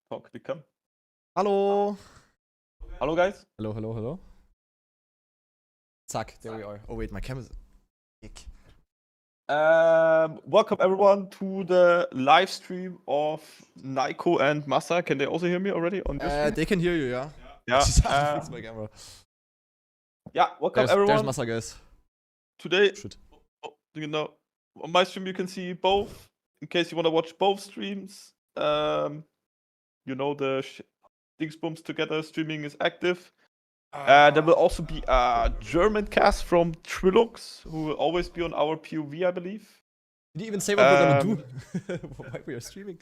Talk the cam. Hallo. Hello, guys. Hello, hello, hello. Zack, there we are. Oh wait, my camera's big. Welcome everyone to the live stream of Nico and Masa. Can they also hear me already on your stream? They can hear you, yeah. Yeah. Just have to fix my camera. Yeah, welcome There's everyone. Masa, guys. Today, Shit. you know, on my stream you can see both. In case you want to watch both streams, you know the Dingsbums together streaming is active. There will also be a German cast from Trilux, who will always be on our POV, I believe. Did you even say what we're gonna do? Why we are streaming?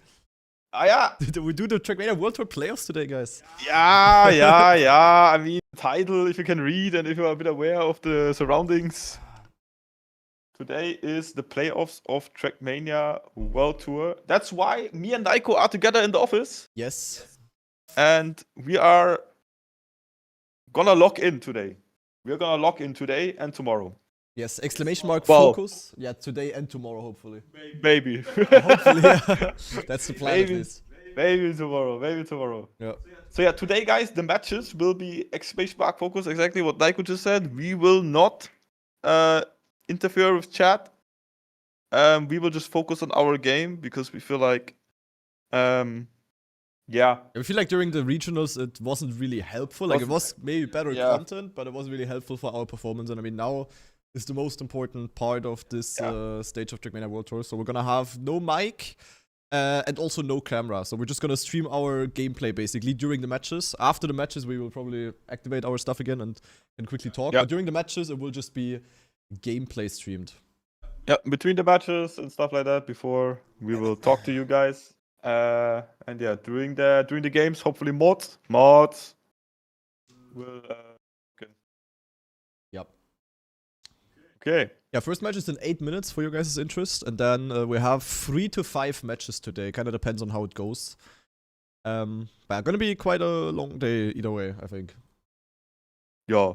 Yeah. Did we do the Trackmania World Tour playoffs today, guys? Yeah. I mean, title, if you can read and if you are a bit aware of the surroundings. Today is the playoffs of Trackmania World Tour. That's why me and Nico are together in the office. Yes. And we are gonna log in today. We're gonna log in today and tomorrow. Yes, exclamation mark Well, focus. Yeah, today and tomorrow, hopefully. Maybe. Hopefully, yeah. That's the plan at least. Maybe tomorrow. Yeah. So yeah, today, guys, the matches will be exclamation mark focus, exactly what Nico just said. We will not interfere with chat. We will just focus on our game because we feel like, yeah. I feel like during the regionals it wasn't really helpful. Like it was maybe better content, but it wasn't really helpful for our performance. And I mean, now is the most important part of this stage of Trackmania World Tour. So we're gonna have no mic and also no camera. So we're just gonna stream our gameplay basically during the matches. After the matches, we will probably activate our stuff again and quickly talk. Yeah. But during the matches, it will just be gameplay streamed. Yeah, between the matches and stuff like that. Before we will talk to you guys. And yeah, during the games, hopefully mods will. Yep. Okay. Yeah, first match is in 8 minutes for your guys' interest, and then we have 3 to 5 matches today. Kind of depends on how it goes. But gonna be quite a long day either way, I think. Yeah.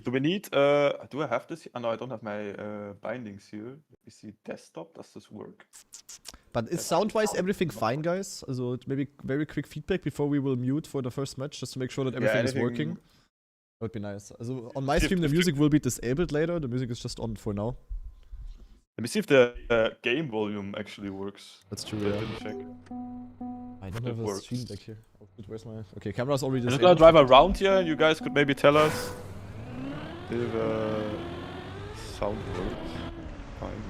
Do we need? Do I have this? Oh, no, I don't have my bindings here. Let me see. Desktop. Does this work? But is sound-wise everything fine, guys? Also maybe very quick feedback before we will mute for the first match, just to make sure that everything is working. That would be nice. Also on my stream, the music will be disabled later. The music is just on for now. Let me see if the game volume actually works. That's true. I Yeah. didn't check. I don't have a stream back here. Oh, good, where's my? Okay, camera's already I'm just disabled. gonna drive around here, and you guys could maybe tell us if sound works. Fine.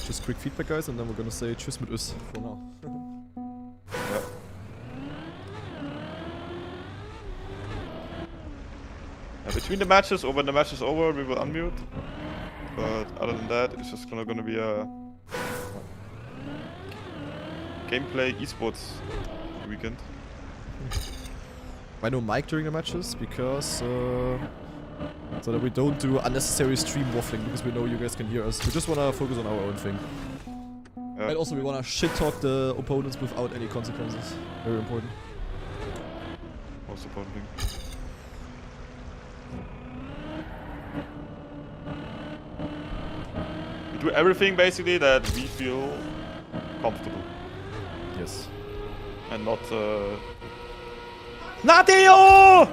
Just quick feedback, guys, and then we're gonna say tschüss mit us for now. Yeah. Between the matches, or when the match is over, we will unmute. But other than that, it's just gonna be a gameplay esports weekend. Why no mic during the matches? Because so that we don't do unnecessary stream waffling, because we know you guys can hear us. We just wanna focus on our own thing. Yeah. And also we wanna shit talk the opponents without any consequences. Very important. Most important thing. We do everything basically that we feel comfortable. Yes. And not Natio!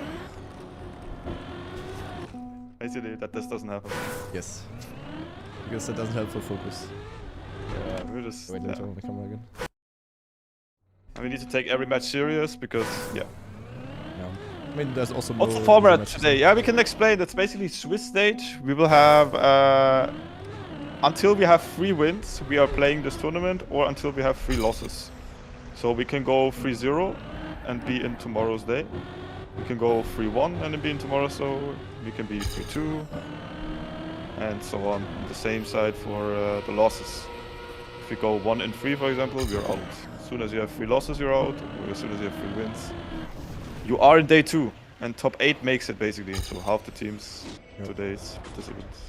Basically that this doesn't happen. Yes. Because that doesn't help for focus. Yeah, we're just Wait, let's turn on the camera again. and we need to take every match serious because yeah. I mean, there's also What's no the format matches. today? Yeah, we can explain. It's basically Swiss stage. We will have until we have 3 wins, we are playing this tournament, or until we have 3 losses. So we can go 3-0 and be in tomorrow's day. We can go 3-1 and then be in tomorrow, so we can be 3-2 and so on. The same side for the losses. If we go 1-3, for example, we are out. As soon as you have 3 losses, you're out. Or as soon as you have 3 wins, you are in day 2. And top 8 makes it basically. So half the teams today's participants.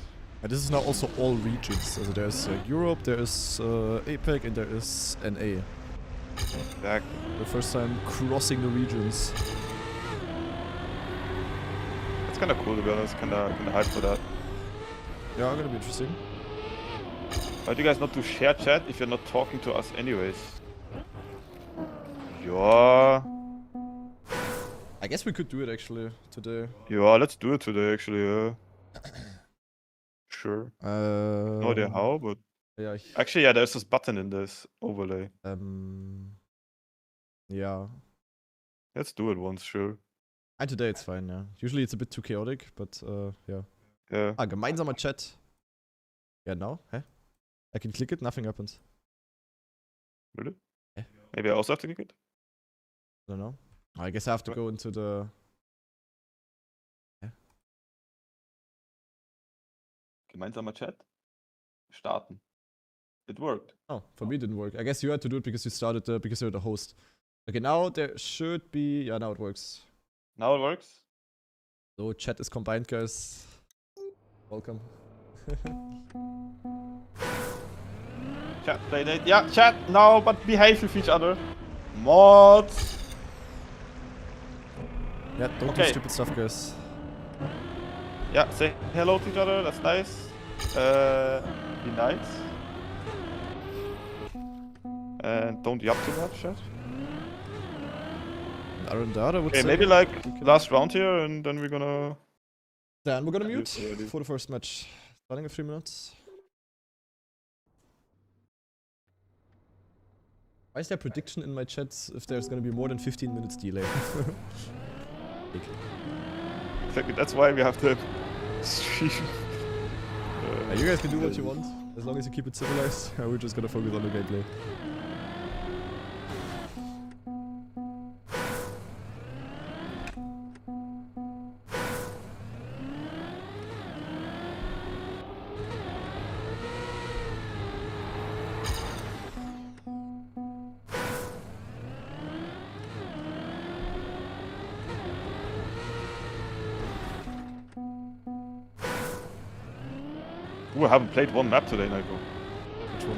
And this is now also all regions. So there's Europe, there is APAC, and there is NA. Exactly. The first time crossing the regions. It's kind of cool to be honest. Kind of hyped for that. Yeah, gonna be interesting. Why do you guys not do share chat if you're not talking to us anyways? Yeah. I guess we could do it actually today. Yeah, let's do it today actually, yeah. Sure. No idea how, but Yeah. actually, yeah, there's this button in this overlay. Yeah. Let's do it once, sure. And today it's fine, yeah. Usually it's a bit too chaotic, but yeah. Yeah. Ah, gemeinsamer Chat. Yeah, now? Hä? I can click it, nothing happens. Really? Yeah. Maybe I also have to click it? I don't know. I guess I have to go into the... Yeah. Gemeinsamer Chat? Starten. It worked. Oh, for me it didn't work. I guess you had to do it because you started because you're the host. Okay, now there should be... Yeah, now it works. Now it works? So, chat is combined, guys. Welcome. Chat, playdate. Yeah, chat now, but behave with each other. Mods! Yeah, don't do stupid stuff, guys. Yeah, say hello to each other, that's nice. Be nice. And don't yap too much, chat. Other than that, I would say... Okay, maybe like last round here, and then we're gonna... Then we're gonna mute for the first match. Starting in 3 minutes. Why is there prediction in my chat if there's gonna be more than 15 minutes delay? Exactly, that's why we have to stream. You guys can do what you want, as long as you keep it civilized. We're just gonna focus on the gameplay. Ooh, I haven't played one map today, Nico. Which one?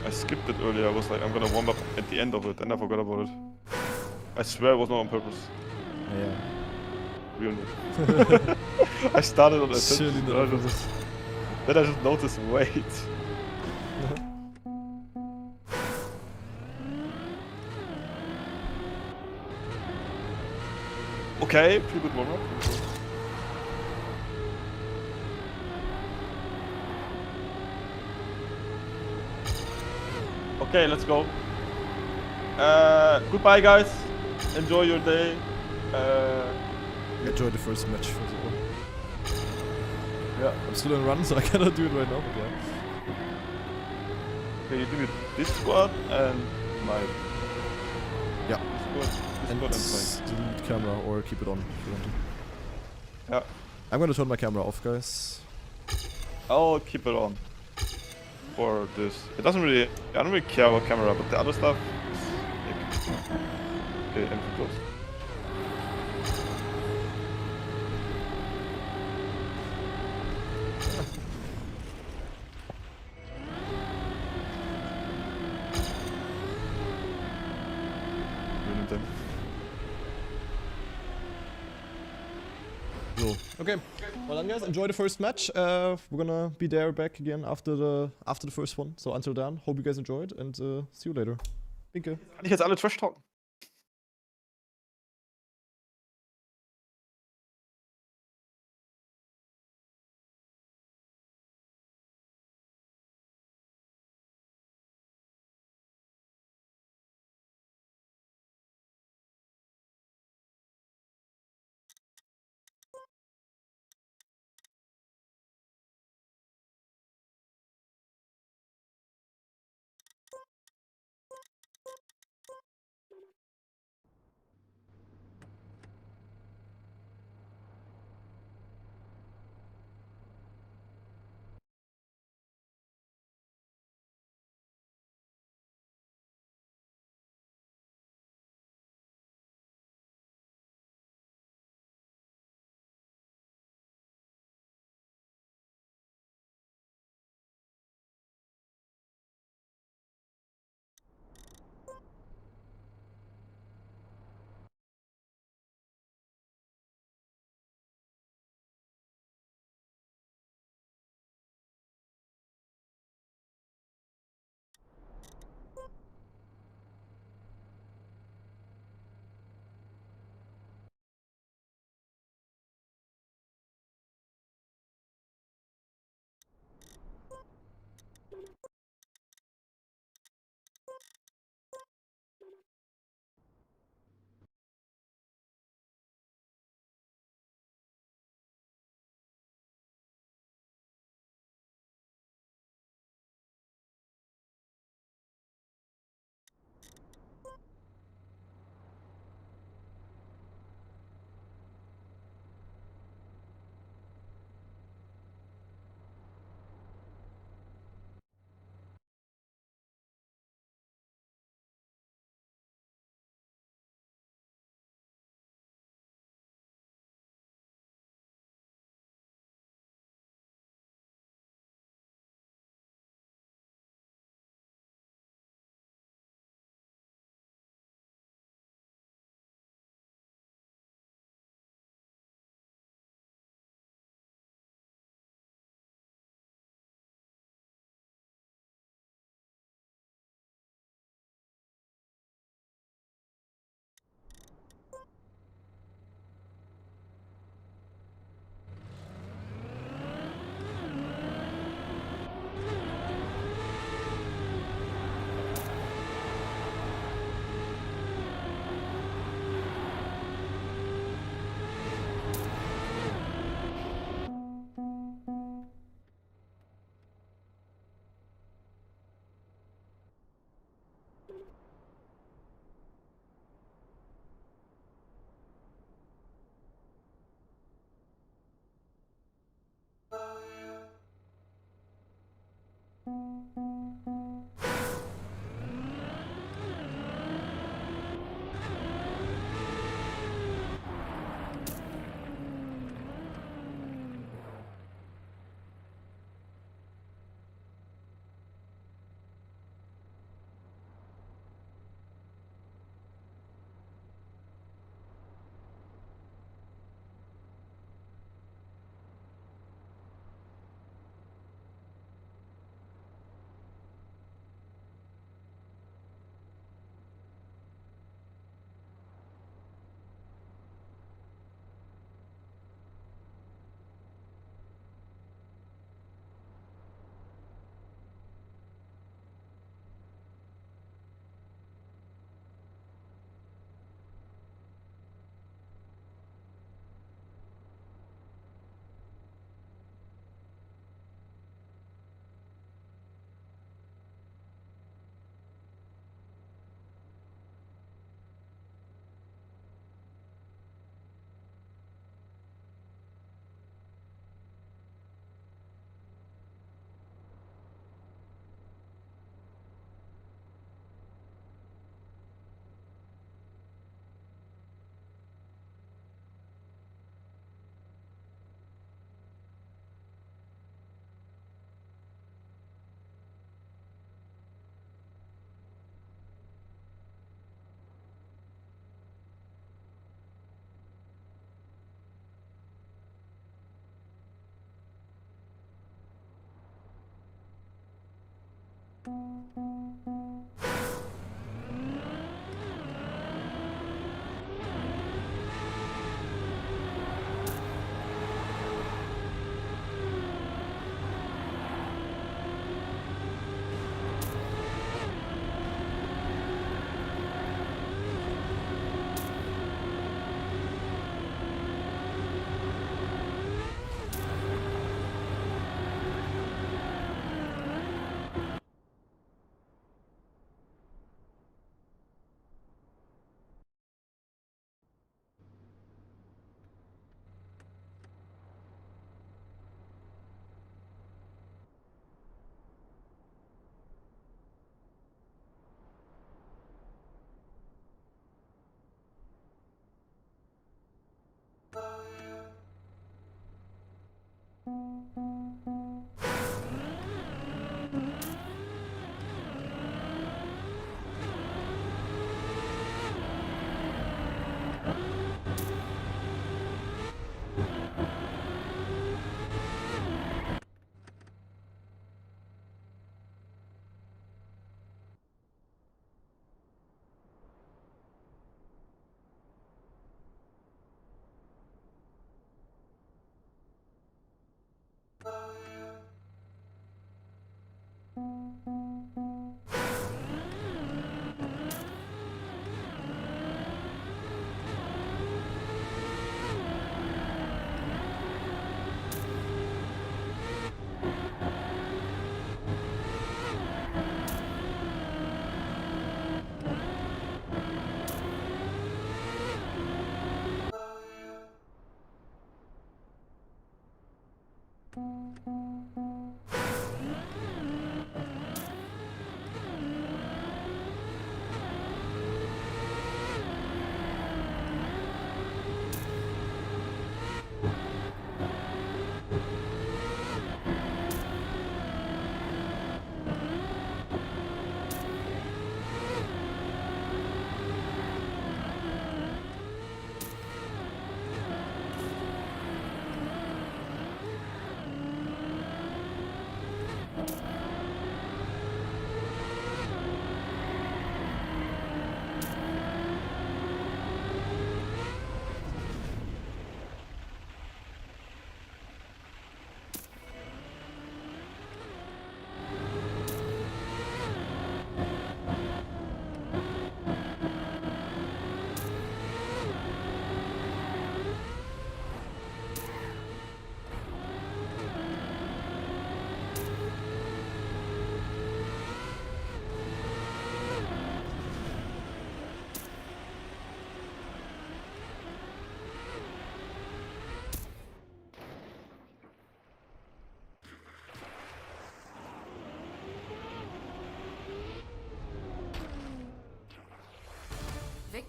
I skipped it earlier. I was like, I'm gonna warm up at the end of it, and I forgot about it. I swear it was not on purpose. Yeah. Real I started on Surely not on purpose. Then I just noticed, wait. Okay, pretty good warm up. Okay, let's go. Goodbye, guys. Enjoy your day. Enjoy the first match for the one. Yeah. I'm still on run, so I cannot do it right now, but yeah. Okay, you do it this squad and mine. Yeah. This And squad and mine. delete camera or keep it on if you want to. Yeah. I'm gonna turn my camera off, guys. I'll keep it on. For this. It doesn't really... I don't really care about camera, but the other stuff is... Okay, entry close. So, okay. Well then, guys, enjoy the first match. We're gonna be there back again after the first one. So until then, hope you guys enjoyed and see you later. Danke. Kann ich jetzt alle Trash talken?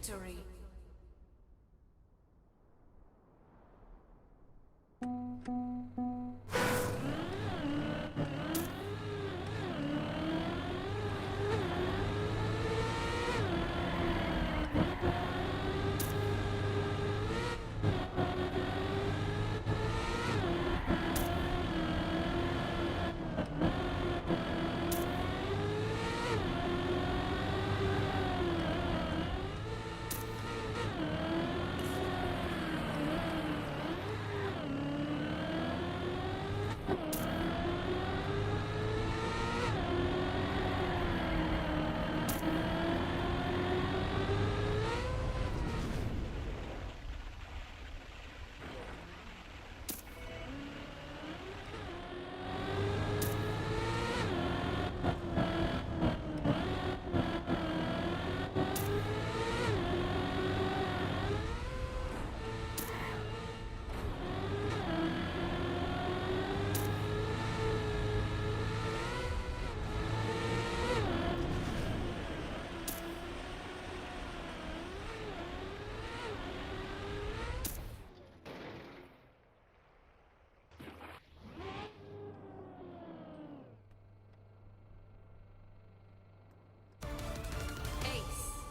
Victory. Ace.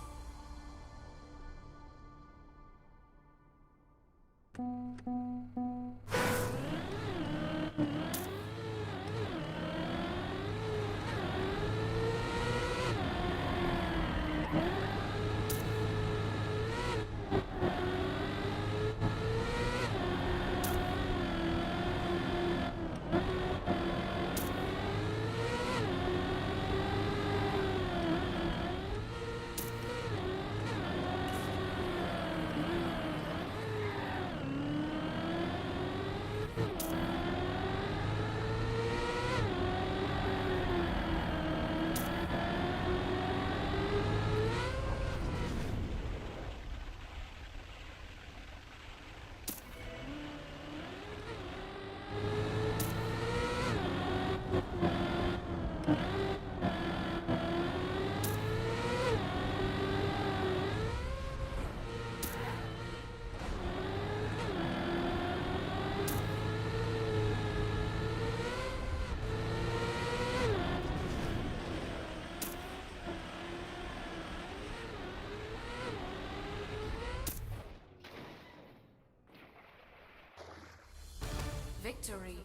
Victory.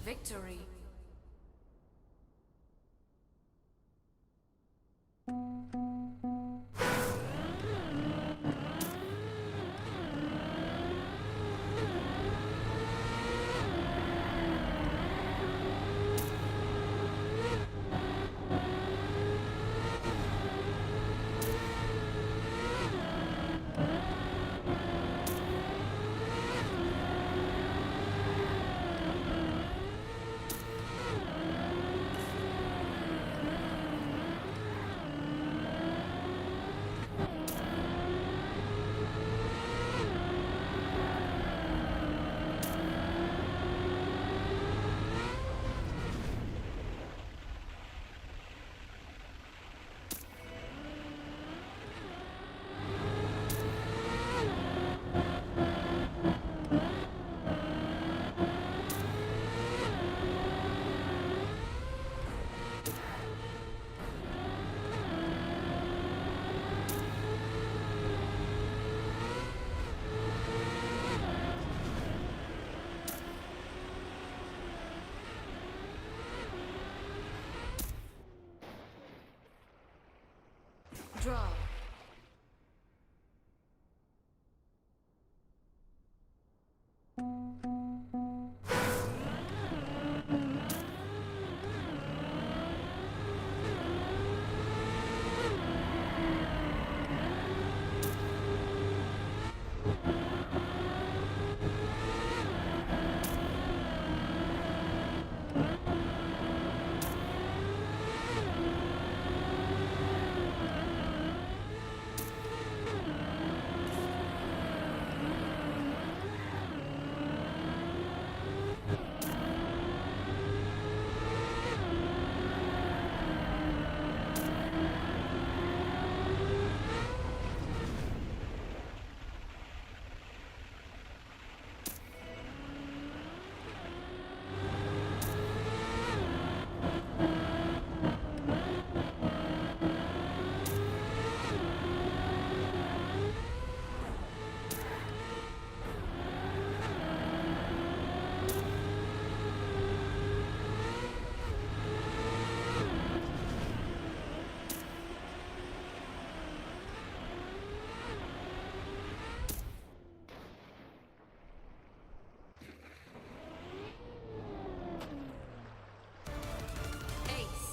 Victory. Draw. Ace.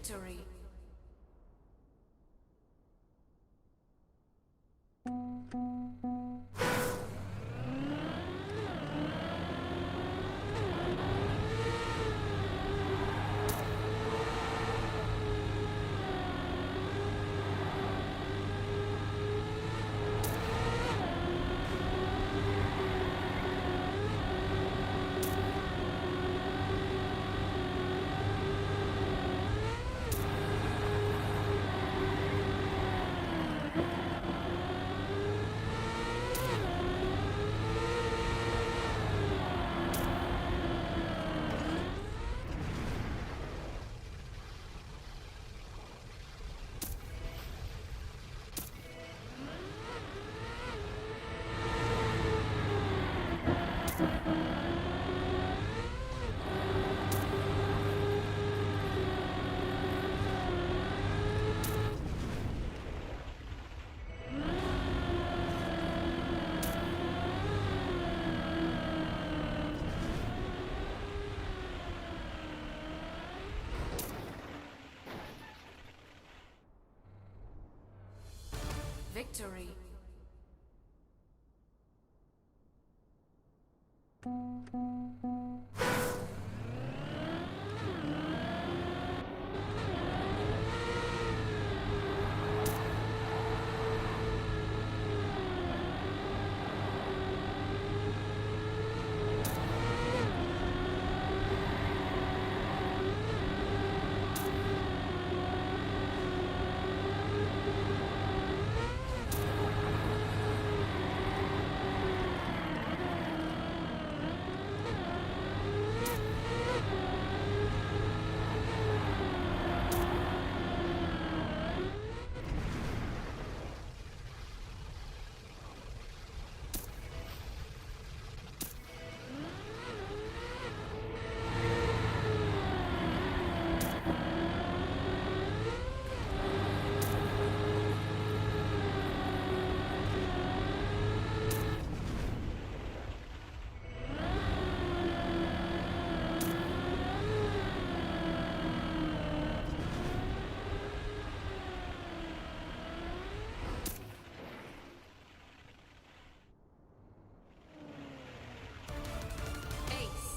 Victory. Victory. Ace.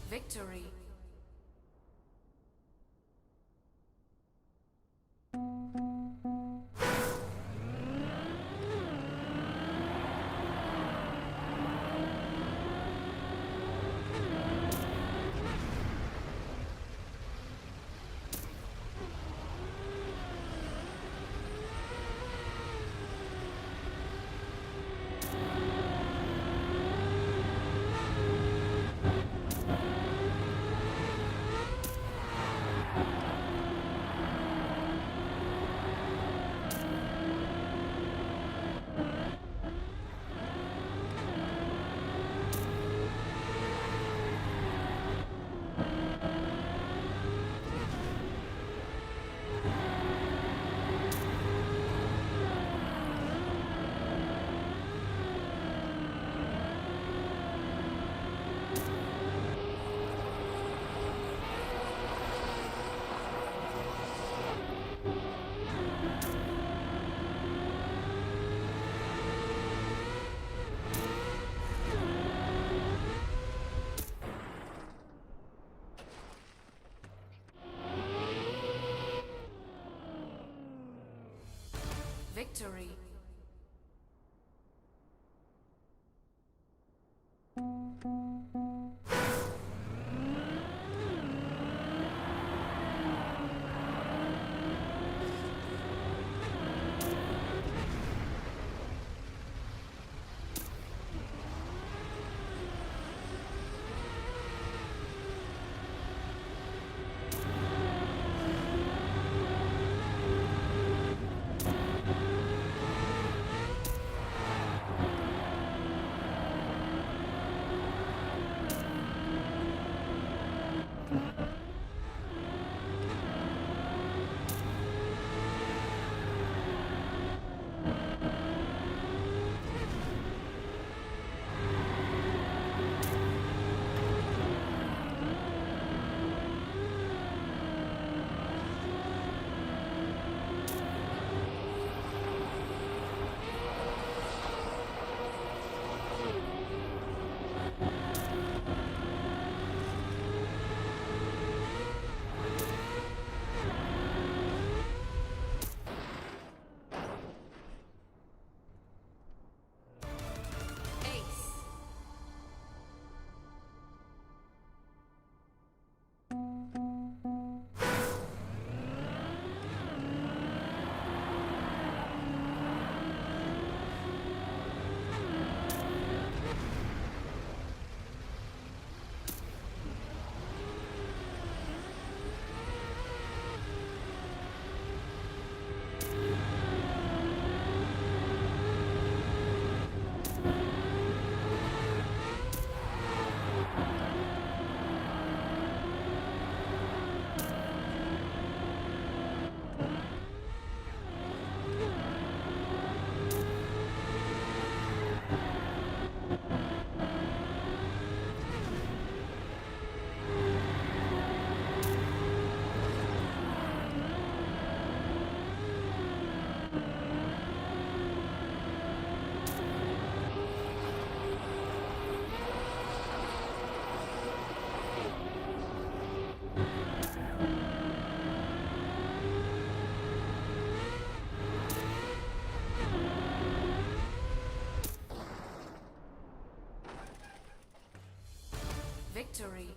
Victory. Victory. Victory.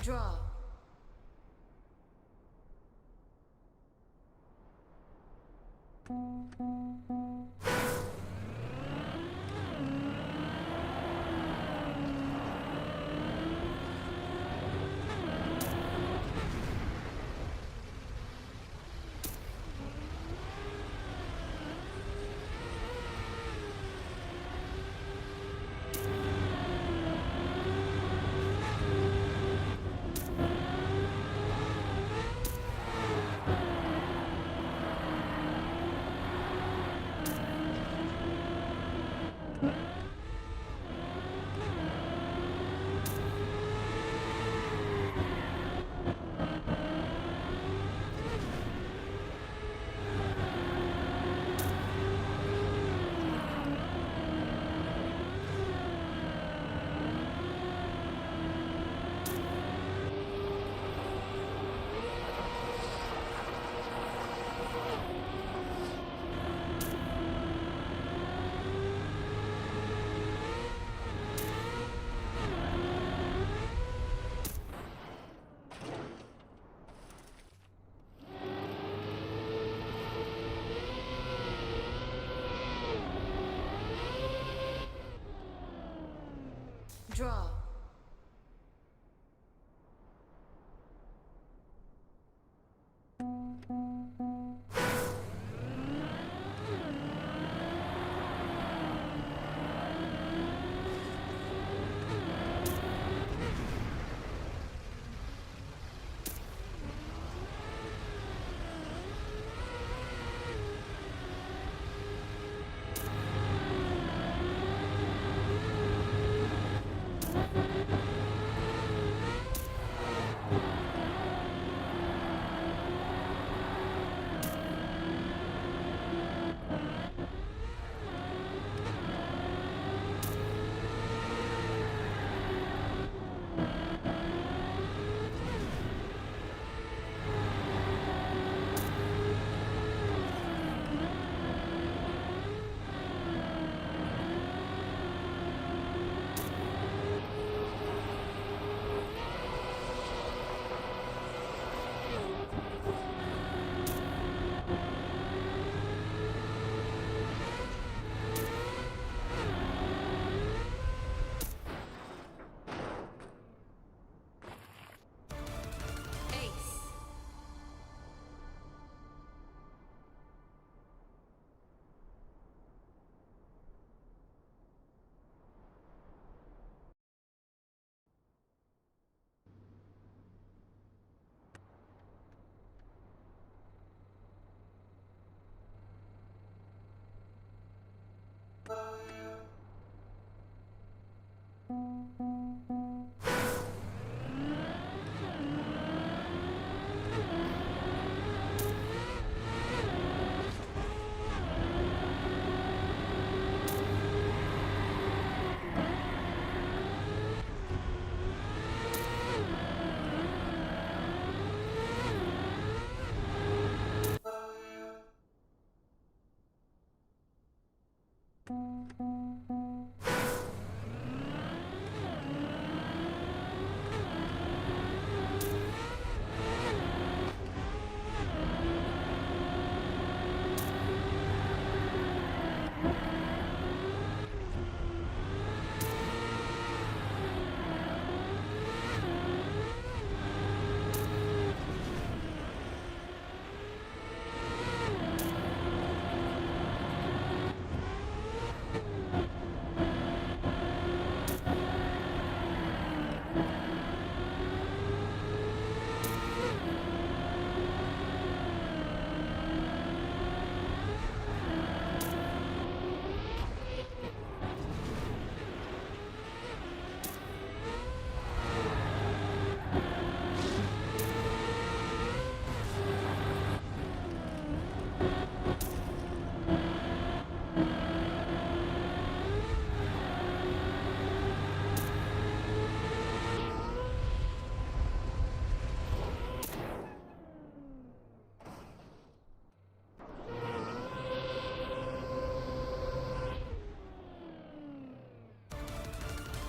Draw. Ace.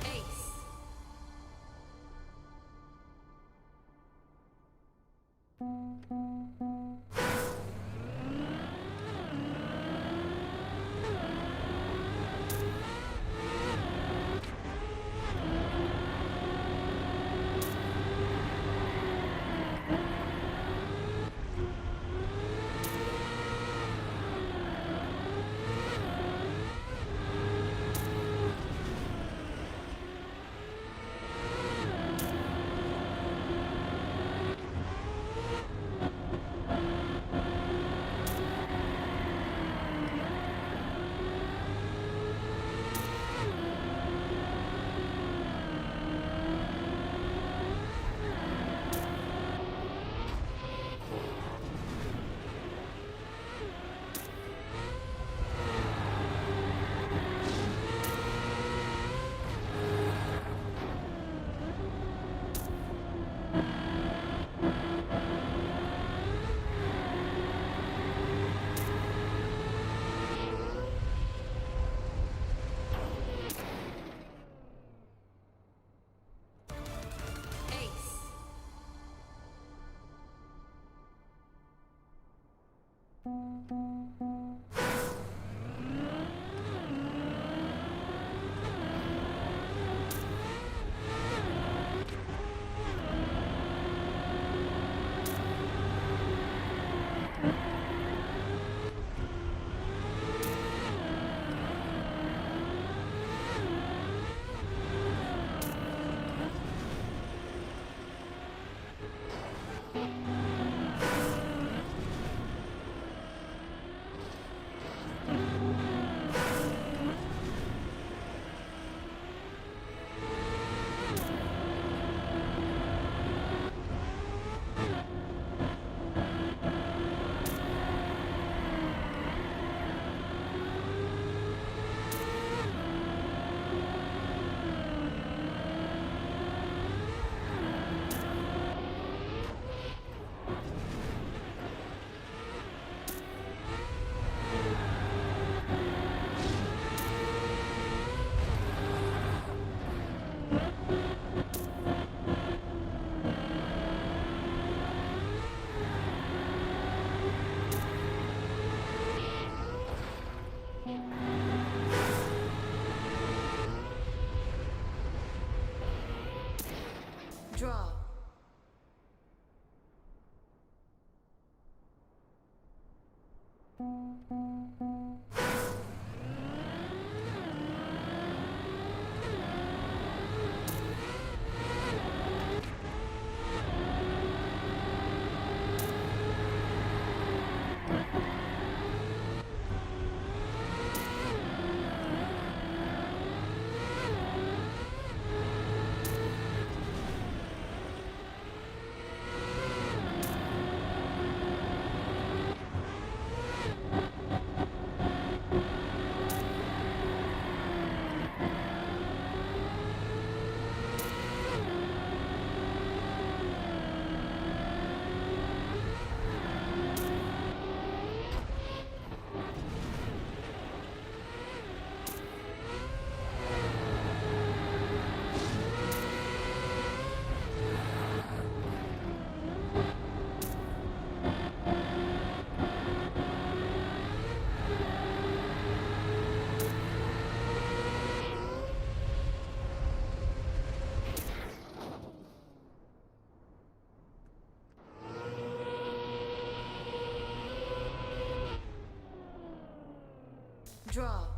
Ace. Draw. Draw.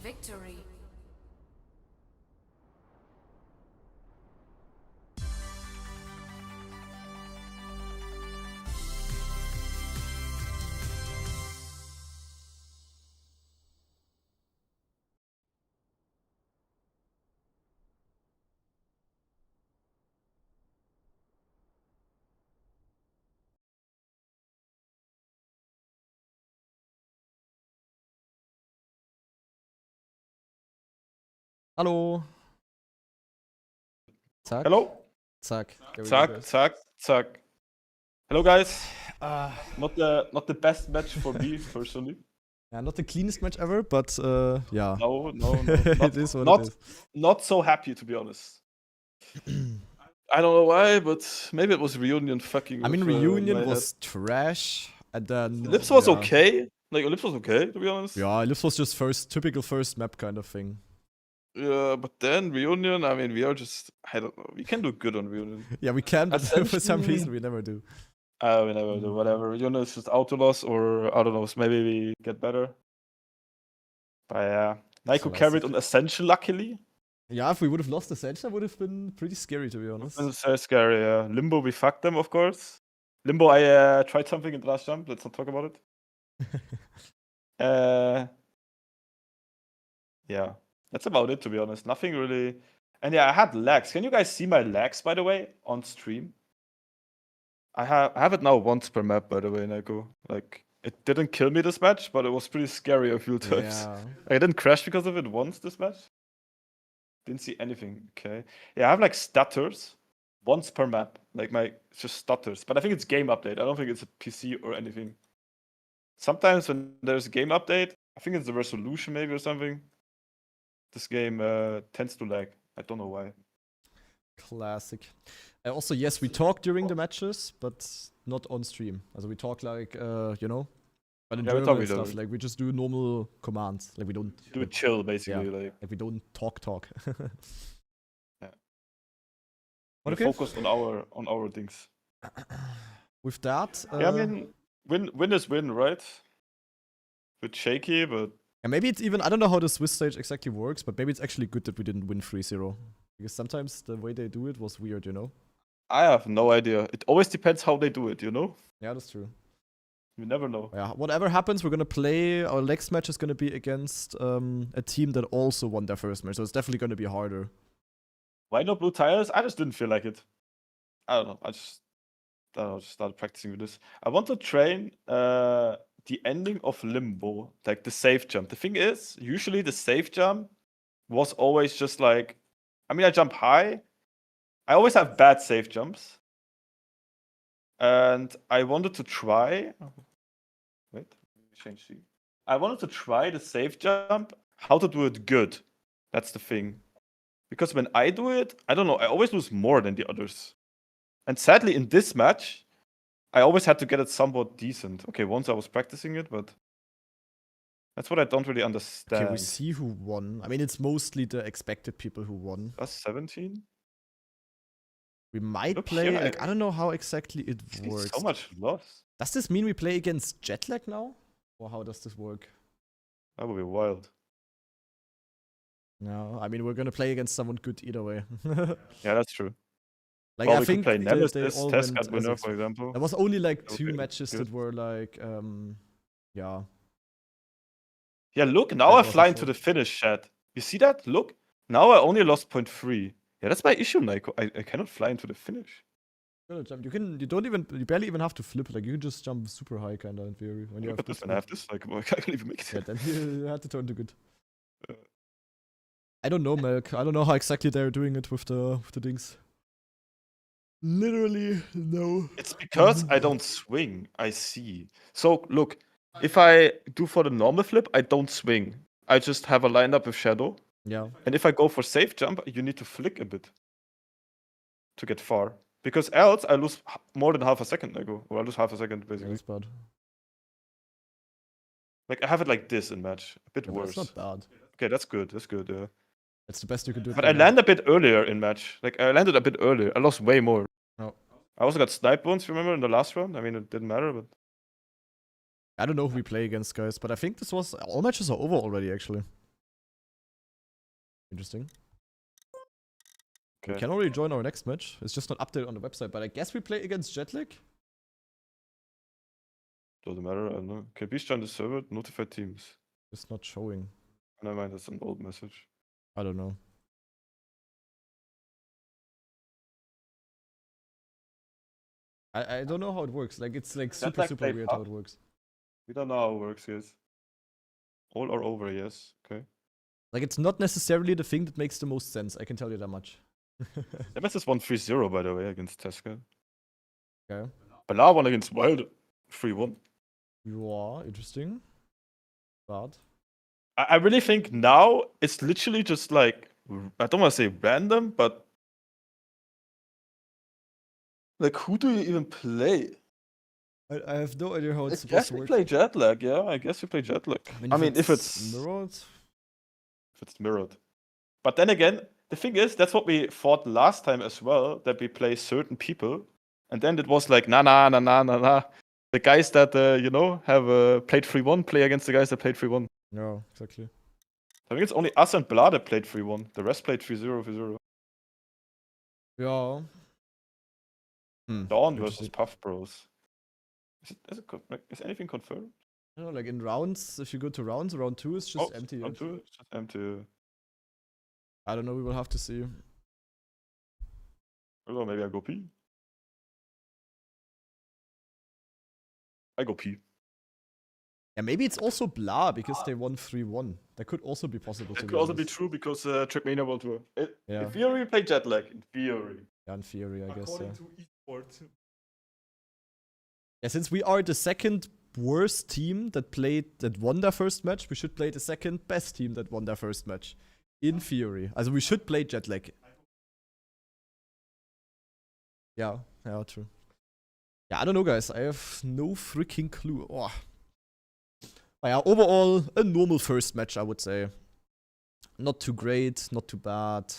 Victory. Hallo. Zack. Hello. Zack. There we go, Zack, guys. zack, zack. Hello, guys. Not the best match for me personally. Yeah, not the cleanest match ever, but yeah. No. It is what it is. Not so happy, to be honest. I don't know why, but maybe it was Reunion fucking. I mean, with, Reunion my was trash, and then Ellipse was yeah. okay. Like Ellipse was okay, to be honest. Yeah, Ellipse was just typical first map kind of thing. Yeah, but then Reunion, I mean, we are just, I don't know. We can do good on Reunion. Yeah, we can, but for some Ascension- reason we never do. We never do whatever. Reunion is just auto loss, or I don't know. So maybe we get better. But yeah, Naiko carried on Ascension, luckily. Yeah, if we would have lost Ascension, that would have been pretty scary, to be honest. It's so scary, yeah. Limbo, we fucked them, of course. Limbo, I tried something in the last jump. Let's not talk about it. Yeah, that's about it, to be honest. Nothing really. And yeah, I had lags. Can you guys see my lags, by the way, on stream? I have it now once per map, by the way, Naiko. Like, it didn't kill me this match, but it was pretty scary a few times. Yeah. I didn't crash because of it once this match. Didn't see anything. Okay. Yeah, I have like stutters once per map. Like it's just stutters. But I think it's game update. I don't think it's a PC or anything. Sometimes when there's a game update, I think it's the resolution maybe or something. This game tends to lag. I don't know why. Classic. Also, yes, we talk during the matches, but not on stream. Also, we talk like, you know, But in Yeah, we German talk and each stuff, other. like we just do normal commands. Like we don't Do it chill, basically. yeah. Like we don't talk. Yeah. But we're okay. focused on our things. With that, Yeah, I mean, win is win, right? Bit shaky, but and maybe it's even, I don't know how the Swiss stage exactly works, but maybe it's actually good that we didn't win 3-0. Because sometimes the way they do it was weird, you know? I have no idea. It always depends how they do it, you know? Yeah, that's true. You never know. Yeah, whatever happens, we're gonna play. Our next match is gonna be against a team that also won their first match, so it's definitely gonna be harder. Why no blue tires? I just didn't feel like it. I don't know. I just started practicing with this. I want to train the ending of limbo, like the safe jump. The thing is, usually the safe jump was always just like, I mean, I jump high. I always have bad safe jumps. And I wanted to try. Wait, let me change the. I wanted to try the safe jump, how to do it good. That's the thing. Because when I do it, I don't know, I always lose more than the others. And sadly, in this match, I always had to get it somewhat decent. Okay, once I was practicing it, but that's what I don't really understand. Okay, we see who won. I mean, it's mostly the expected people who won. Plus 17? We might Look play, here, like, I don't know how exactly it I see works. so much loss. Does this mean we play against Jetlag now? Or how does this work? That would be wild. No, I mean, we're gonna play against someone good either way. Yeah, that's true. Like, Well, I we think could play they Nemesis, all Test went Cat winner, as for example. There was only like That would 2 be matches good. that were like, yeah. Yeah, look, now That I wasn't fly into full. the finish, chat. You see that? Look, now I only lost 0.3. Yeah, that's my issue, Nico. I cannot fly into the finish. You barely even have to flip. Like, you can just jump super high, kinda, in theory. When you Look have at this this, and I one. have this. Like, I can't even make it. Yeah, then you had to turn to good. Uh. I don't know, Melk. I don't know how exactly they're doing it with the things. Literally, no. It's because I don't swing. I see. So, look, if I do for the normal flip, I don't swing. I just have a lineup with Shadow. Yeah. And if I go for safe jump, you need to flick a bit to get far. Because else I lose more than half a second, Nico. Or I lose half a second, Yeah, basically. that's bad. Like, I have it like this in match. A bit Yeah, but worse. that's not bad. Okay, that's good. That's good, yeah. That's the best you can do. But I land a bit earlier in match. Like, I landed a bit earlier. I lost way more. Oh. I also got sniped once, remember, in the last round? I mean, it didn't matter, but... I don't know who we play against, guys, but I think this was... All matches are over already, actually. Interesting. Okay. We can already join our next match. It's just not updated on the website, but I guess we play against Jetlag? Doesn't matter, I don't know. Okay, please join the server, notify teams. It's not showing. Never mind, that's an old message. I don't know. I don't know how it works. Like, it's like super, Jetlag super played weird up. how it works. We don't know how it works, yes. All are over, yes. Okay. Like, it's not necessarily the thing that makes the most sense. I can tell you that much. MS is 1-3-0, by the way, against Tesca. Okay. Bala won against Wild 3-1. Yeah, interesting. Bad. I really think now it's literally just like, I don't want to say random, but like, who do you even play? I have no idea how it's I supposed guess to we work. play Jetlag, yeah. I guess we play Jetlag. I mean, if it's mirrored. If it's mirrored. But then again, the thing is, that's what we thought last time as well, that we play certain people. And then it was like, nah. The guys that, you know, have played 3-1 play against the guys that played 3-1. No, exactly. I think it's only us and Blah that played 3-1. The rest played 3-0, 3-0. Yeah. Dawn versus Puff Bros. Is anything confirmed? I don't know, like in rounds, if you go to rounds, round 2 is just empty. Round 2 is just empty. I don't know, we will have to see. Or maybe I go P. I go P. Yeah, maybe it's also Blah because they won 3-1. That could also be possible. It could also be true because Trackmania World Tour. Yeah. In theory, we play Jetlag. In theory. Yeah, in theory, I guess. According to esports. Yeah, since we are the second worst team that won their first match, we should play the second best team that won their first match. In theory. Also, we should play Jetlag. Yeah, true. Yeah, I don't know, guys. I have no freaking clue. Oh. But yeah, overall, a normal first match, I would say. Not too great, not too bad.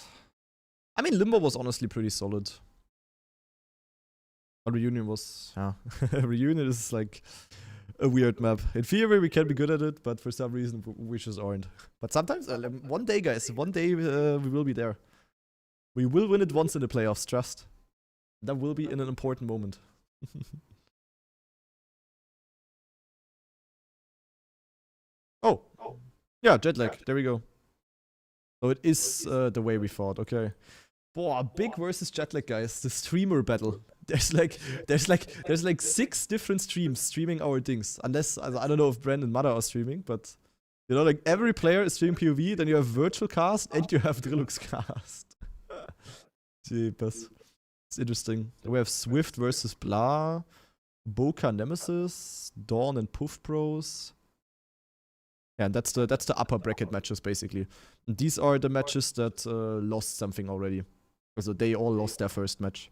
I mean, Limbo was honestly pretty solid. But Reunion was, yeah. Reunion is like a weird map. In theory, we can be good at it, but for some reason, we just aren't. But sometimes, one day, guys, one day we will be there. We will win it once in the playoffs, trust. That will be in an important moment. Oh. Yeah, jet lag. There we go. So it is the way we thought. Okay. Boah, big versus jet lag, guys. The streamer battle. There's like 6 different streams streaming our things. Unless I don't know if Brand and Mother are streaming, but you know, like every player is streaming POV. Then you have virtual cast and you have Drillux cast. Jeepers. It's interesting. Then we have Swift versus Blah, Boca Nemesis, Dawn and Puff Bros. Yeah, and that's the upper bracket matches basically. And these are the matches that lost something already. So they all lost their first match.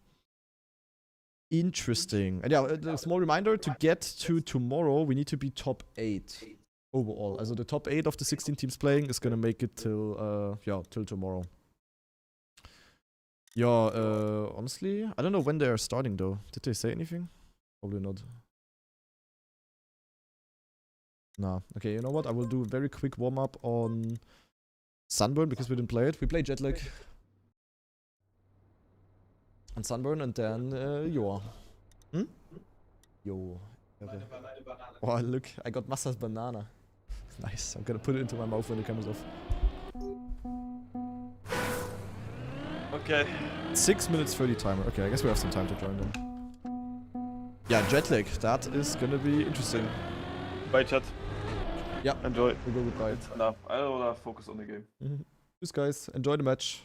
Interesting. And yeah, a small reminder, to get to tomorrow, we need to be top 8 overall. Also the top 8 of the 16 teams playing is gonna make it till tomorrow. Yeah, honestly, I don't know when they are starting though. Did they say anything? Probably not. Nah. Okay, you know what? I will do a very quick warm-up on Sunburn because we didn't play it. We played Jetlag on Sunburn and then Joa. Yo. Okay. Oh, look. I got Massa's banana. Nice. I'm gonna put it into my mouth when the camera's off. Okay. 6 minutes 30 timer. Okay, I guess we have some time to join them. Yeah, Jetlag. That is gonna be interesting. Bye, chat. Yeah. Enjoy. We'll go goodbye. It's enough. I don't wanna focus on the game. Tschüss, guys. Enjoy the match.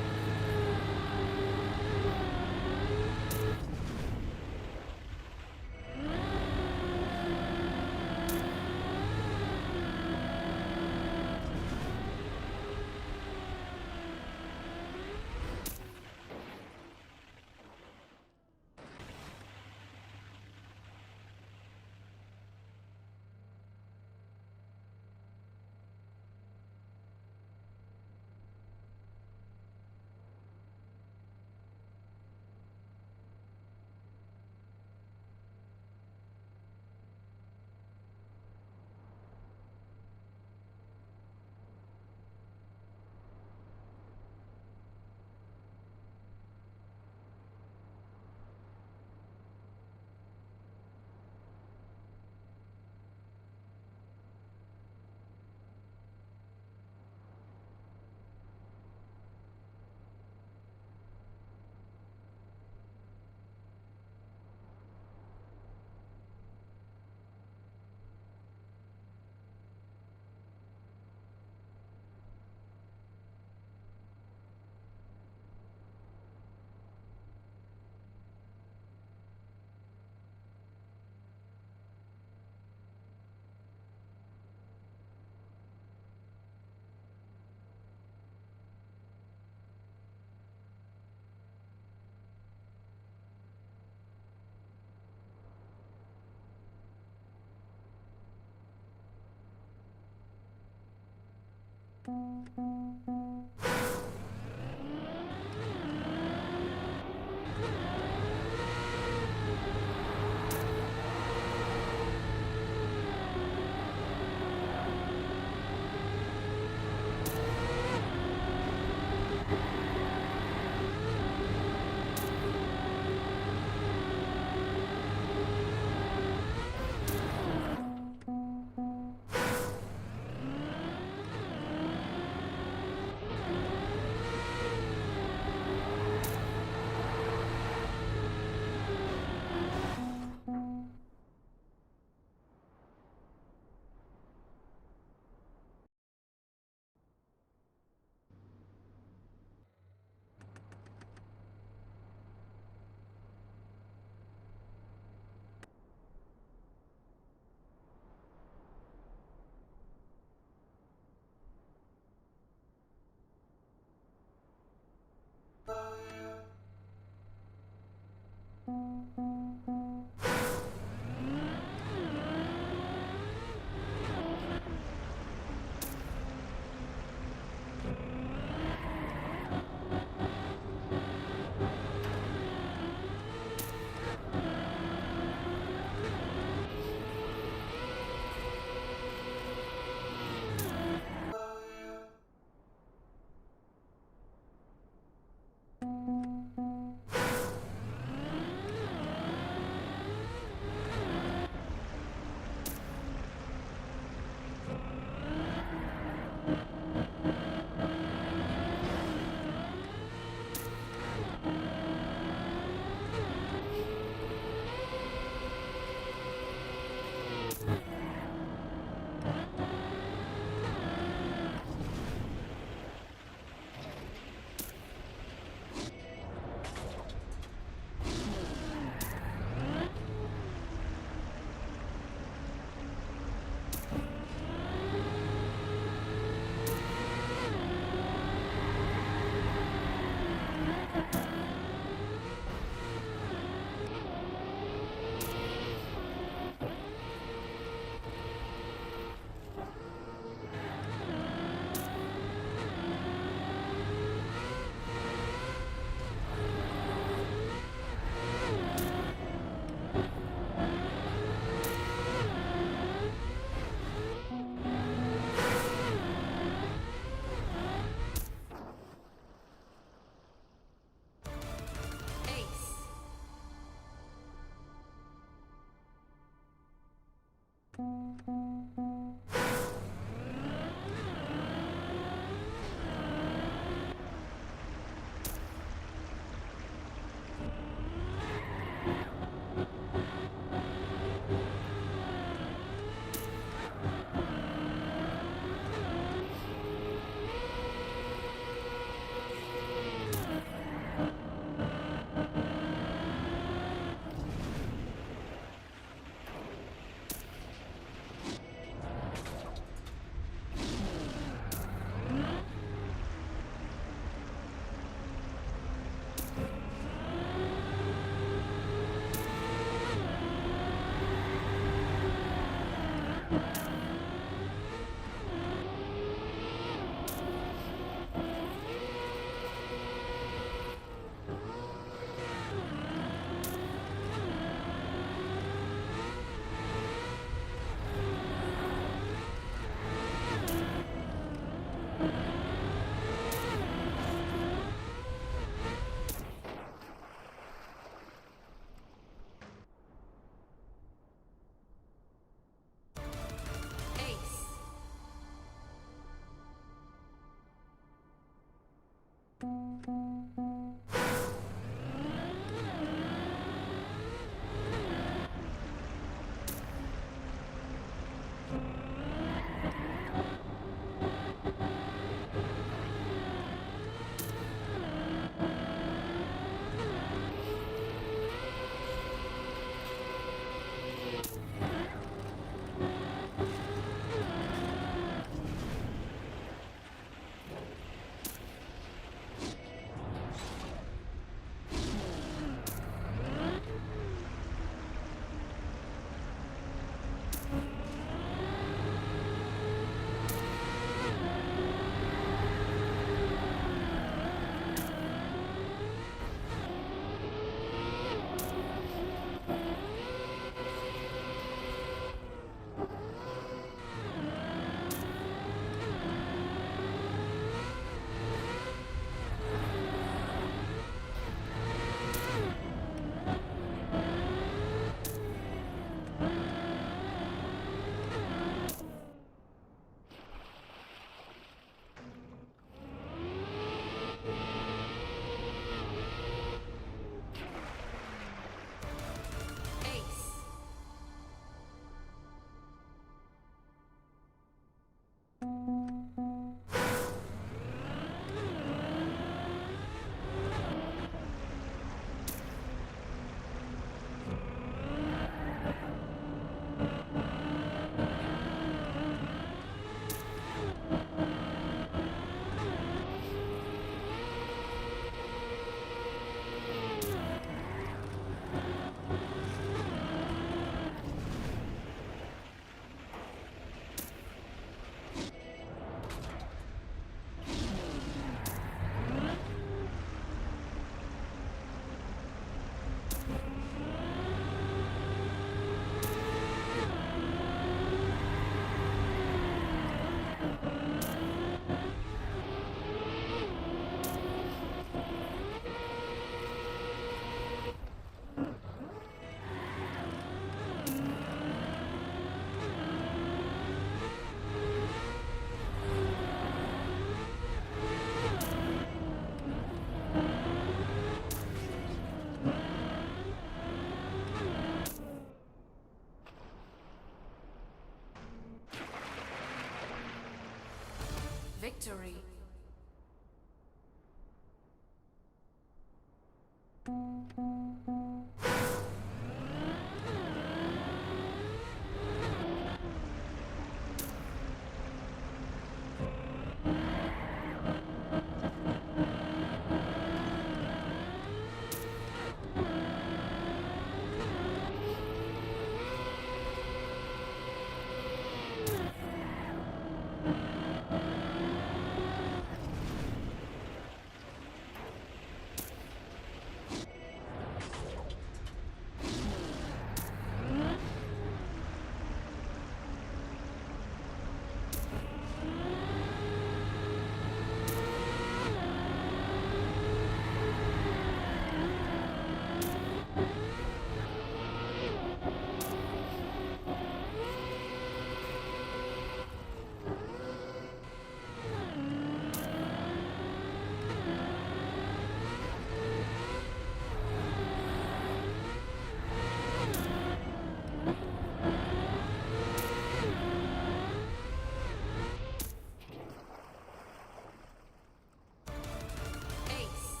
Ace.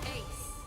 Ace.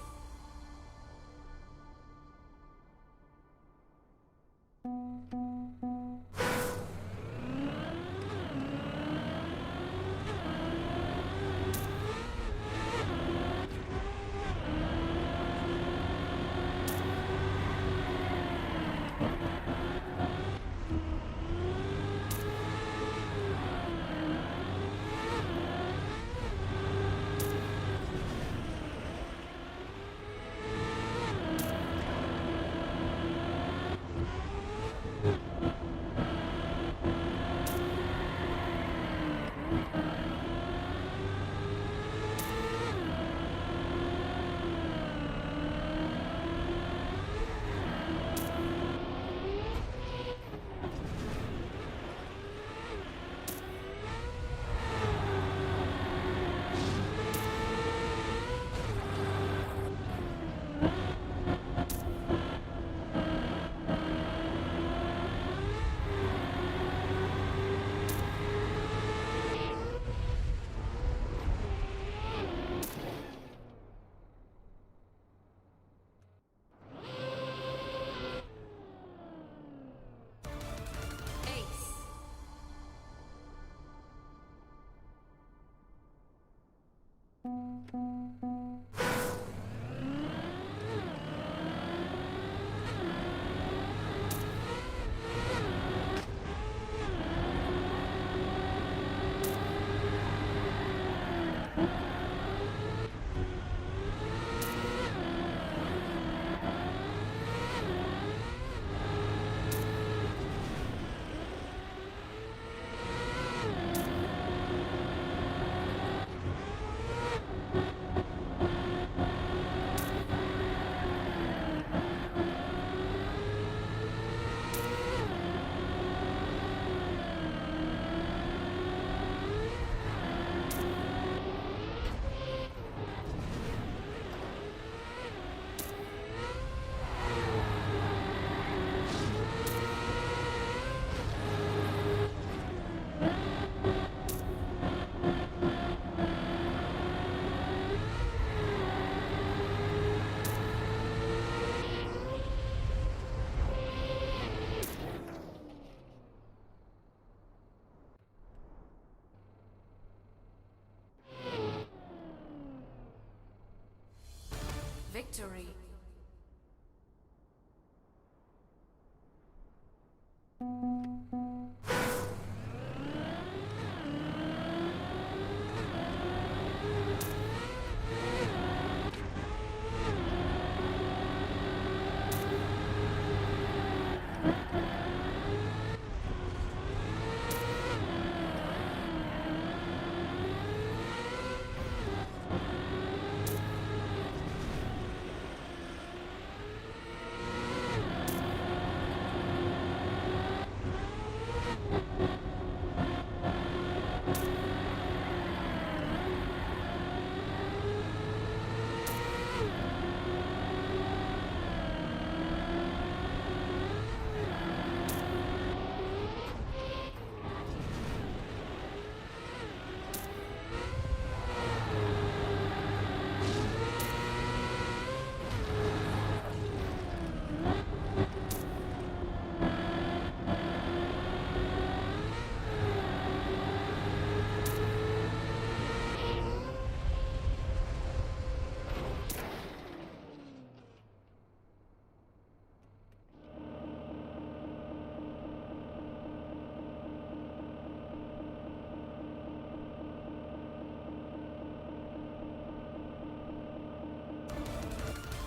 Ace. Victory.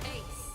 Ace.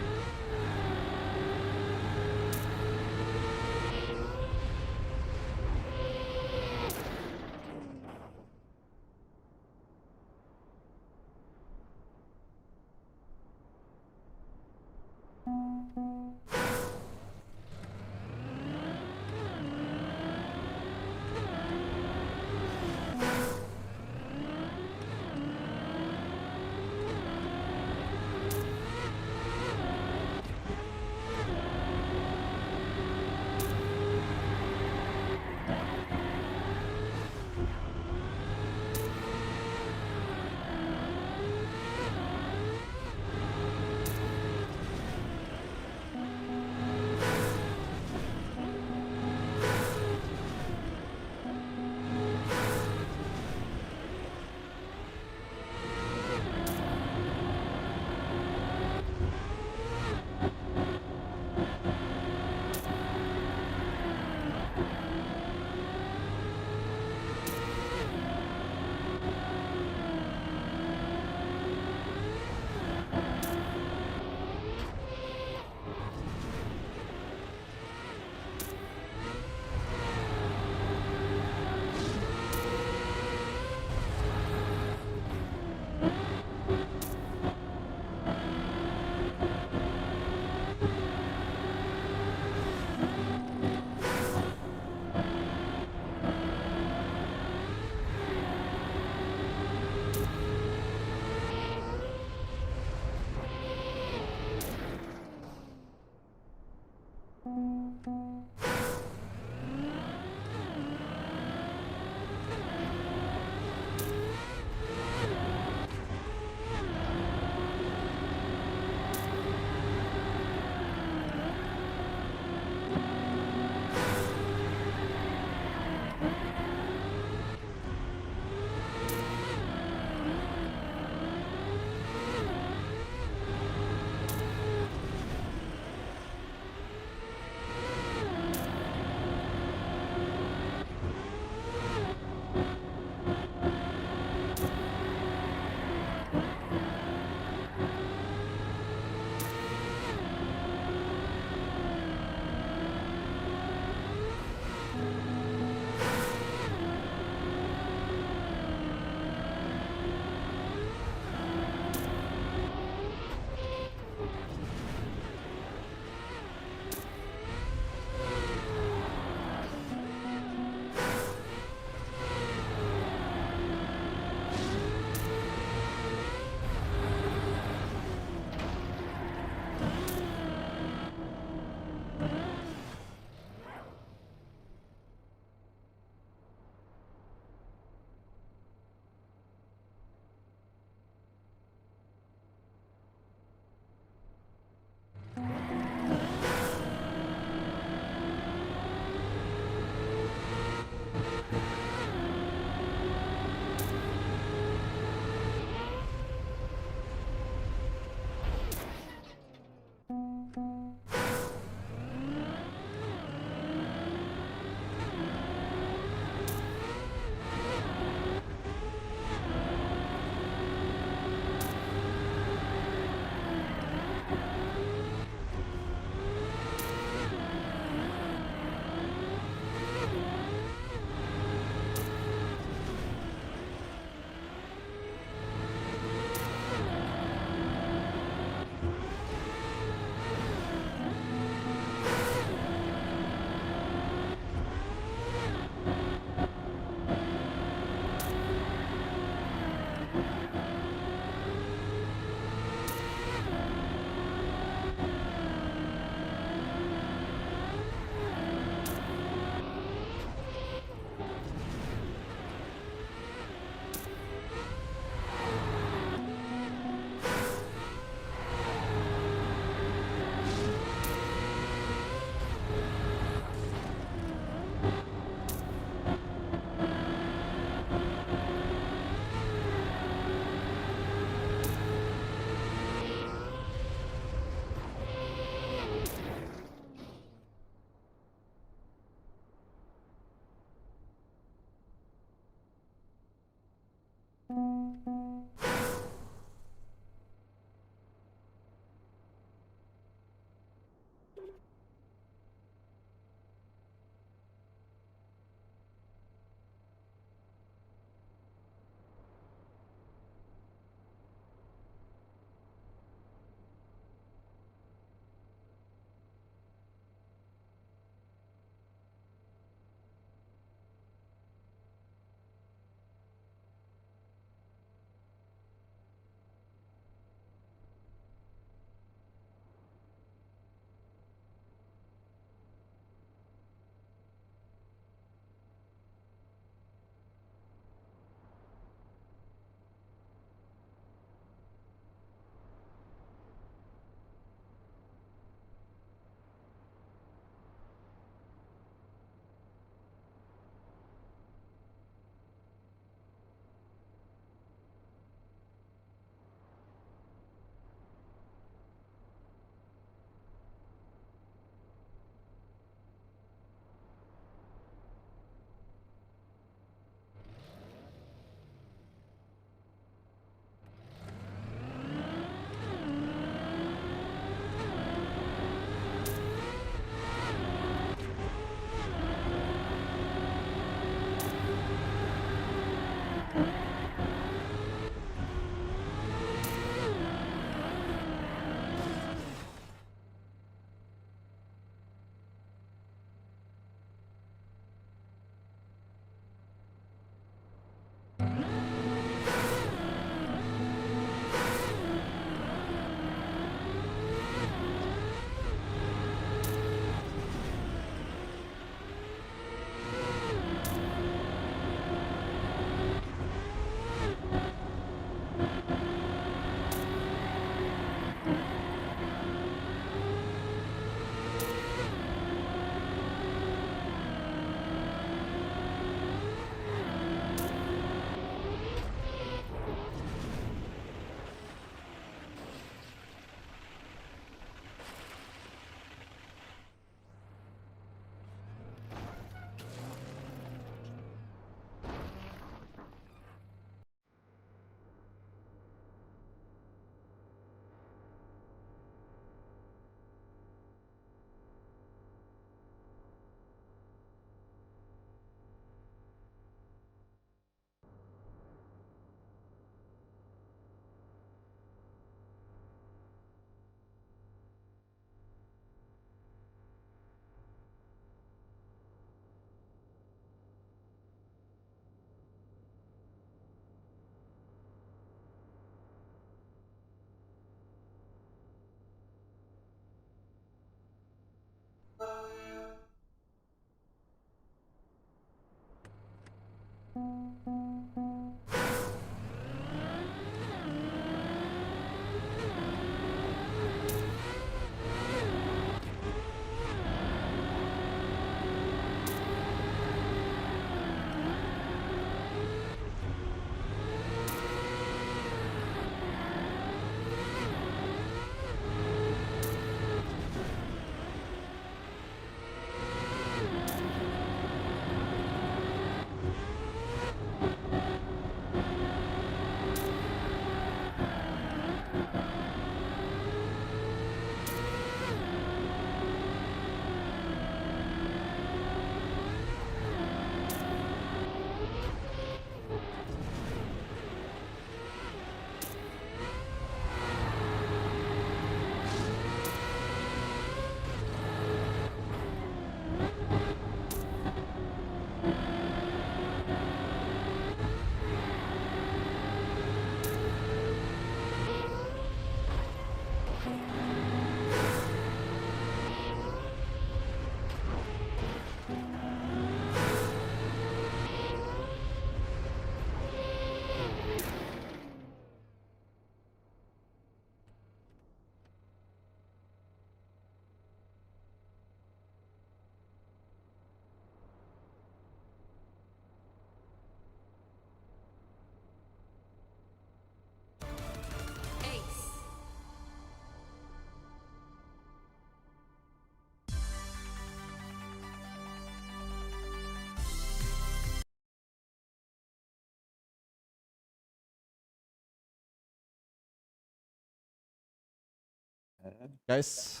Guys,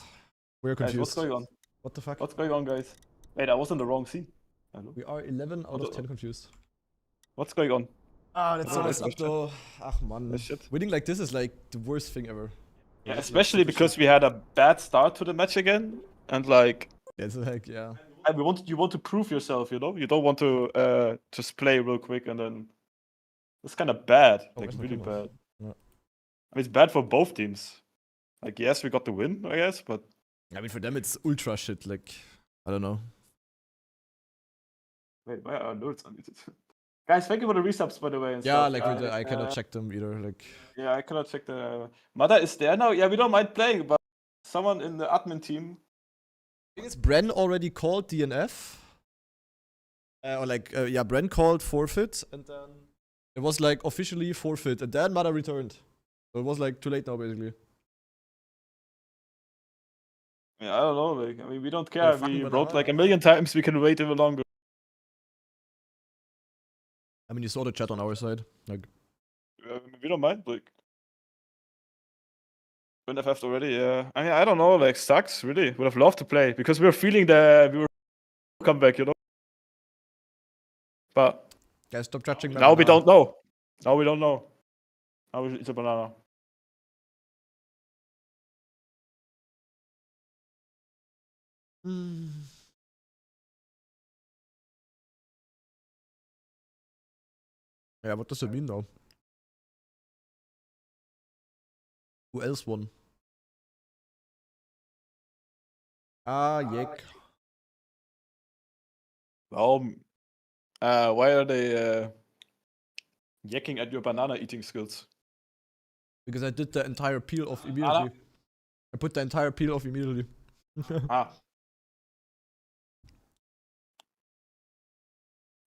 we're Guys, confused. what's going on? What the fuck? What's going on, guys? Wait, I was on the wrong scene. Hello? We are 11 out of 10 confused. What's going on? Ah, that's so Oh, messed up though. Ach man. That's shit. Winning like this is like the worst thing ever. Yeah, especially because we had a bad start to the match again, and like, It's like, yeah. and you want to prove yourself, you know? You don't want to just play real quick and then it's kind of bad, Oh, like where's my really camera? bad. Yeah. I mean, it's bad for both teams. Like, yes, we got the win, I guess, but I mean, for them it's ultra shit. Like, I don't know. wait, why are notes unmuted? Guys, thank you for the resubs, by the way. And Yeah, stuff. like I cannot check them either. Like, Yeah, I cannot check the. Mother is there now. Yeah, we don't mind playing, but someone in the admin team. I think it's Bren already called DNF. Or like, yeah, Bren called forfeit, and then it was like officially forfeit, and then Mother returned. So it was like too late now, basically. Yeah, I don't know. Like, I mean, we don't care. fucking We banana. wrote like a million times. We can wait even longer. I mean, you saw the chat on our side. Like, We don't mind. Like, when FF already. Yeah, I mean, I don't know. Like, sucks. Really, would have loved to play because we were feeling we were come back. You know. But guys, stop judging. now we don't know. Now we don't know. Now it's a banana. Yeah, what does it mean now? Who else won? Ah, Yek. Why are they yakking at your banana eating skills? Because I did the entire peel off immediately. I put the entire peel off immediately. Ah.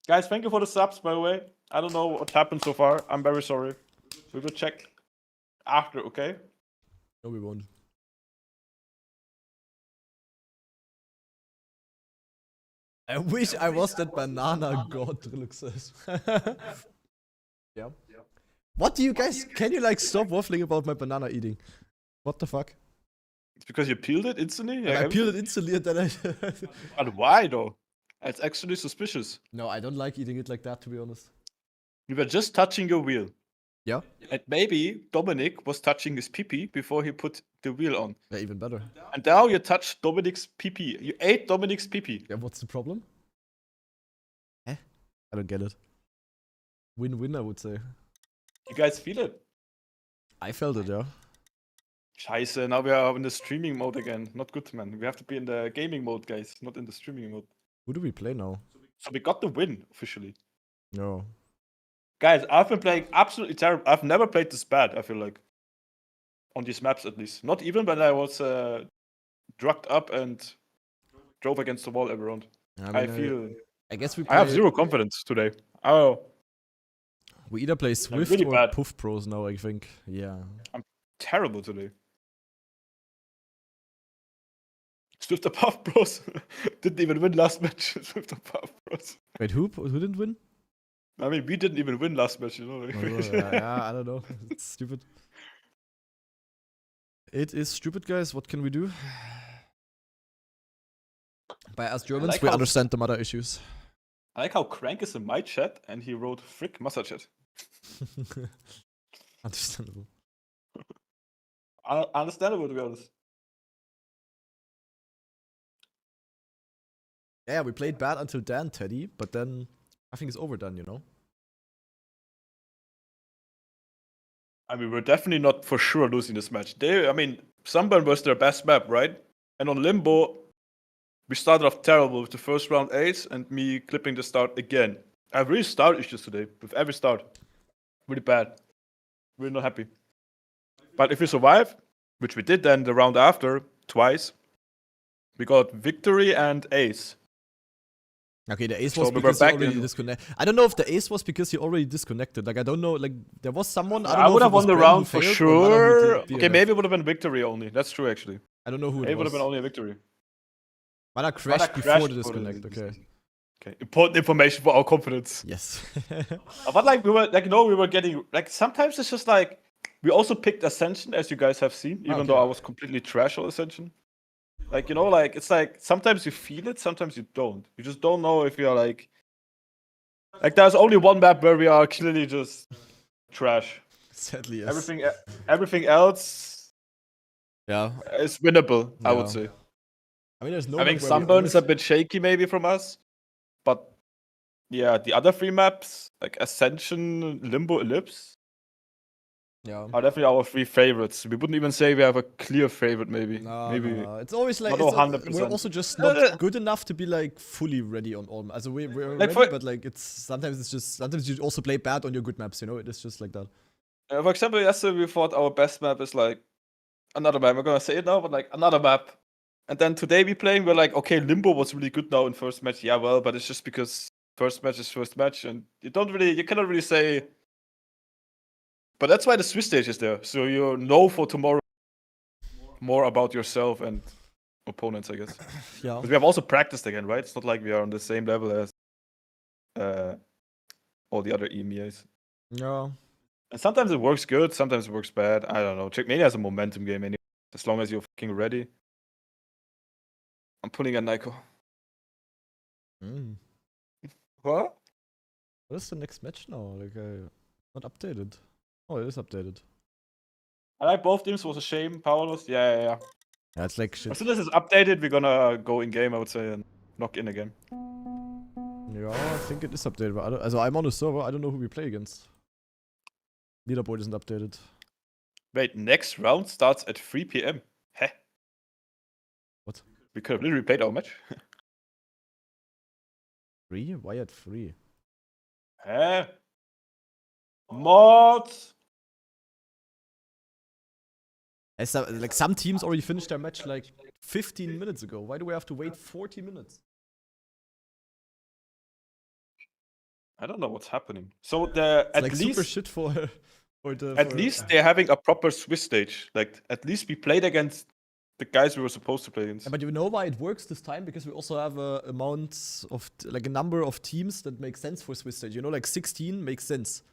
Guys, thank you for the subs, by the way. I don't know what happened so far. I'm very sorry. We will check after, okay? No, we won't. I wish I was that banana god, Trilux says. Yeah. What do you guys... Can you like stop waffling about my banana eating? What the fuck? It's because you peeled it instantly? And I peeled it instantly and then I... But why though? It's actually suspicious. No, I don't like eating it like that, to be honest. You were just touching your wheel. Yeah? And maybe Dominic was touching his pee-pee before he put the wheel on. Yeah, even better. And now you touched Dominic's pee-pee. You ate Dominic's pee-pee. Yeah, what's the problem? Eh? I don't get it. Win-win, I would say. You guys feel it? I felt it, yeah. Scheiße, now we are in the streaming mode again. Not good, man. We have to be in the gaming mode, guys, not in the streaming mode. Who do we play now? So we got the win, officially. No. Guys, I've been playing absolutely terrible. I've never played this bad, I feel like. On these maps, at least. Not even when I was drugged up and drove against the wall every round. I feel... I guess we I have zero confidence today. Oh. We either play Swift really or bad. Puff Pros now, I think. Yeah. I'm terrible today. Swift the Puff Bros. Didn't even win last match. Swift the Puff Bros. Wait, who didn't win? I mean, we didn't even win last match, you know. Yeah, I don't know. It's stupid. It is stupid, guys. What can we do? By us Germans, like we how- understand the mother issues. I like how Crank is in my chat and he wrote frick Massa chat. Understandable. Understandable, to be honest. Yeah, we played bad until then, Teddy, but then nothing is overdone, you know? I mean, we're definitely not for sure losing this match. I mean, Sunburn was their best map, right? And on Limbo, we started off terrible with the first round ace and me clipping the start again. I have really start issues today with every start. Really bad. Really not happy. But if we survive, which we did then the round after, twice, we got victory and ace. Okay, the ace So was we were because he back already in- disconnected. I don't know if the ace was because he already disconnected. Like, I don't know. Like, there was someone. I don't I know would if it have won was the Bren who round for failed or Mother who sure. did Okay, DNF. maybe it would have been victory only. That's true, actually. I don't know who It it would have been was. only a victory. Mother crashed Mother before crashed the before the disconnect. Okay. Okay, important information for our confidence. Yes. But like we were like, no, we were getting like sometimes it's just like We also picked Ascension, as you guys have seen, even though I was completely trash on Ascension. Like, you know, like, it's like, sometimes you feel it, sometimes you don't. You just don't know if you're like... Like, there's only one map where we are clearly just trash. Sadly, yes. Everything else is winnable, I would say. I mean, there's no. I think Sunburn's a bit shaky maybe from us, but yeah, the other 3 maps, like Ascension, Limbo, Ellipse, are definitely our 3 favorites. We wouldn't even say we have a clear favorite, maybe. No. It's always like, not 100%. we're also just not good enough to be like fully ready on all maps. Also, we're like ready, but like sometimes you also play bad on your good maps, you know? It's just like that. For example, yesterday we thought our best map is like another map. We're gonna say it now, but like another map. And then today we're like, okay, Limbo was really good now in first match. Yeah, well, but it's just because first match is first match, and you cannot really say. But that's why the Swiss stage is there, so you know for tomorrow more about yourself and opponents, I guess. Yeah. But we have also practiced again, right? It's not like we are on the same level as all the other EMEAs. Yeah. And sometimes it works good, sometimes it works bad. I don't know. Trackmania has a momentum game anyway. As long as you're fucking ready. I'm pulling a Nico. What? What is the next match now? Like, not updated. Oh, it is updated. I like both teams. Was a shame. Powerless. Yeah. Yeah, it's like shit. As soon as it's updated, we're gonna go in game, I would say, and knock in again. Yeah, I think it is updated. But I'm on a server. I don't know who we play against. Leaderboard isn't updated. Wait, next round starts at 3 PM. Heh. What? We could have literally played our match. 3? Why at 3? Heh. Mods. Like some teams already finished their match like 15 minutes ago. Why do we have to wait 40 minutes? I don't know what's happening. So at like least super shit for least they're having a proper Swiss stage. Like at least we played against the guys we were supposed to play against. Yeah, but you know why it works this time? Because we also have a number of teams that make sense for Swiss stage. You know, like 16 makes sense.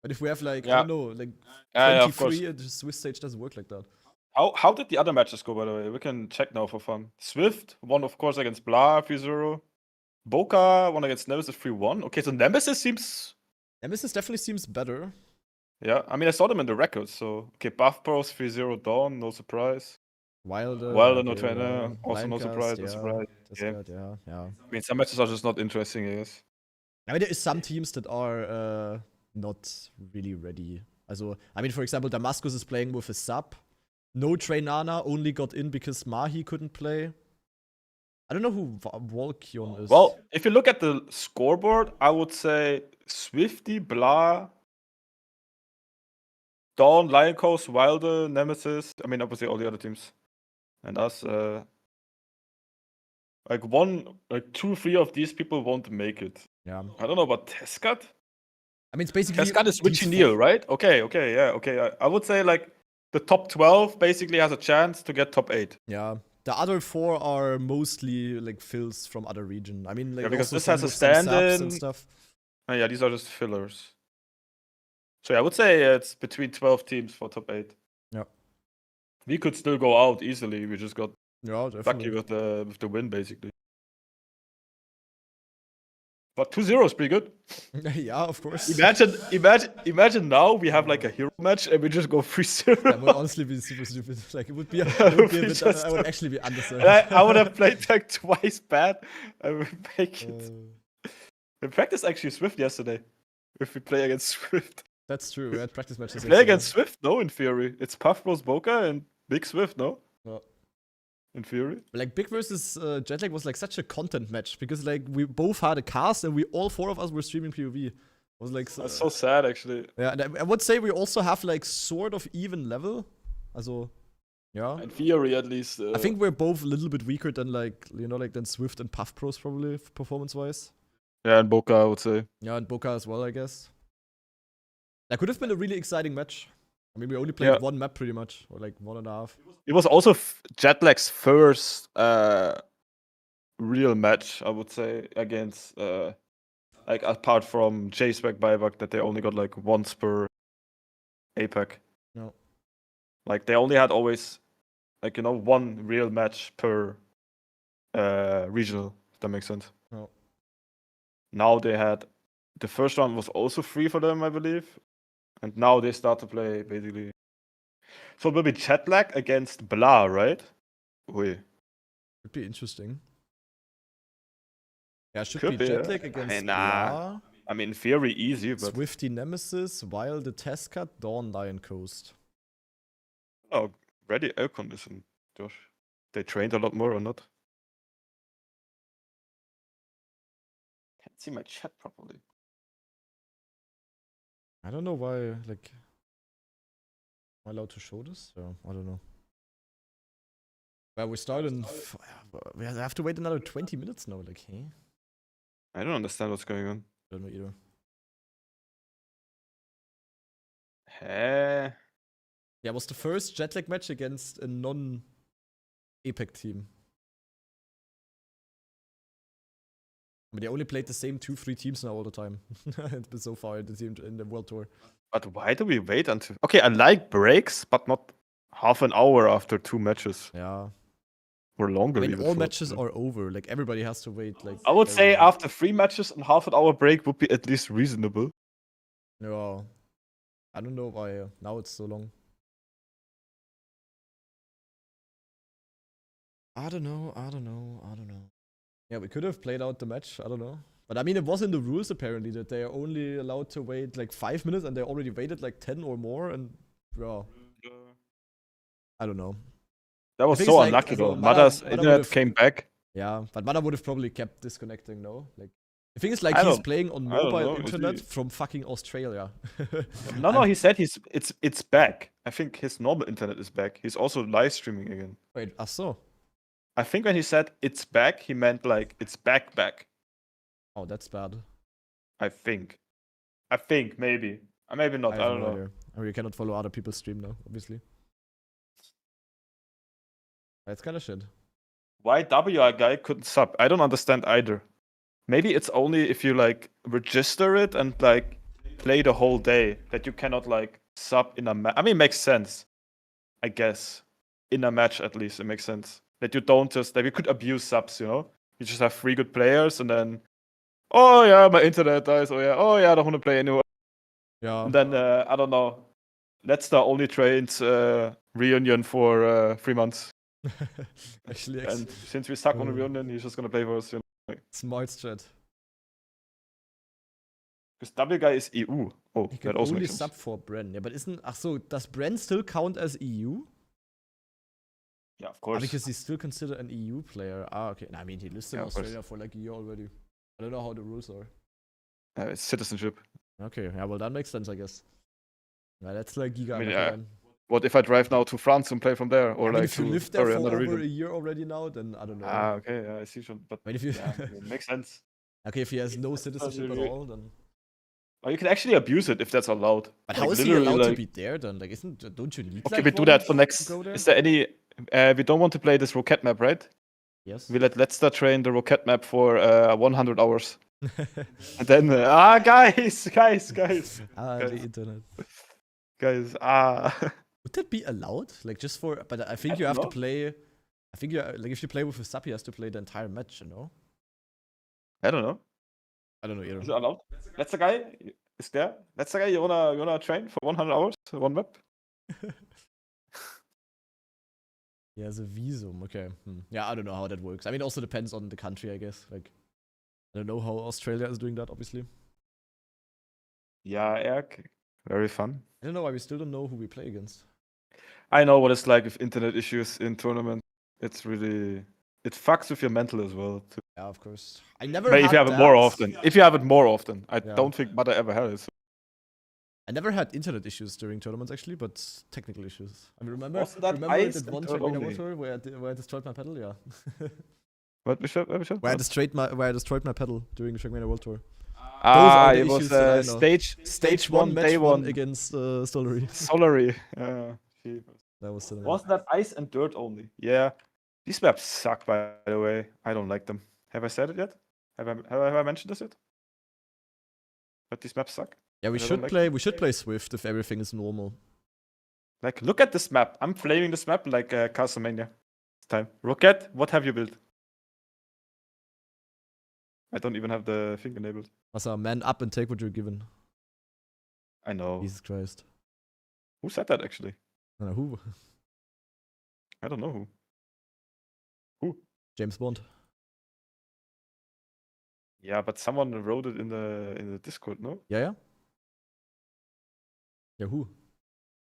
But if we have like I don't know, like 23, the Swiss stage doesn't work like that. How did the other matches go, by the way? We can check now for fun. Swift won, of course, against Blah 3-0. Boca won against Nemesis 3-1. Okay, so Nemesis definitely seems better. Yeah, I mean, I saw them in the records, so... Okay, Buff Bros 3-0 Dawn, no surprise. Wilder, no trainer, also no surprise, no surprise. Yeah. I mean, some matches are just not interesting, I guess. I mean, there is some teams that are not really ready. Also, I mean, for example, Damascus is playing with a sub. No Trainana only got in because Mahi couldn't play. I don't know who Volkion is. Well, if you look at the scoreboard, I would say Swifty, Blah, Dawn, Lion Coast, Wilder, Nemesis. I mean, obviously all the other teams. And us, like 2, 3 of these people won't make it. Yeah. I don't know about Tescat. I mean, it's basically... Tescat is Richie Neal, right? Okay. I would say like the top 12 basically has a chance to get top 8. Yeah. The other 4 are mostly like fills from other region. I mean, like because this has a stand-in and stuff. Oh, yeah, these are just fillers. So I would say it's between 12 teams for top 8. Yeah. We could still go out easily. We just got lucky with the win, basically. But 2-0 is pretty good. Yeah, of course. Imagine now we have like a hero match and we just go 3-0. That would honestly be super stupid. Like it would be a bit, I would actually be underserved. I would have played like twice bad. I would make it. We practiced actually Swift yesterday. If we play against Swift. That's true. We had practice matches. Play against Swift? No, in theory. It's Puff Bros Boca and Big Swift, no? Well, in theory. Like Big versus Jetlag was like such a content match because like we both had a cast and all 4 of us were streaming POV. It was like that's so sad actually. Yeah, and I would say we also have like sort of even level. Also, yeah. In theory, at least. I think we're both a little bit weaker than than Swift and Puff Pros probably performance wise. Yeah, and Boca I would say. Yeah, and Boca as well, I guess. That could have been a really exciting match. I mean, we only played 1 map pretty much, or like 1.5. It was also Jetlag's first real match, I would say, against like apart from J-Spec Buyback that they only got like once per APAC. No. Like they only had always, like, you know, one real match per regional. If that makes sense. No. Now they had, the first one was also free for them, I believe, and now they start to play basically. So it will be jet lag against Blah, right? Wait. Could be interesting. Yeah, should Could be be, Jetlag I against mean, Blah. I mean, in theory, easy, but Swifty Nemesis, Wild the Test Cut, Dawn Lion Coast. oh, ready air condition, Josh. They trained a lot more or not? Can't see my chat properly. I don't know why, like, am I allowed to show this? So, I don't know. Well, we start in. We have to wait another 20 minutes now, like, hey? I don't understand what's going on. I don't know either. Hä? Yeah, it was the first Jetlag match against a non-APEC team. But they only played the same 2-3 teams now all the time. It's been so far in the World Tour. But why do we wait until? Okay, I like breaks, but not half an hour after 2 matches. Yeah. Or longer. I mean, even all for- matches are over. Like, everybody has to wait. Like, I would very say long. after 3 matches and half an hour break would be at least reasonable. Yeah. I don't know why now it's so long. I don't know. Yeah, we could have played out the match. I don't know. But I mean, it was in the rules apparently that they are only allowed to wait like 5 minutes and they already waited like 10 or more. And, yeah, I don't know. That was think so it's like- unlucky so though. Mada Mada's internet would've- came back. Yeah, but Mana would have probably kept disconnecting, no? Like, the thing is, like, I he's don't- playing on I don't mobile know, is internet he- from fucking Australia. No, he said it's back. I think his normal internet is back. He's also live streaming again. Wait, ach so. I think when he said it's back, he meant like it's back. Oh, that's bad. I think, maybe. Maybe not. I have don't no know. idea. I mean, you cannot follow other people's stream now, obviously. That's kind of shit. Why WR guy couldn't sub? I don't understand either. Maybe it's only if you like register it and like play the whole day that you cannot like sub in a match. I mean, it makes sense. I guess in a match at least it makes sense that you don't just that you could abuse subs. You know, you just have 3 good players and then, oh yeah, my internet dies. Oh yeah, I don't want to play anymore. Yeah. And then I don't know. That's the only trained reunion for 3 months. Actually, And since we suck on the reunion, he's just gonna play for us. You know? smart strat. Because W guy is EU. Oh, He can that also only makes sense. sub for Bren. Yeah, but isn't... Ach so, does Bren still count as EU? Yeah, of Ah, course. because he's still considered an EU player. Ah, okay. Nah, I mean, he lives in Yeah, of course. Australia for like a year already. I don't know how the rules are. It's citizenship. Okay, yeah, well, that makes sense, I guess. Yeah, that's like Giga. I mean, America yeah, then. What if I drive now to France and play from there, or I mean, like if you to live there for another over region? a year already now, then I don't know. Ah, okay, yeah, I see. But I mean, if you yeah, it makes sense. okay, if he has no citizenship at really- all, then. Oh, you can actually abuse it if that's allowed. But Like, how is he literally, allowed to like- be there then? Like, don't you need? Okay, like, we do one that for to next. go there? Is there any? We don't want to play this Rocket map, right? Yes. We let's start train the Rocket map for 100 hours, and then guys, Ah, guys. the internet. guys, Would that be allowed? Like, just for? But I think I you don't have to know. play. I think you like if you play with a sub, you have to play the entire match. You know. I don't know. I don't know Is it either. allowed? Letzter guy is there. Letzter guy, you wanna train for 100 hours, one map? He has a visum. Okay. Yeah, I don't know how that works. I mean, it also depends on the country, I guess. Like, I don't know how Australia is doing that. Obviously, Yeah, Erk. Very fun. I don't know why we still don't know who we play against. I know what it's like with internet issues in tournament. It's really it fucks with your mental as well. Too. Yeah, of course. I never. But if had you have it that. more often, I Yeah. don't think Mother ever had it. I never had internet issues during tournaments actually, but technical issues. I mean, remember Wasn't that remember ice that and one turd Trackmania only? World Tour where I destroyed my pedal? Yeah. What, Bishop? Where I destroyed my pedal during the Trackmania World Tour. Ah, are the it was issues that I know. stage one, match day one. against Stollery. Solary. That was cinema. Wasn't that ice and dirt only? Yeah. These maps suck, by the way. I don't like them. Have I said it yet? Have I mentioned this yet? That these maps suck? Yeah, we I don't should like play. We should play Swift if everything is normal. Like, look at this map. I'm flaming this map like Castlevania. It's time. Rocket, what have you built? I don't even have the thing enabled. Also, man up and take what you're given. I know. Jesus Christ. Who said that actually? I don't know who. I don't know who. Who? James Bond. Yeah, but someone wrote it in the Discord, no? Yeah. Yeah, who?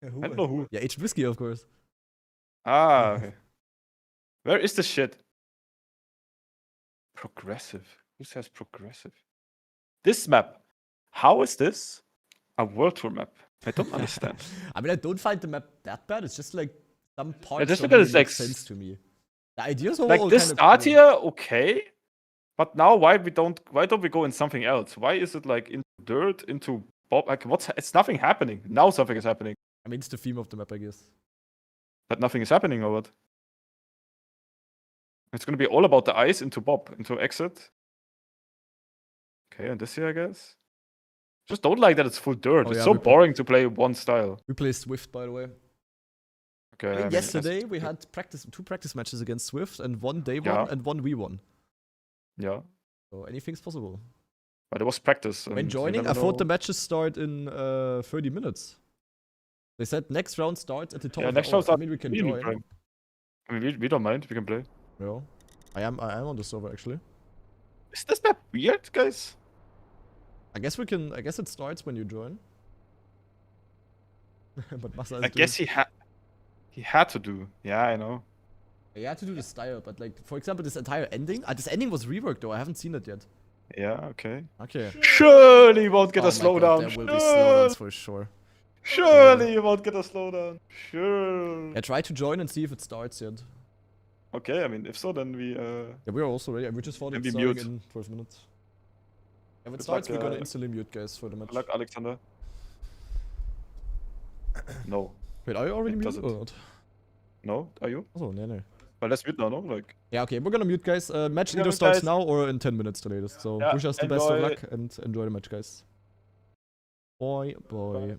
Yeah, who? I don't know who. Yeah, Agent Whiskey, of course. Ah, okay. Where is the shit? Progressive. Who says progressive? This map. How is this a World Tour map? I don't understand. I mean, I don't find the map that bad. It's just like some parts just don't look at really this, make like, sense to me. The ideas are Like all this kind of start cool. here, okay. But now why don't we go in something else? Why is it like into dirt, into bob? Like it's nothing happening. Now something is happening. I mean, it's the theme of the map, I guess. But nothing is happening or what? It's gonna be all about the ice into bob, into exit. Okay, and this here, I guess. Just don't like that it's full dirt. Oh, it's yeah, so we play- boring to play one style. We play Swift, by the way. Okay. I mean, I mean, yesterday we had two practice matches against Swift, and one they won Yeah. and one we won. Yeah, So anything's possible. but it was practice. When and you joining, never I thought the know. matches start in 30 minutes. They said next round starts at the top Yeah, of the next hour. round I starts mean, we can really join. prime. I mean, we don't mind. We can play. Yeah. I am on the server, actually. Is this map weird, guys? I guess it starts when you join. But Masa is I guess he had to do. Yeah, I know. You had to do the style, but like, for example, this entire ending. This ending was reworked though. I haven't seen it yet. Yeah, okay. Okay. Surely you won't get a Oh my God, slowdown. there will be slowdowns for sure. Surely you won't get a slowdown. Sure. Yeah, try to join and see if it starts yet. Okay, I mean, if so, then we. Yeah, we're also ready. We just thought Can it's we starting mute? in 12 minutes. If it Good starts, luck, we're gonna instantly mute, guys, for the match. Good luck, Alexander. No. Wait, are you already It muted doesn't. or not? No? Are you? Oh, no. Well, let's mute now, no? Like. Yeah, okay, we're gonna mute, guys. Match We're either gonna starts guys. now or in 10 minutes the latest. So Yeah, wish us the best of enjoy. luck and enjoy the match, guys. Bye. Bye.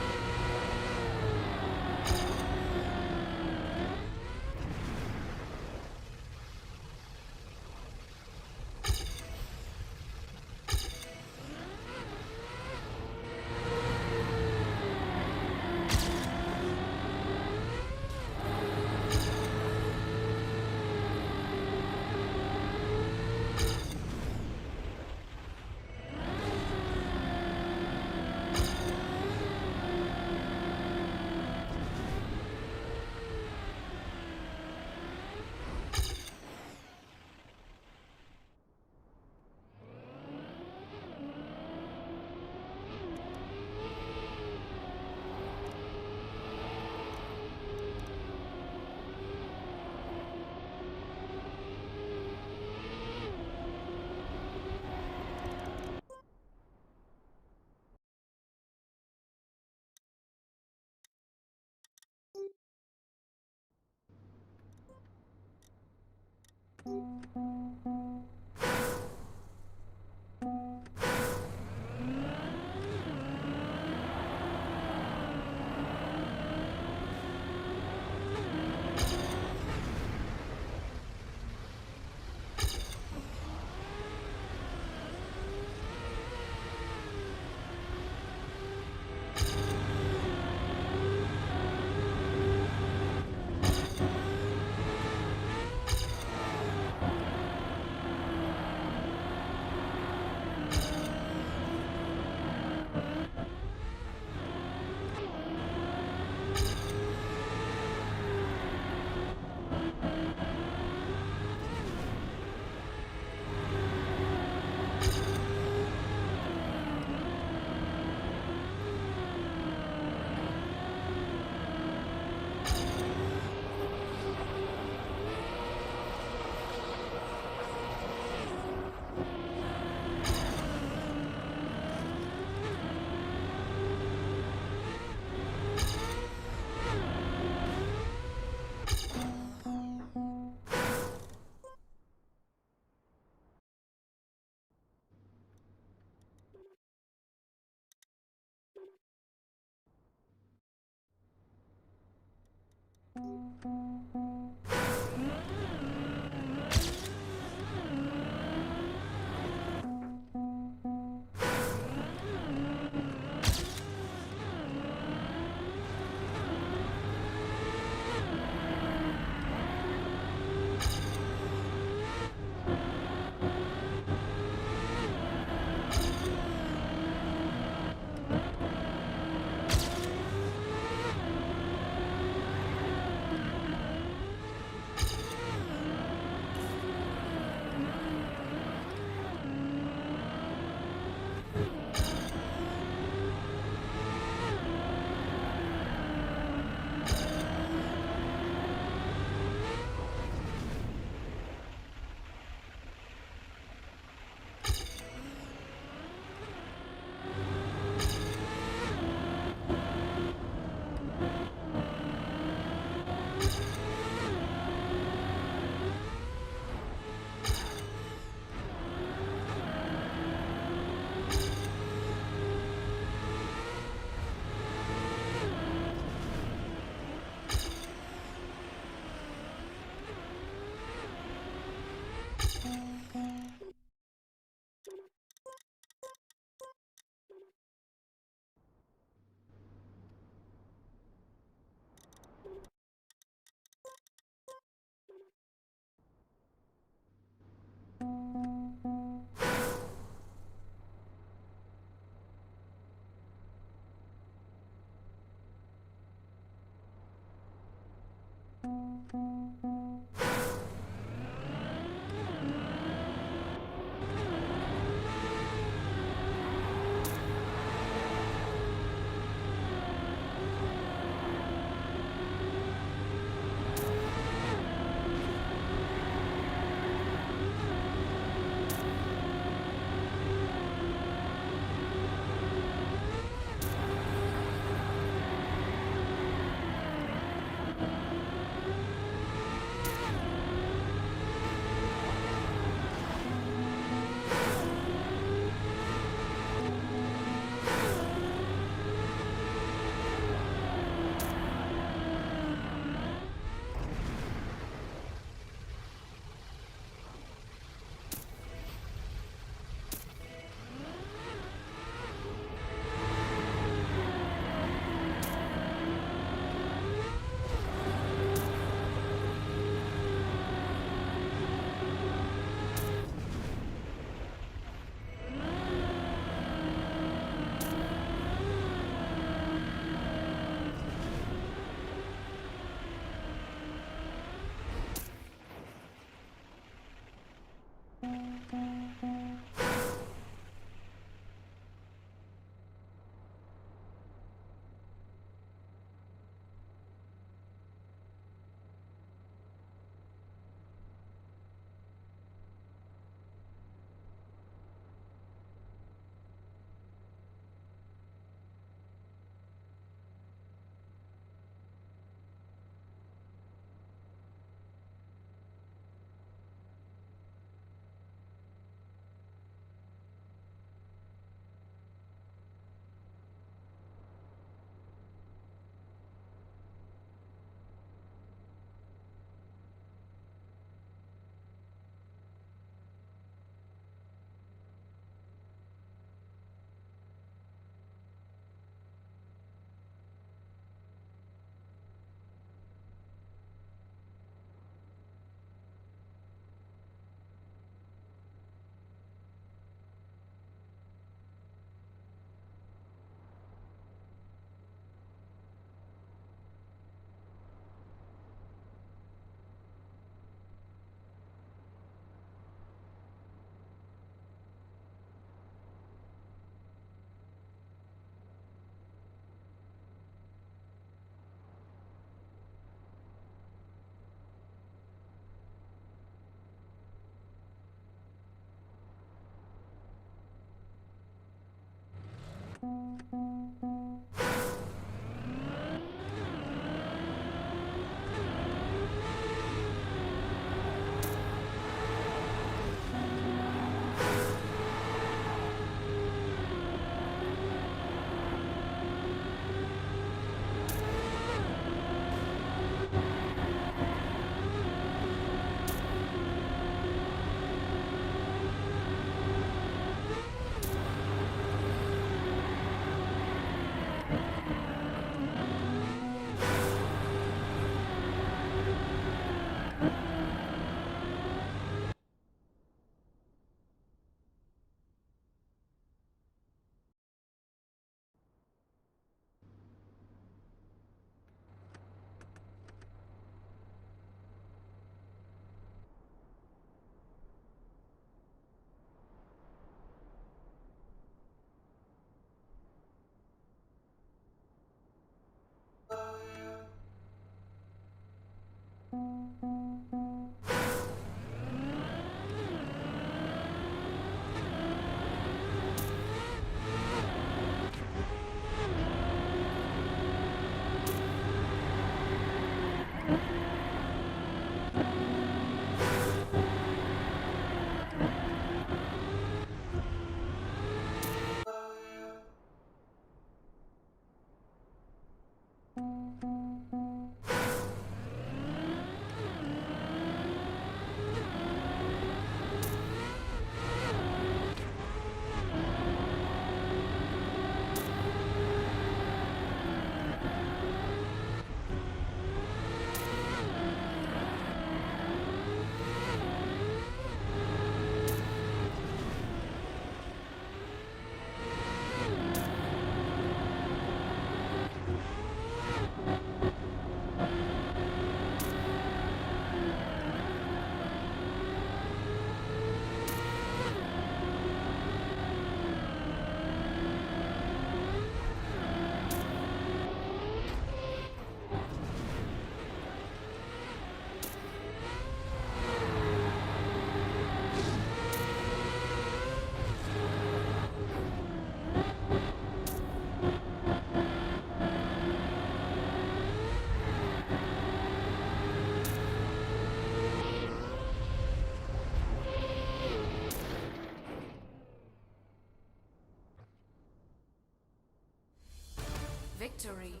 Victory.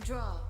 Draw.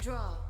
Draw.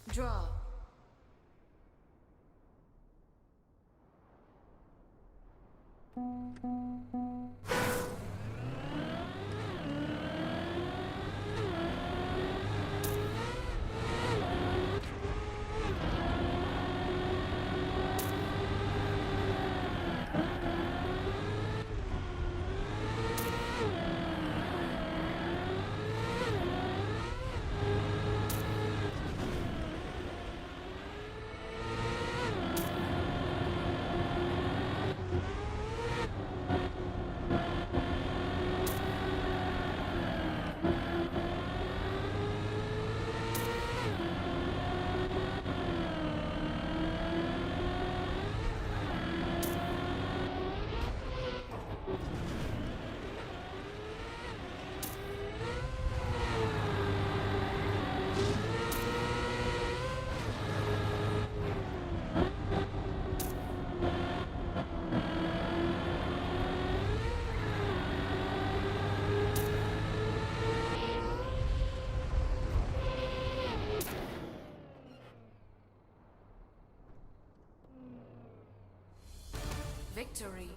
Draw. Victory.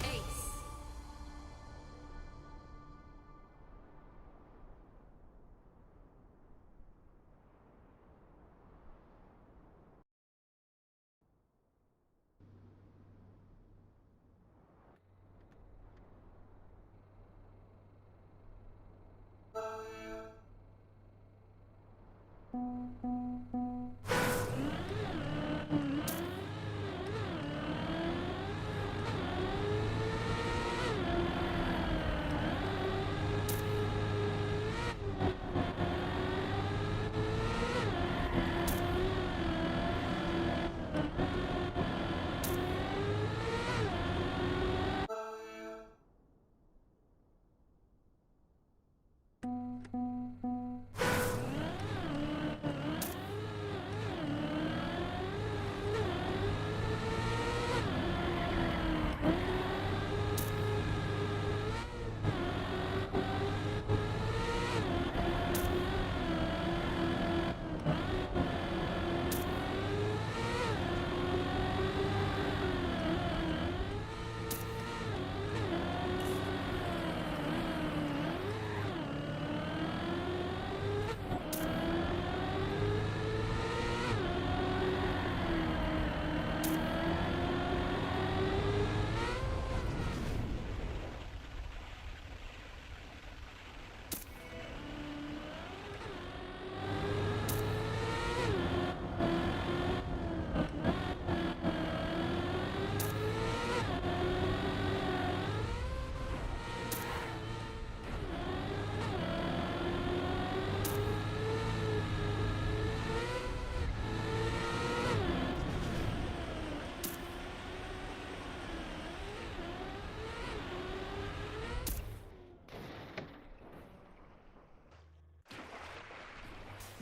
Ace.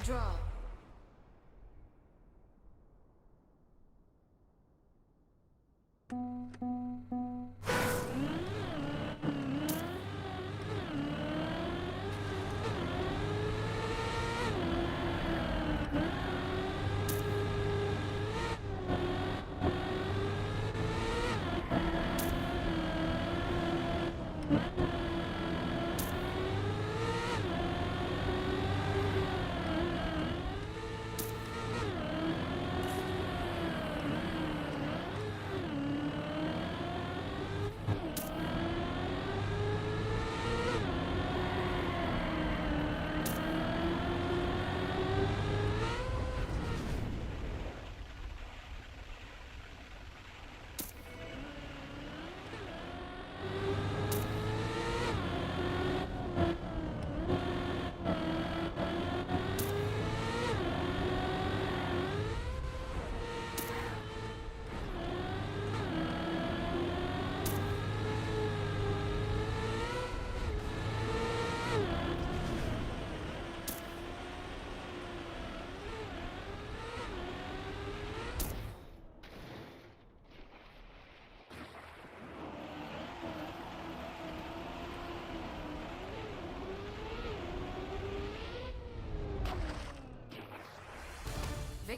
Draw.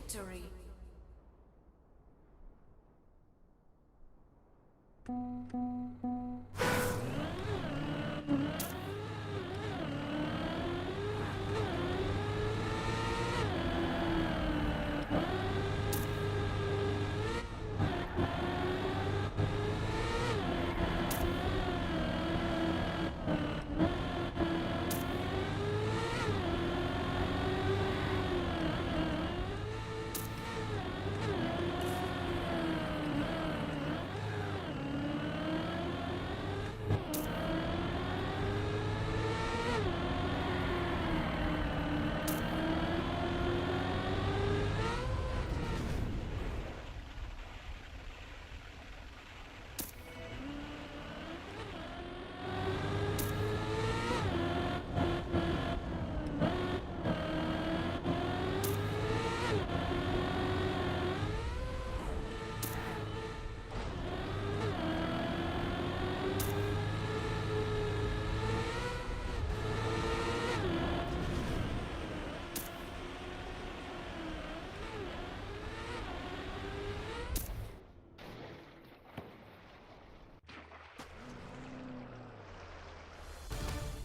Victory.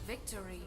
Victory.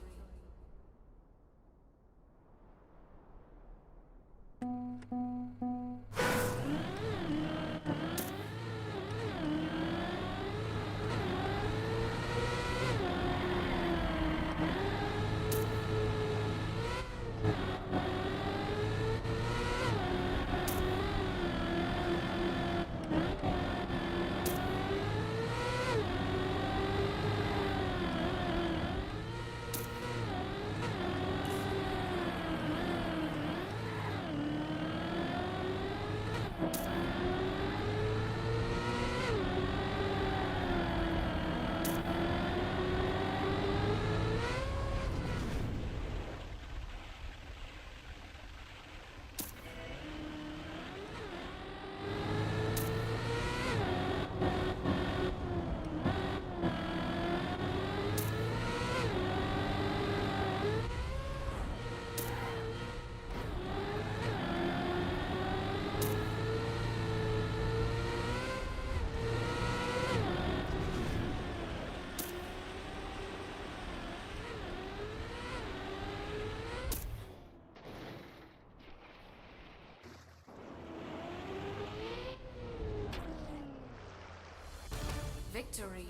Victory.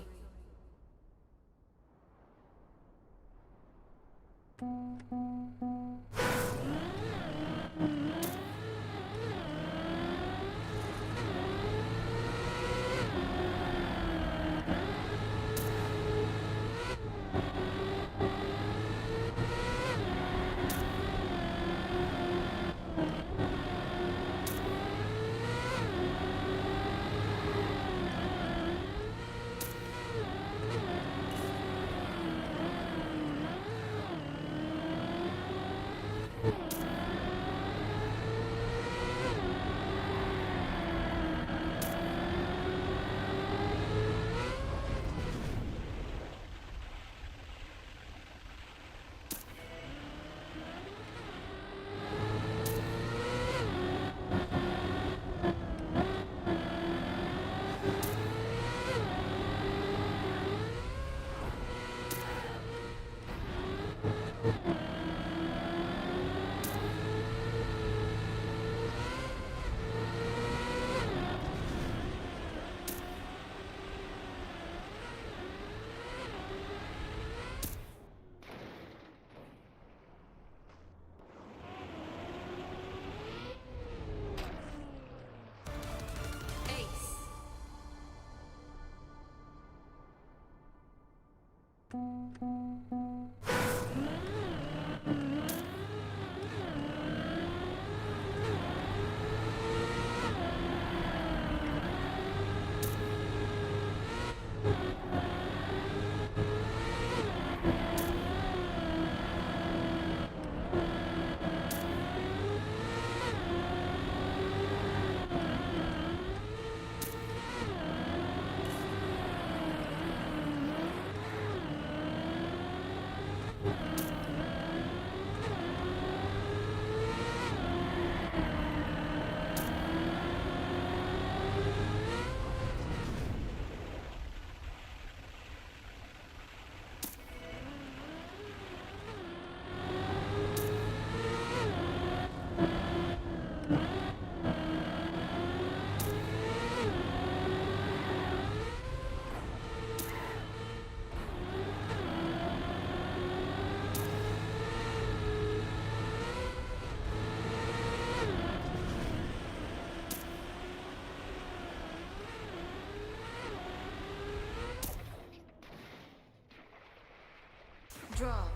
Draw.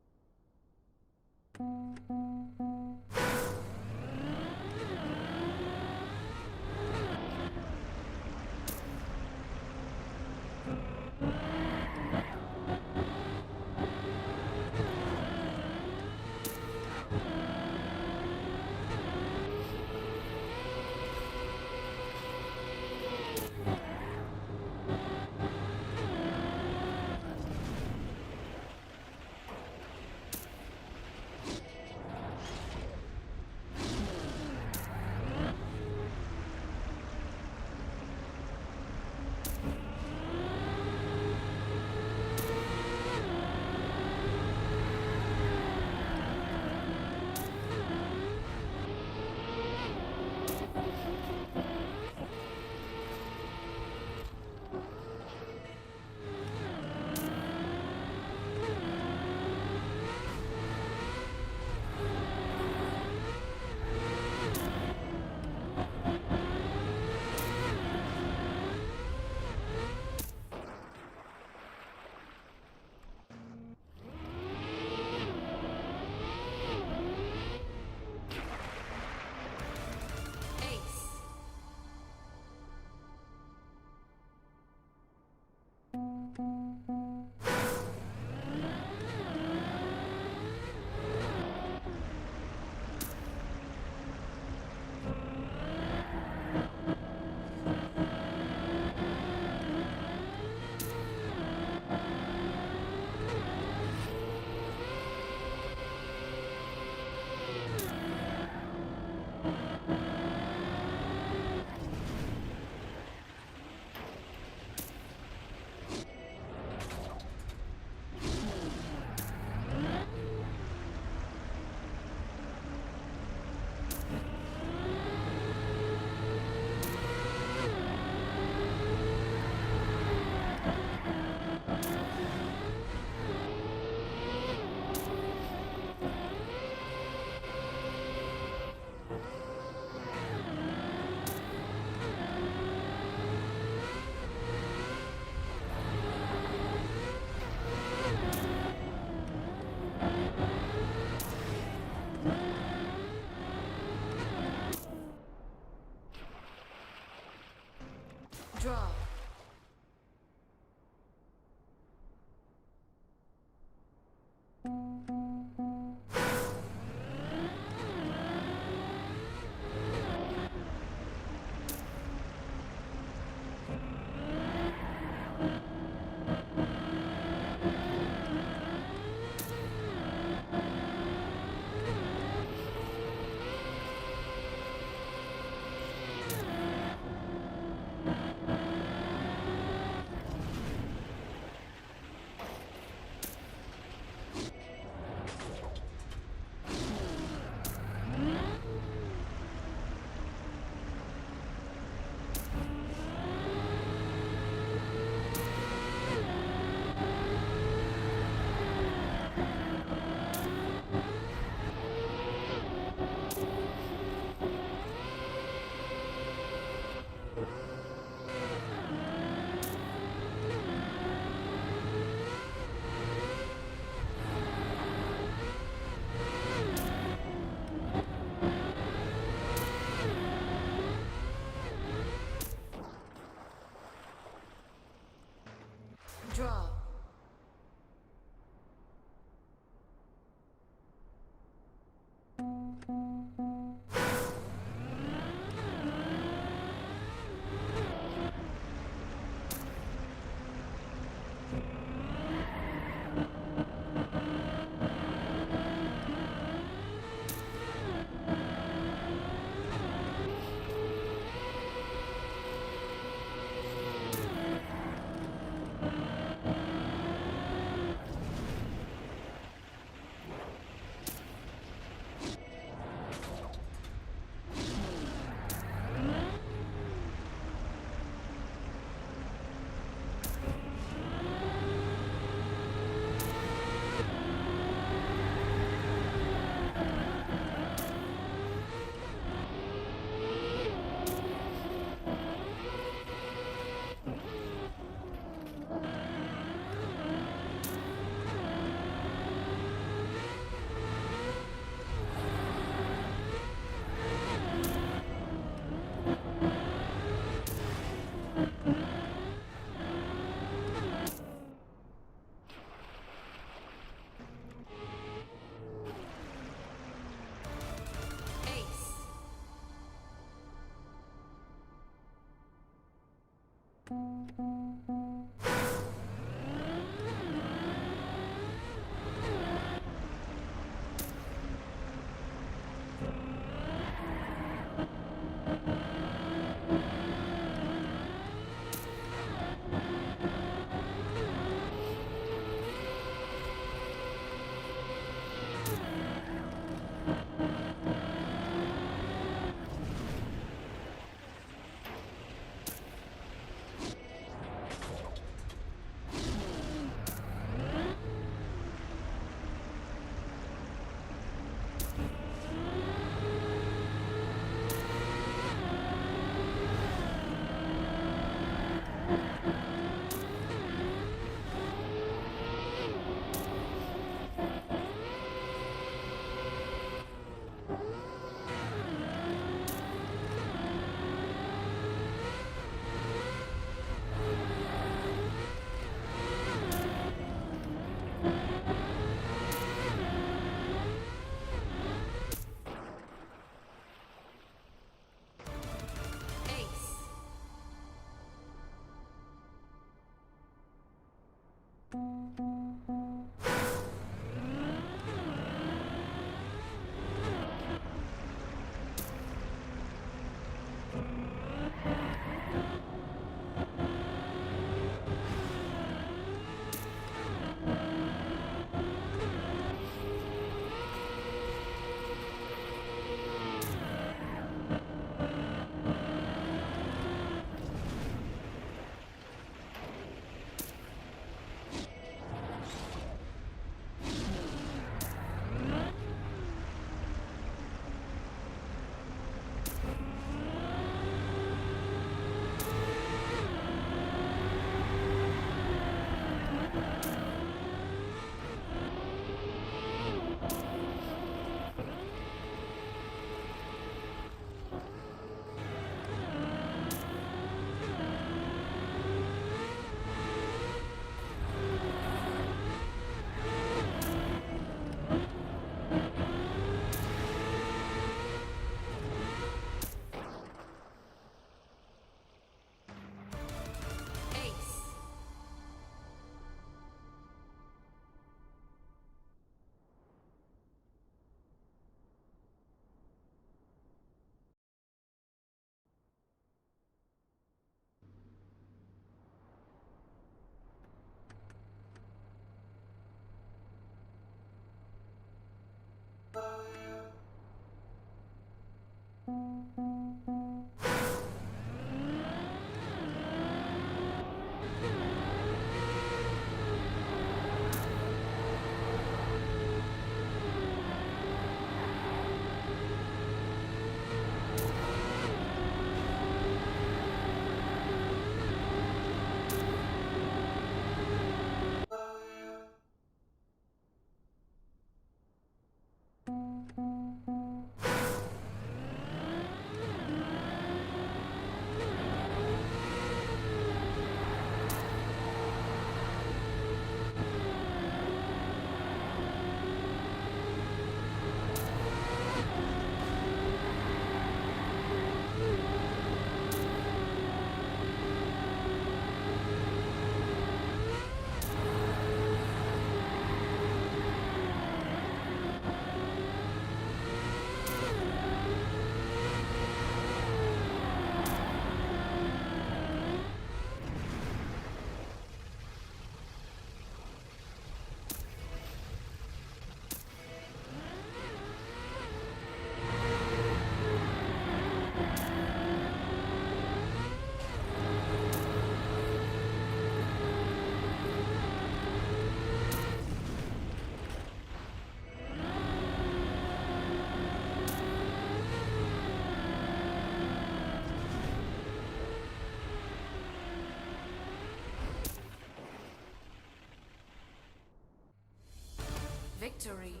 Victory.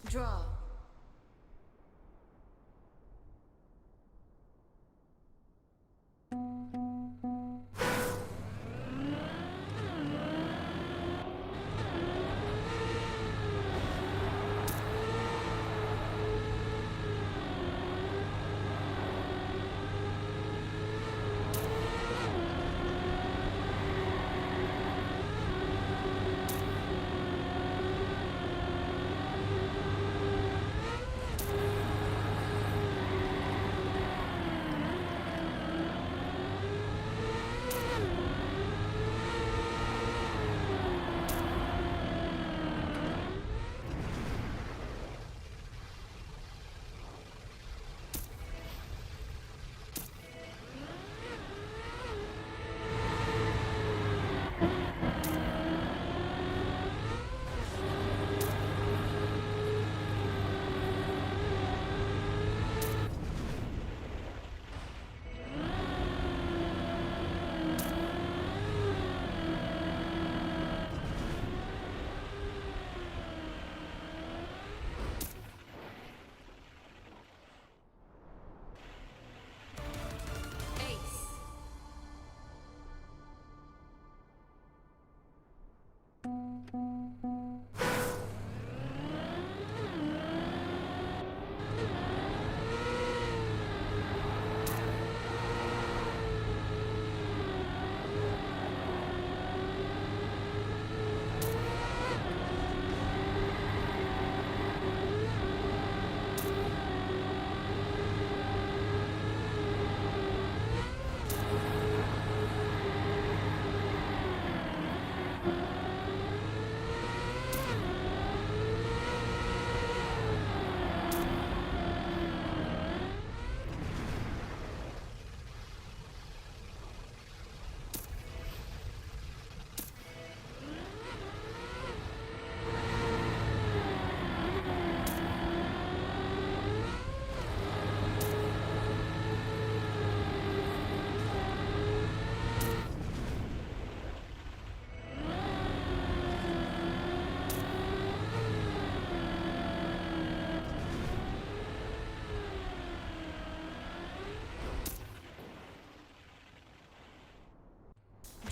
Draw.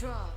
Draw.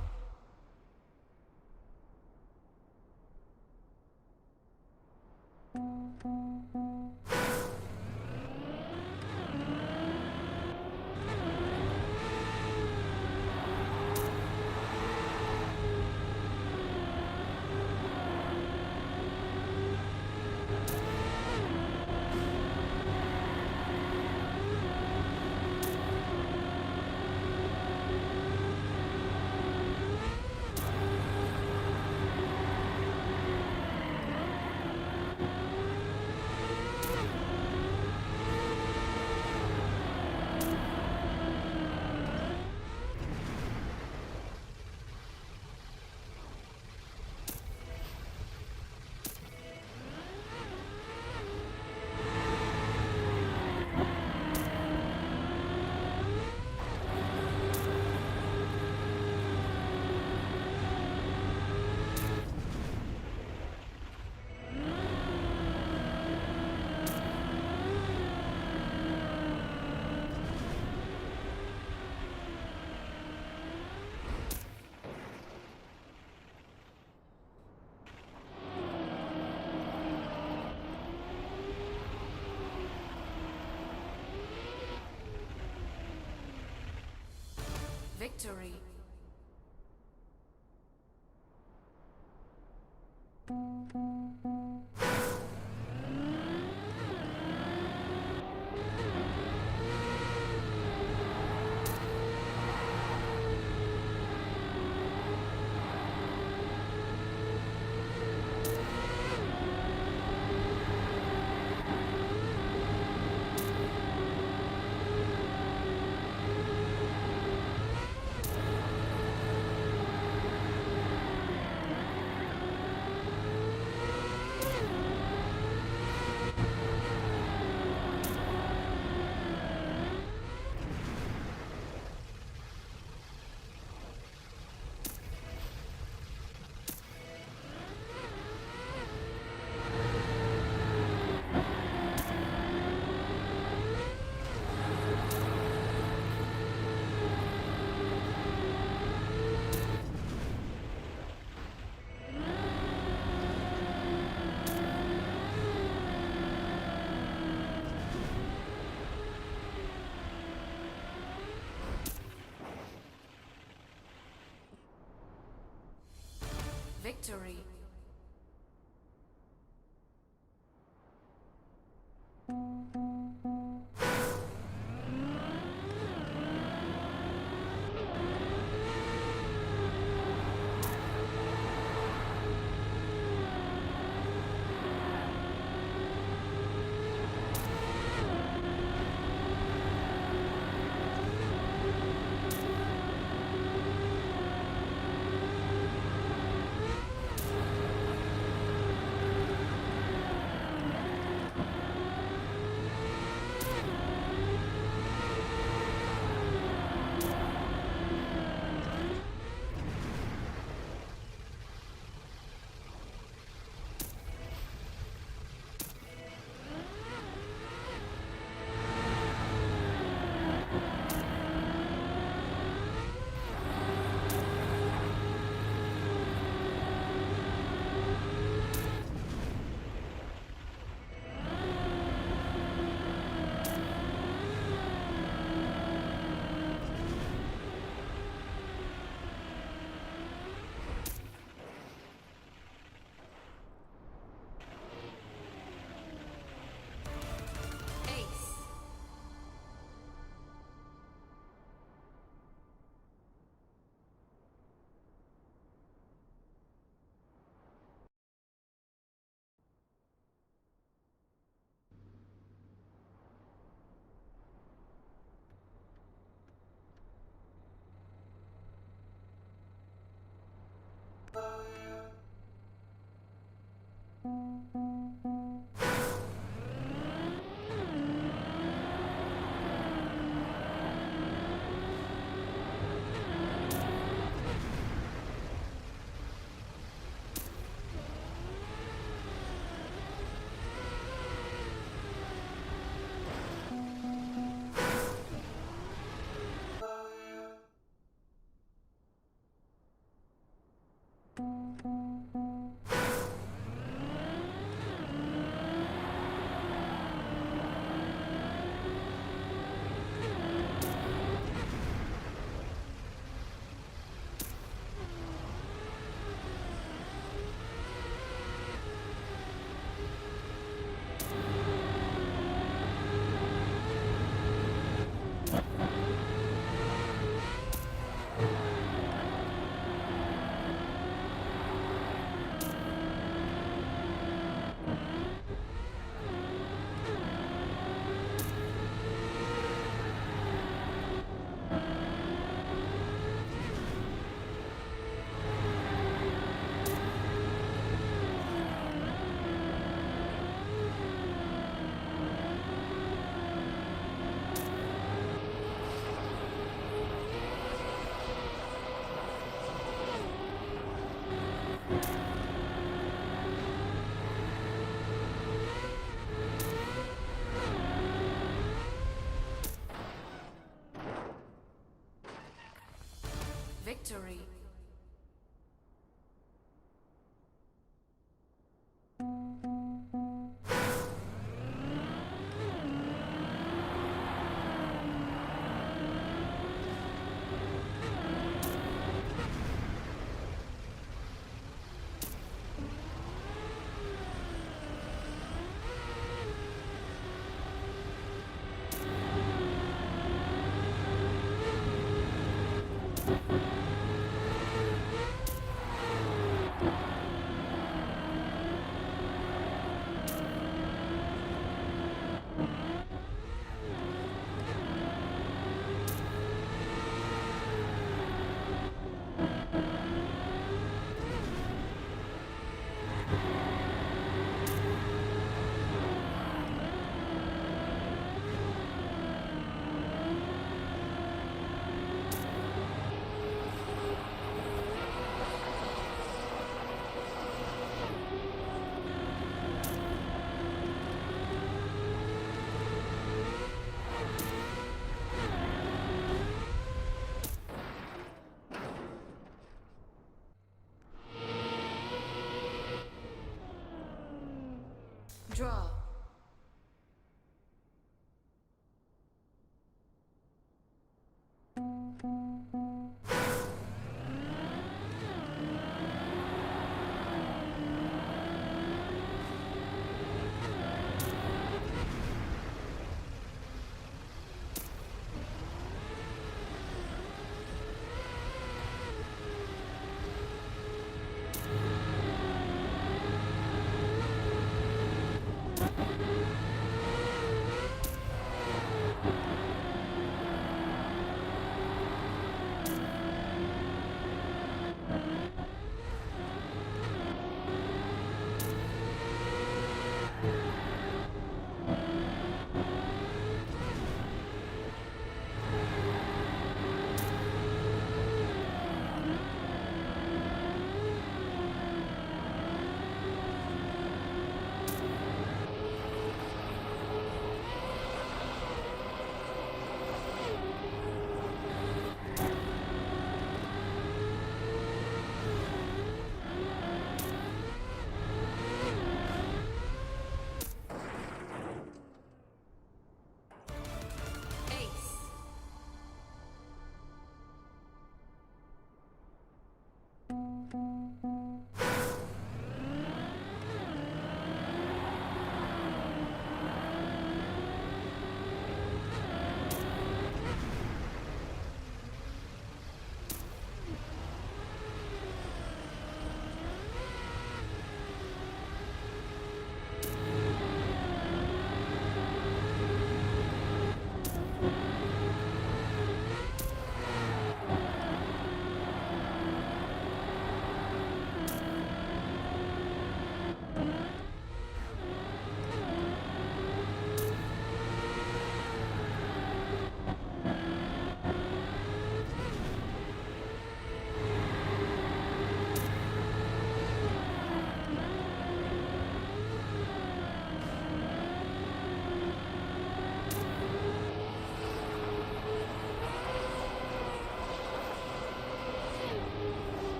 Victory. Victory. Victory. Draw.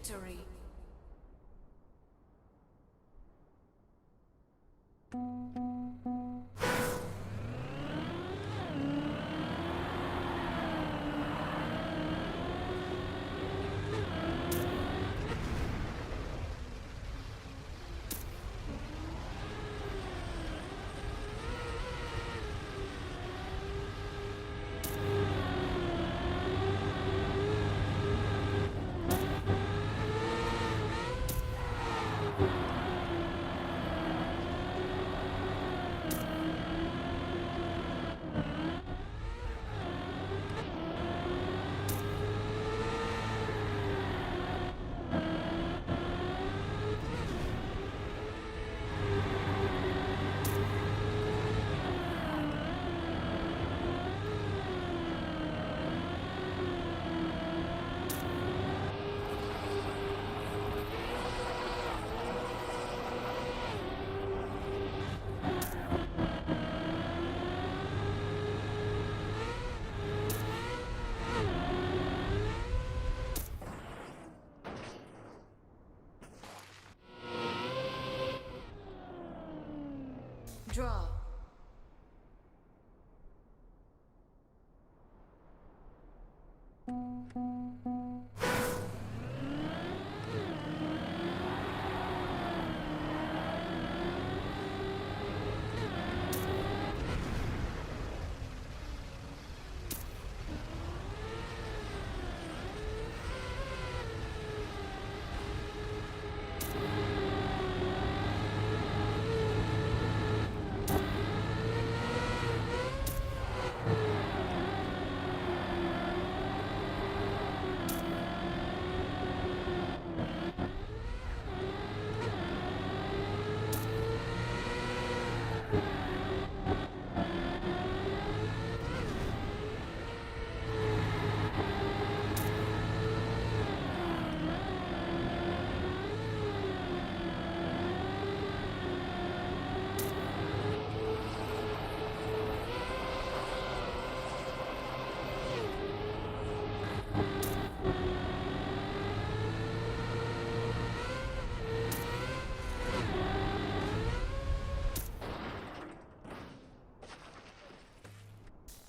Victory. Draw.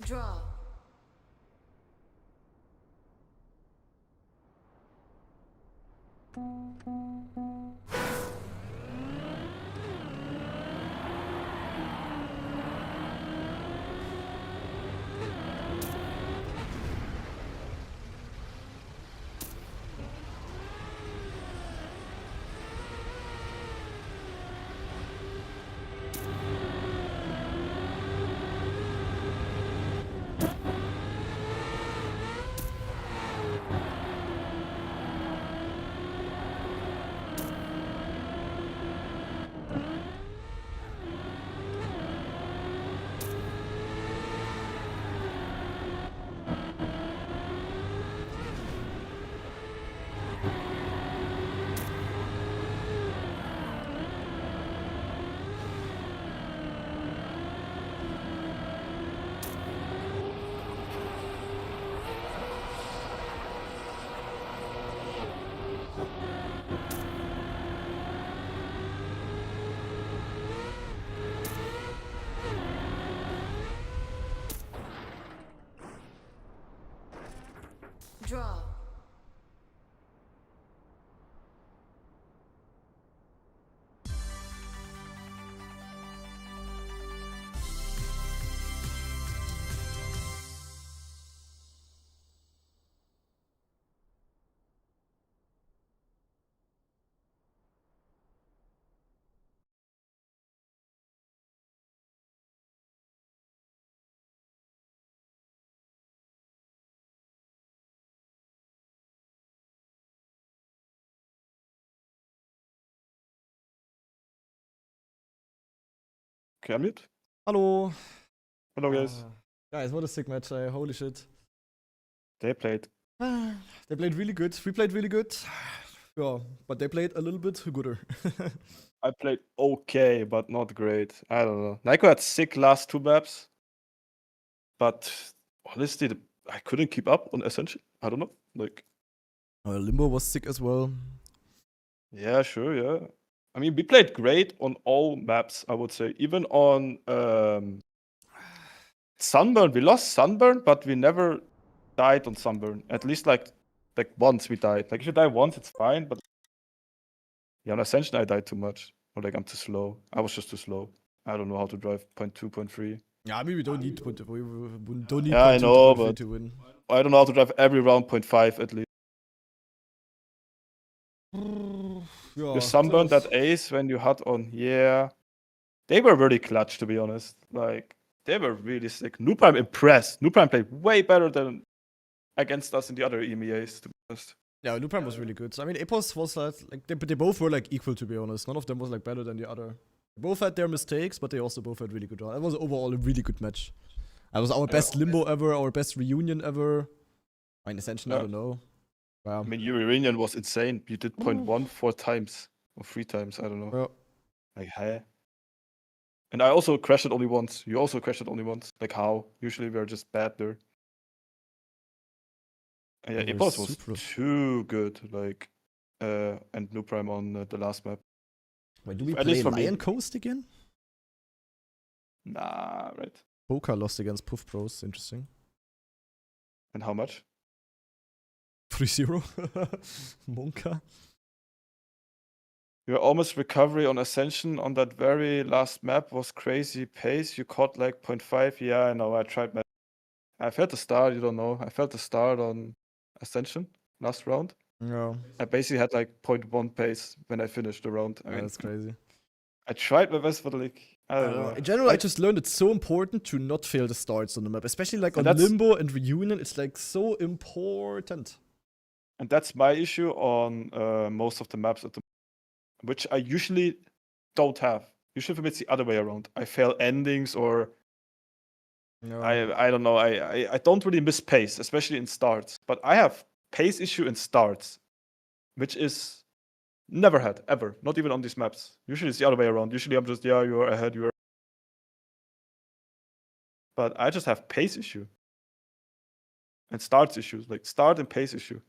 Draw. Draw. Okay, I'm mute. Hallo. Hello, guys. Guys, what a sick match, holy shit. They played. They played really good. We played really good. Yeah, but they played a little bit gooder. I played okay, but not great. I don't know. Nyko had sick last two maps, but honestly, I couldn't keep up on Essential. I don't know. Like, Limbo was sick as well. Yeah, sure, yeah. I mean, we played great on all maps, I would say. Even on Sunburn, we lost Sunburn, but we never died on Sunburn. At least like once we died. Like if you die once, it's fine, but yeah, on Ascension I died too much. Or like I'm too slow. I was just too slow. I don't know how to drive 0.2, 0.3. Yeah, I mean we don't need we don't need Yeah, I 0.2 know, to 0.3 but to win. I don't know how to drive every round 0.5 at least. Yeah, You sunburned that ace when you had on, yeah. They were really clutch, to be honest. Like, they were really sick. Noob, I'm impressed. Noob played way better than against us in the other EMEAs, to be honest. Yeah, Lupin was really good. So, I mean, Epos was like they both were like equal, to be honest. None of them was like better than the other. Both had their mistakes, but they also both had really good rounds. It was overall a really good match. It was our best Limbo ever, our best reunion ever. I mean, Ascension, I don't know. I mean, your reunion was insane. You did 0.1 4 times or 3 times. I don't know. Yeah. Like, hey. And I also crashed it only once. You also crashed it only once. Like, how? Usually we're just bad there. And yeah, Epos was too good. Like, and New Prime on the last map. Wait, do we play Lion Coast again? Nah, right. Boca lost against Puff Pros. Interesting. And how much? 3-0. Monka. Your almost recovery on Ascension on that very last map was crazy pace. You caught like 0.5. Yeah, I know. I tried my. I felt the start. You don't know. I felt the start on Ascension last round. Yeah. I basically had like 0.1 pace when I finished the round. I mean, that's crazy. I tried my best, but like, I don't know. In general, I just learned it's so important to not fail the starts on the map, especially like on Limbo and Reunion. It's like so important. And that's my issue on most of the maps at the which I usually don't have. Usually for me it's the other way around. I fail endings or I don't know. I don't really miss pace, especially in starts. But I have pace issue in starts, which is never had ever. Not even on these maps. Usually it's the other way around. Usually I'm just you're ahead, you're. But I just have pace issue and starts issues, like start and pace issue.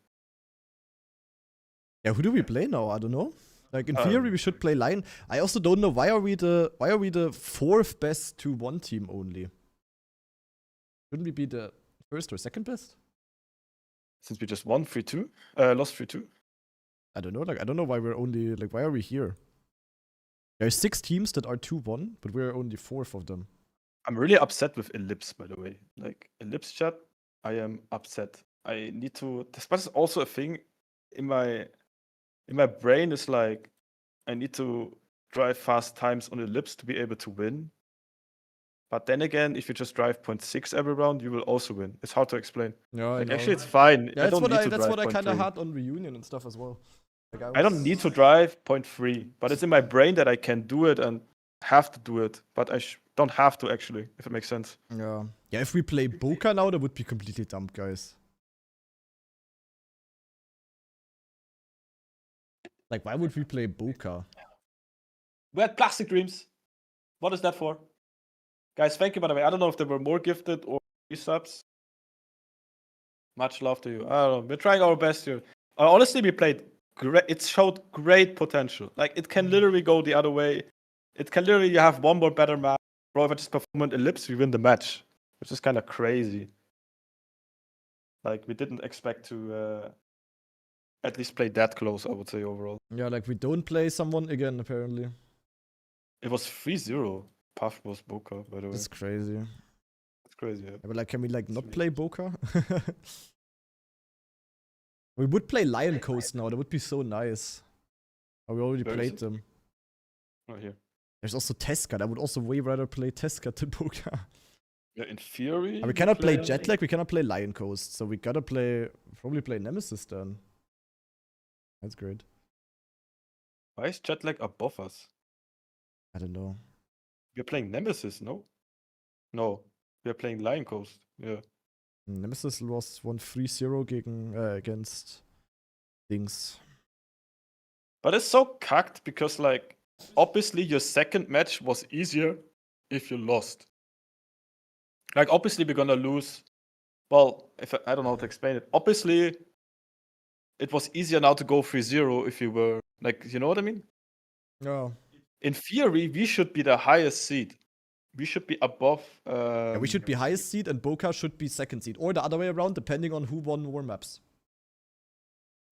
Yeah, who do we play now? I don't know. Like in theory, we should play Lion. I also don't know why are we the fourth best 2-1 team only. Shouldn't we be the first or second best? Since we just won 3-2, lost 3-2. I don't know. Like I don't know why we're only like why are we here? There are 6 teams that are 2-1, but we're only 4th of them. I'm really upset with Ellipse, by the way. Like Ellipse chat, I am upset. I need to. This is also a thing in my brain. Is like I need to drive fast times on Ellipse to be able to win. But then again, if you just drive 0.6 every round, you will also win. It's hard to explain. Yeah, like actually, it's fine. Yeah, that's what I kind of had on Reunion and stuff as well. Like I don't need to drive 0.3, but it's in my brain that I can do it and have to do it. But I don't have to actually, if it makes sense. Yeah. Yeah, if we play Boca now, that would be completely dumb, guys. Like, why would we play Boca? We had Plastic Dreams. What is that for? Guys, thank you, by the way. I don't know if there were more gifted or resubs. Much love to you. I don't know. We're trying our best here. Honestly, we played great. It showed great potential. Like, it can literally go the other way. It can literally, you have one more better match. Bro, if I just perform an Ellipse, we win the match. Which is kind of crazy. Like, we didn't expect to at least play that close, I would say, overall. Yeah, like, we don't play someone again, apparently. It was 3-0. Puff was Boca, by the way. That's crazy. That's crazy, yeah. But, like, can we, like, not play Boca? We would play Lion Coast now. That would be so nice. Oh, we already played them. Right here. There's also Tesca. I would also way rather play Tesca than Boca. Yeah, in theory. We cannot play Jetlag. We cannot play Lion Coast. So we gotta probably play Nemesis then. That's great. Why is Jetlag above us? I don't know. We're playing Nemesis, no? No. We're playing Lion Coast. Yeah. Nemesis lost 1-3-0 against Dings. But it's so cucked because, like, obviously your second match was easier if you lost. Like, obviously we're gonna lose. Well, I don't know how to explain it. Obviously, it was easier now to go 3-0 if you were like, you know what I mean? Yeah. In theory, we should be the highest seed. We should be above. Yeah, we should be highest seed and Boca should be second seed. Or the other way around, depending on who won more maps.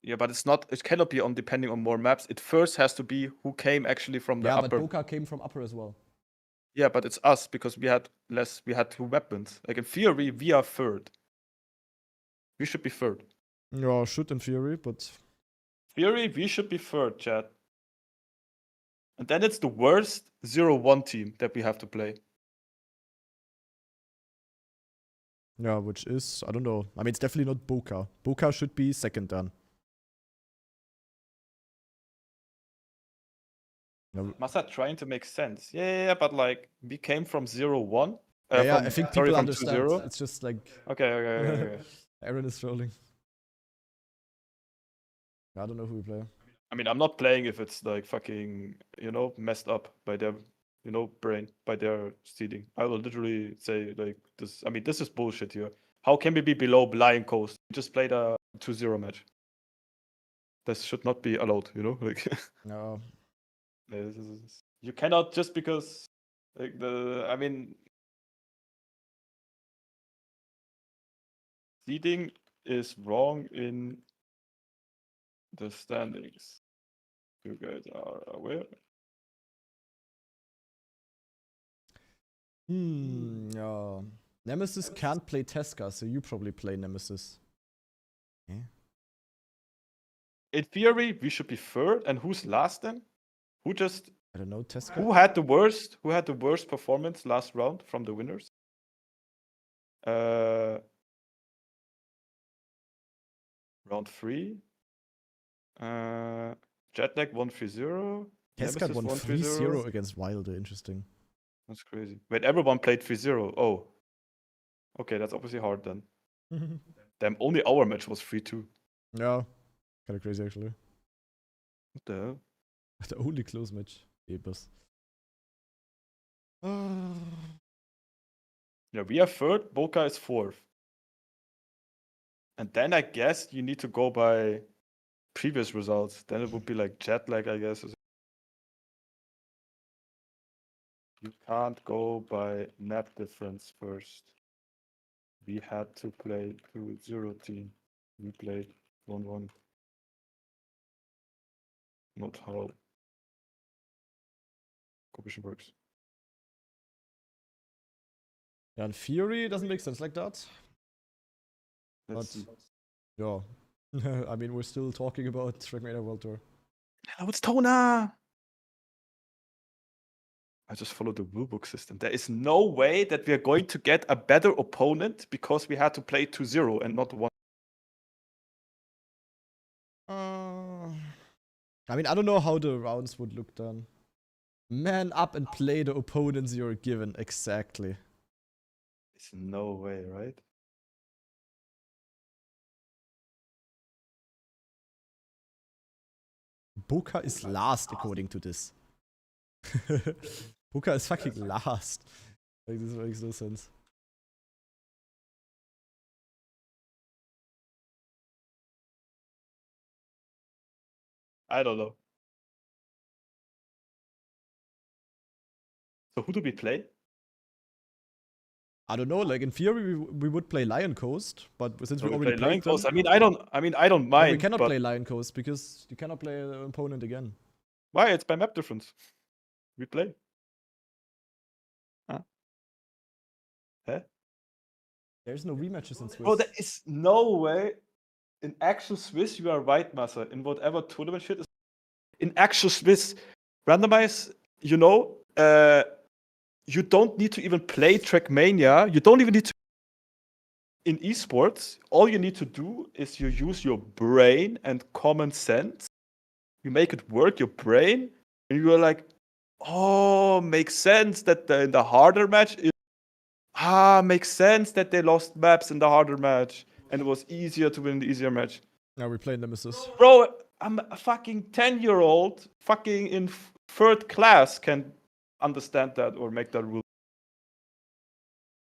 Yeah, but it's not. It cannot be on depending on more maps. It first has to be who came actually from the Yeah, upper. but Boca came from upper as well. Yeah, but it's us because we had less. We had 2 weapons. Like in theory, we are third. We should be third. Yeah, should in theory, but Theory, we should be third, chat. And then it's the worst 0-1 team that we have to play. yeah, which is, I don't know. I mean, it's definitely not Boca. Boca should be second then. No. Massa trying to make sense. Yeah, but like we came from 0-1. Yeah, I think people from understand. 2-0. It's just like Okay. Aaron is trolling. I don't know who we play. I mean, I'm not playing if it's like fucking, messed up by their, brain, by their seeding. I will literally say like this. I mean, this is bullshit here. How can we be below Lion Coast? We just played a 2-0 match. This should not be allowed, like. No. You cannot just because like seeding is wrong in the standings. You guys are aware? Yeah. Nemesis can't play Tesca, so you probably play Nemesis. Yeah. In theory, we should be third, and who's last then? Who just? I don't know, Tesca. Who had the worst? Who had the worst performance last round from the winners? Round 3. Jetlag 1-3-0. Tesca won 3-0 against Wilder. Interesting. That's crazy. Wait, everyone played 3-0. Oh. Okay, that's obviously hard then. Damn, only our match was 3-2. Yeah. Kind of crazy, actually. What the hell? The only close match. Ebers. Yeah, we are third. Boca is fourth. And then I guess you need to go by previous results. Then it would be like jet lag, I guess. You can't go by map difference first. We had to play 2-0 team. We played 1-1. Not how competition works. Yeah, in theory, it doesn't make sense like that. Let's But, yeah. I mean, we're still talking about Trackmania World Tour. Oh, it's Tona! I just followed the rulebook system. There is no way that we are going to get a better opponent because we had to play 2-0 and not 1. I mean, I don't know how the rounds would look then. Man up and play the opponents you're given. Exactly. There's no way, right? Boca is last according to this. Boca is fucking last. Like, this makes no sense. I don't know. So who do we play? I don't know. Like in theory, we would play Lion Coast, but since we already play Lion played them, Coast. I mean, I don't mind. no, we cannot play Lion Coast because you cannot play the opponent again. Why? It's by map difference. We play. Huh? There's no rematches in Swiss. Bro, there is no way. In actual Swiss, you are right, Massa. In whatever tournament shit is. In actual Swiss, randomize, you don't need to even play Trackmania. You don't even need to. In esports, all you need to do is you use your brain and common sense. You make it work, your brain, and you are like, oh, makes sense that in the harder match, makes sense that they lost maps in the harder match, and it was easier to win the easier match. Now we're playing Nemesis. Bro, I'm a fucking 10-year-old, fucking in third class can understand that or make that rule.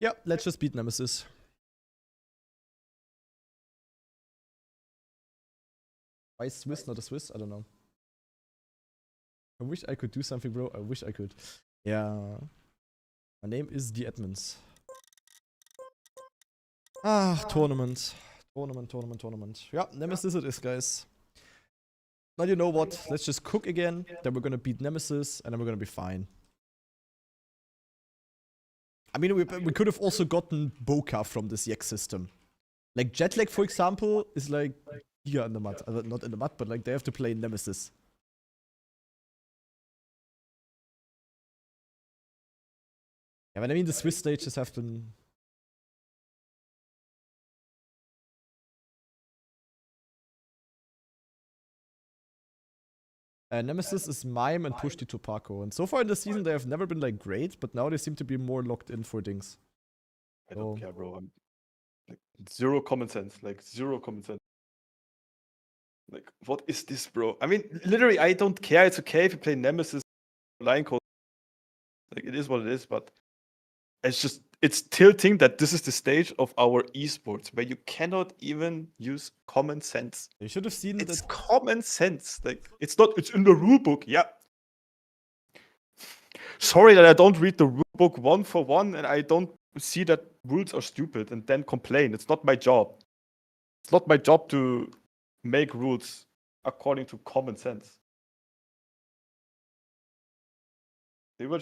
Yeah, let's just beat Nemesis. Why Swiss, not a Swiss? I don't know. I wish I could do something, bro. I wish I could. Yeah. My name is the admins. Ah, tournament. Tournament. Yeah, Nemesis it is, guys. Now you know what? Let's just cook again. Then we're gonna beat Nemesis, and then we're gonna be fine. I mean, we could have also gotten Boca from this Yak system. Like, Jetlag, for example, is like here in the mud. Not in the mud, but like they have to play Nemesis. Yeah, but I mean, the Swiss stages have been... Nemesis is Mime and Push the Topako. And so far in the season, they have never been like great, but now they seem to be more locked in for things. I don't care, bro. I'm, like, zero common sense. Like, zero common sense. Like, what is this, bro? I mean, literally, I don't care. It's okay if you play Nemesis, Line Code. Like, it is what it is, but it's tilting that this is the stage of our esports where you cannot even use common sense. You should have seen it's that. Common sense. Like, it's in the rulebook. Yeah. Sorry that I don't read the rulebook one for one and I don't see that rules are stupid and then complain. It's not my job. It's not my job to make rules according to common sense. Bro,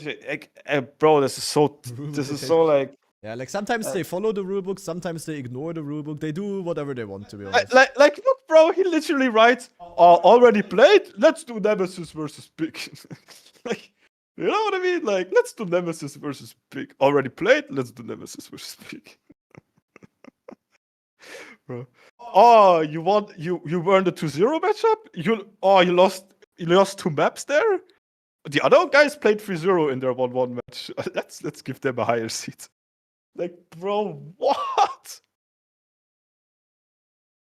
this is so like... Yeah, like sometimes they follow the rulebook, sometimes they ignore the rulebook. They do whatever they want, to be honest. Like look, bro, he literally writes, already played? Let's do Nemesis versus Big. Like, you know what I mean? Like, let's do Nemesis versus Big. Already played? Let's do Nemesis versus Big. Bro. Oh, you were in the 2-0 matchup? You lost 2 maps there? The other guys played 3-0 in their 1-1 match. Let's give them a higher seat. Like, bro, what?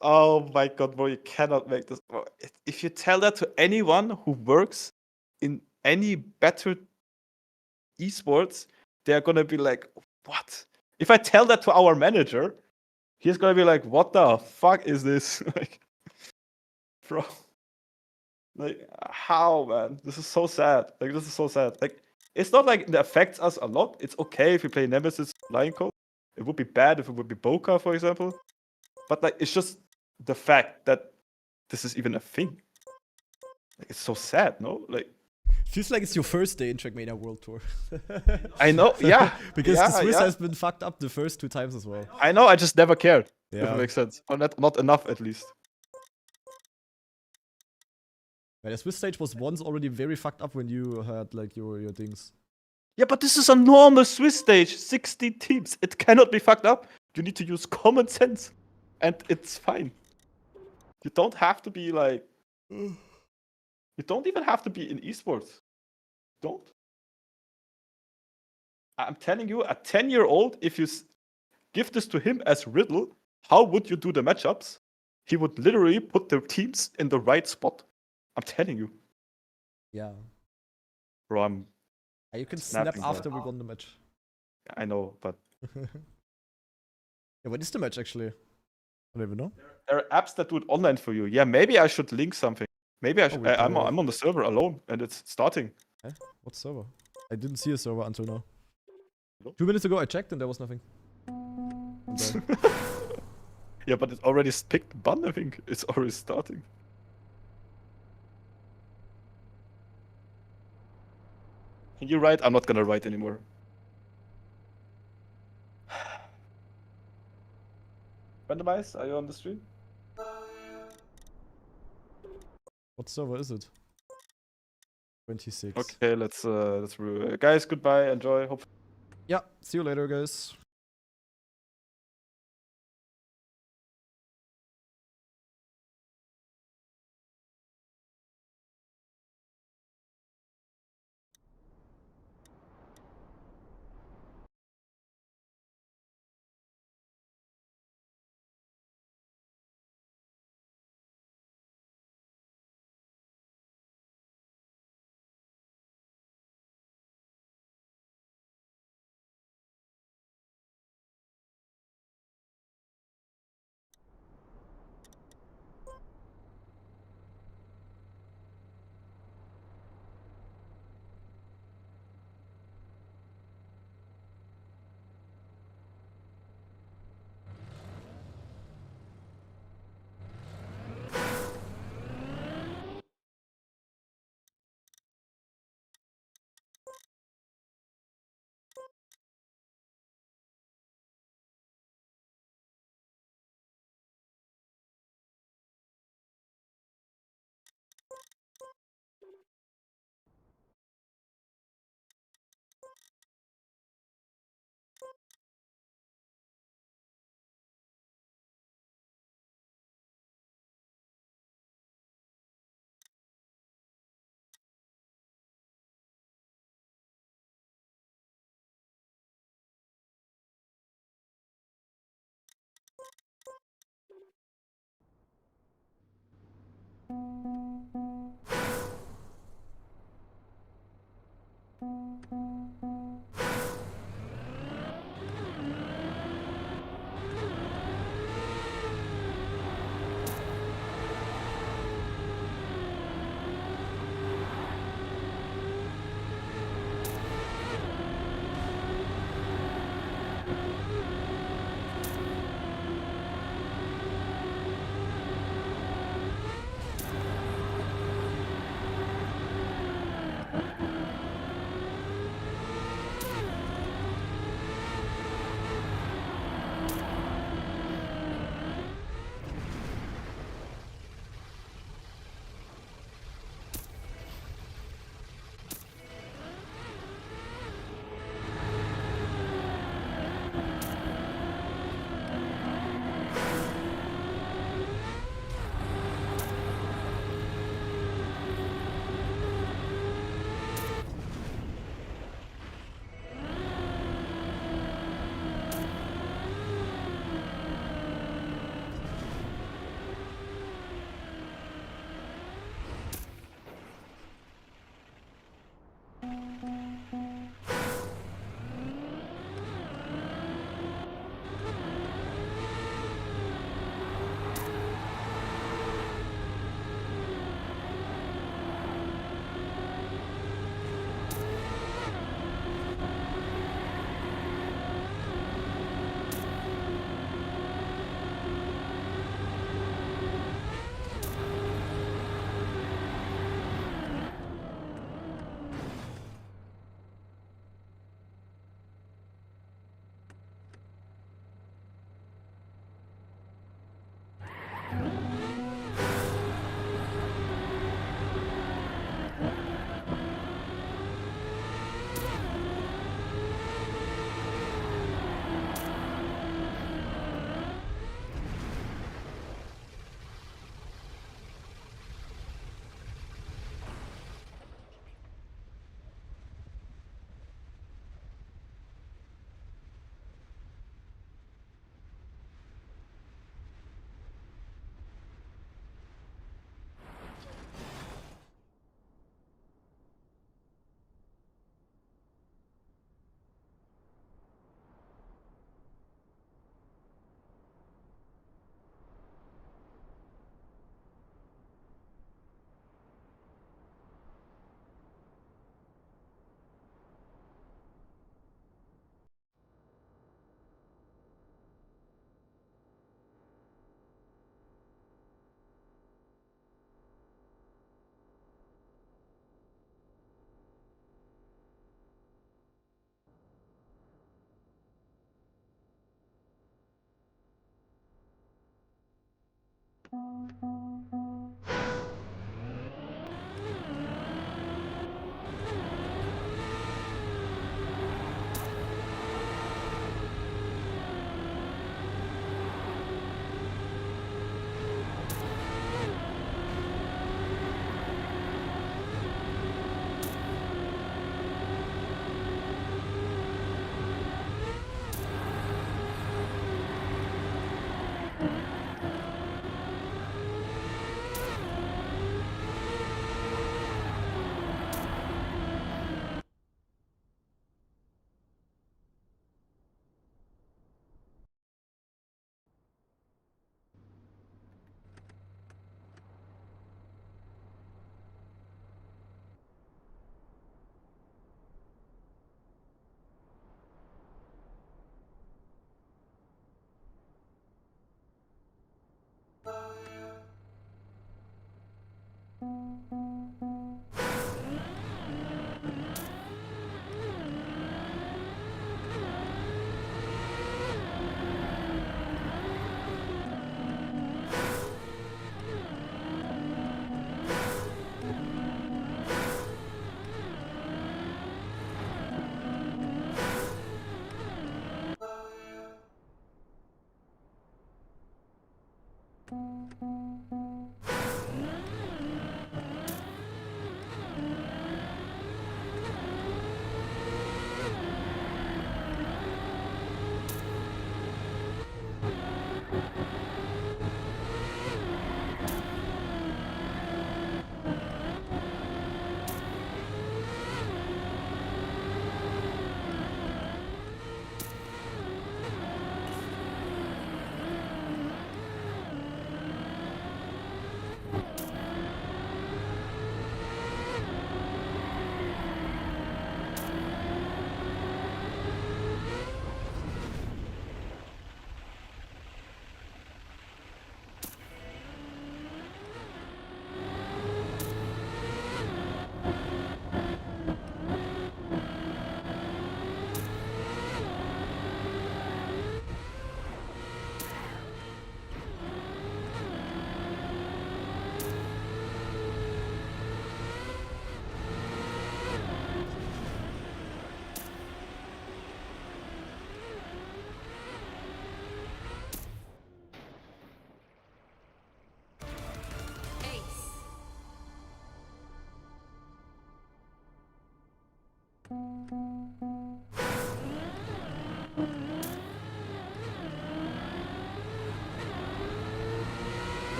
Oh my god, bro, you cannot make this. Bro. If you tell that to anyone who works in any better esports, they're gonna be like, what? If I tell that to our manager, he's gonna be like, what the fuck is this? Like, bro. Like, how, man? This is so sad. Like, this is so sad. Like, it's not like it affects us a lot. It's okay if we play Nemesis Lion Code. It would be bad if it would be Boca, for example. But, like, it's just the fact that this is even a thing. Like, it's so sad, no? Like, feels like it's your first day in Trackmania World Tour. I know, yeah. Because the Swiss has been fucked up the first 2 times as well. I know, I just never cared. Yeah. If it makes sense. Or not enough, at least. Yeah, the Swiss stage was once already very fucked up when you had, like, your things. Yeah, but this is a normal Swiss stage. 60 teams. It cannot be fucked up. You need to use common sense. And it's fine. You don't have to be, like... You don't even have to be in esports. Don't. I'm telling you, a 10-year-old, if you give this to him as riddle, how would you do the matchups? He would literally put the teams in the right spot. I'm telling you. Yeah. Bro, you can snap after we won the match. I know, but... Yeah, what is the match, actually? I don't even know. There are apps that do it online for you. Yeah, maybe I should link something. Maybe I should. I'm on the server alone, and it's starting. Eh? What server? I didn't see a server until now. 2 minutes ago I checked and there was nothing. Yeah, but it's already picked bun, I think. It's already starting. Can you write? I'm not gonna write anymore. Randomize, are you on the stream? What server is it? 26. Okay, let's guys, goodbye, enjoy. Hope yeah, see you later, guys.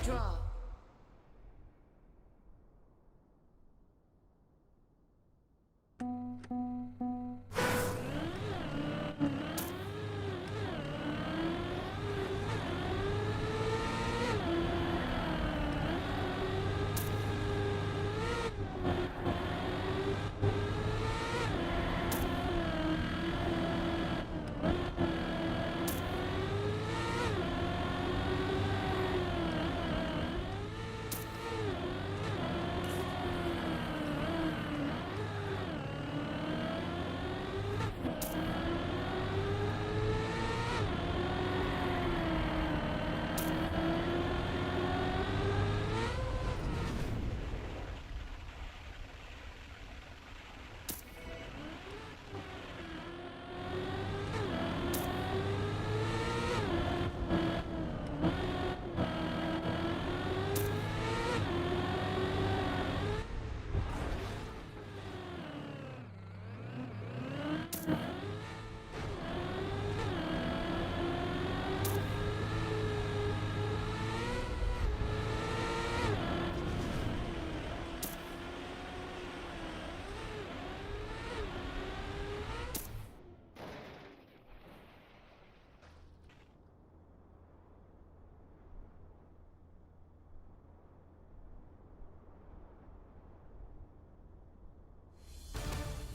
Draw.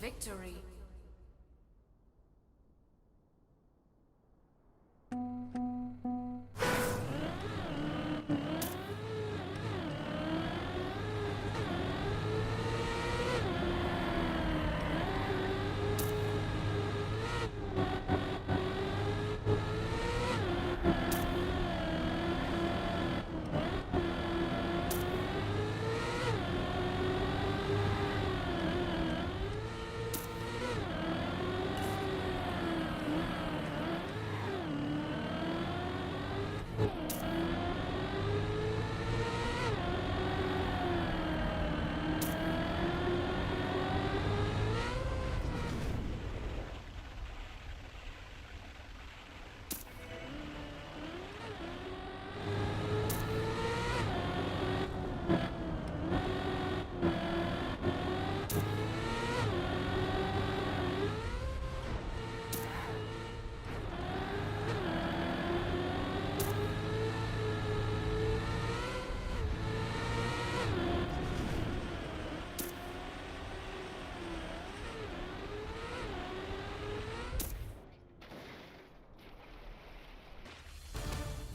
Victory.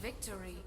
Victory.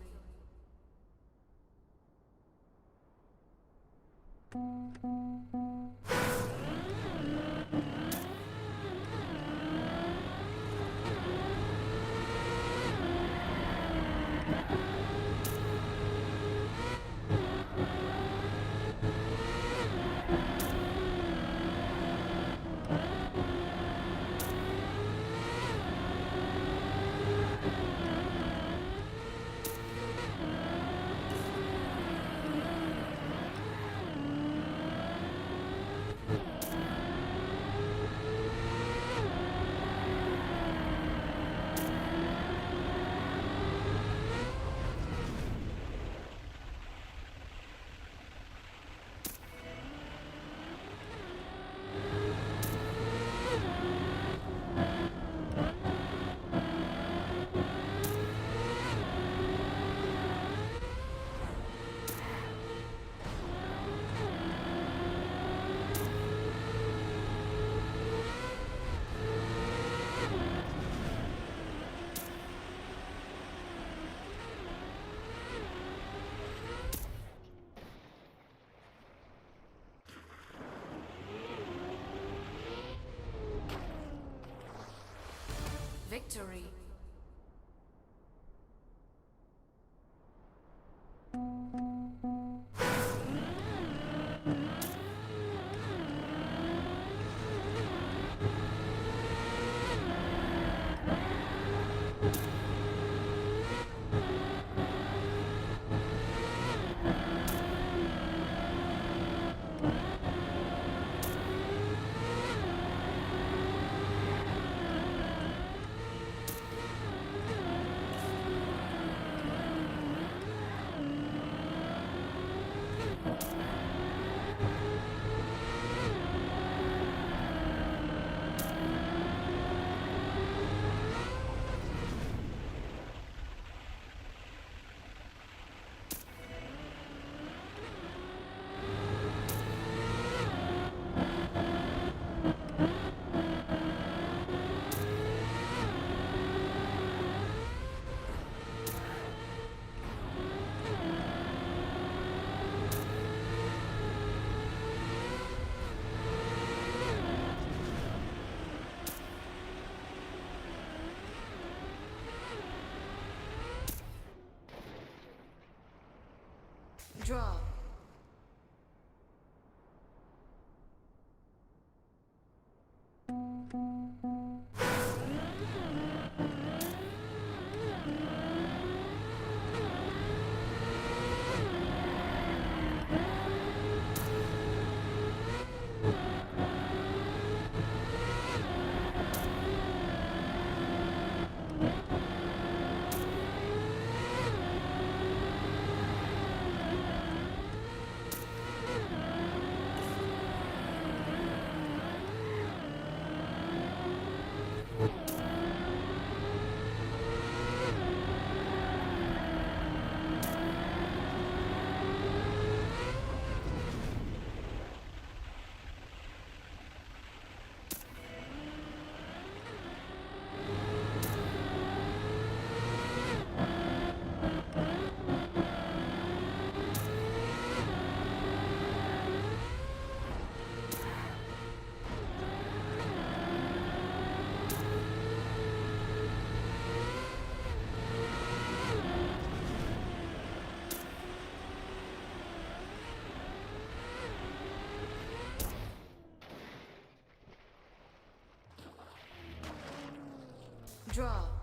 Victory. Draw. Draw.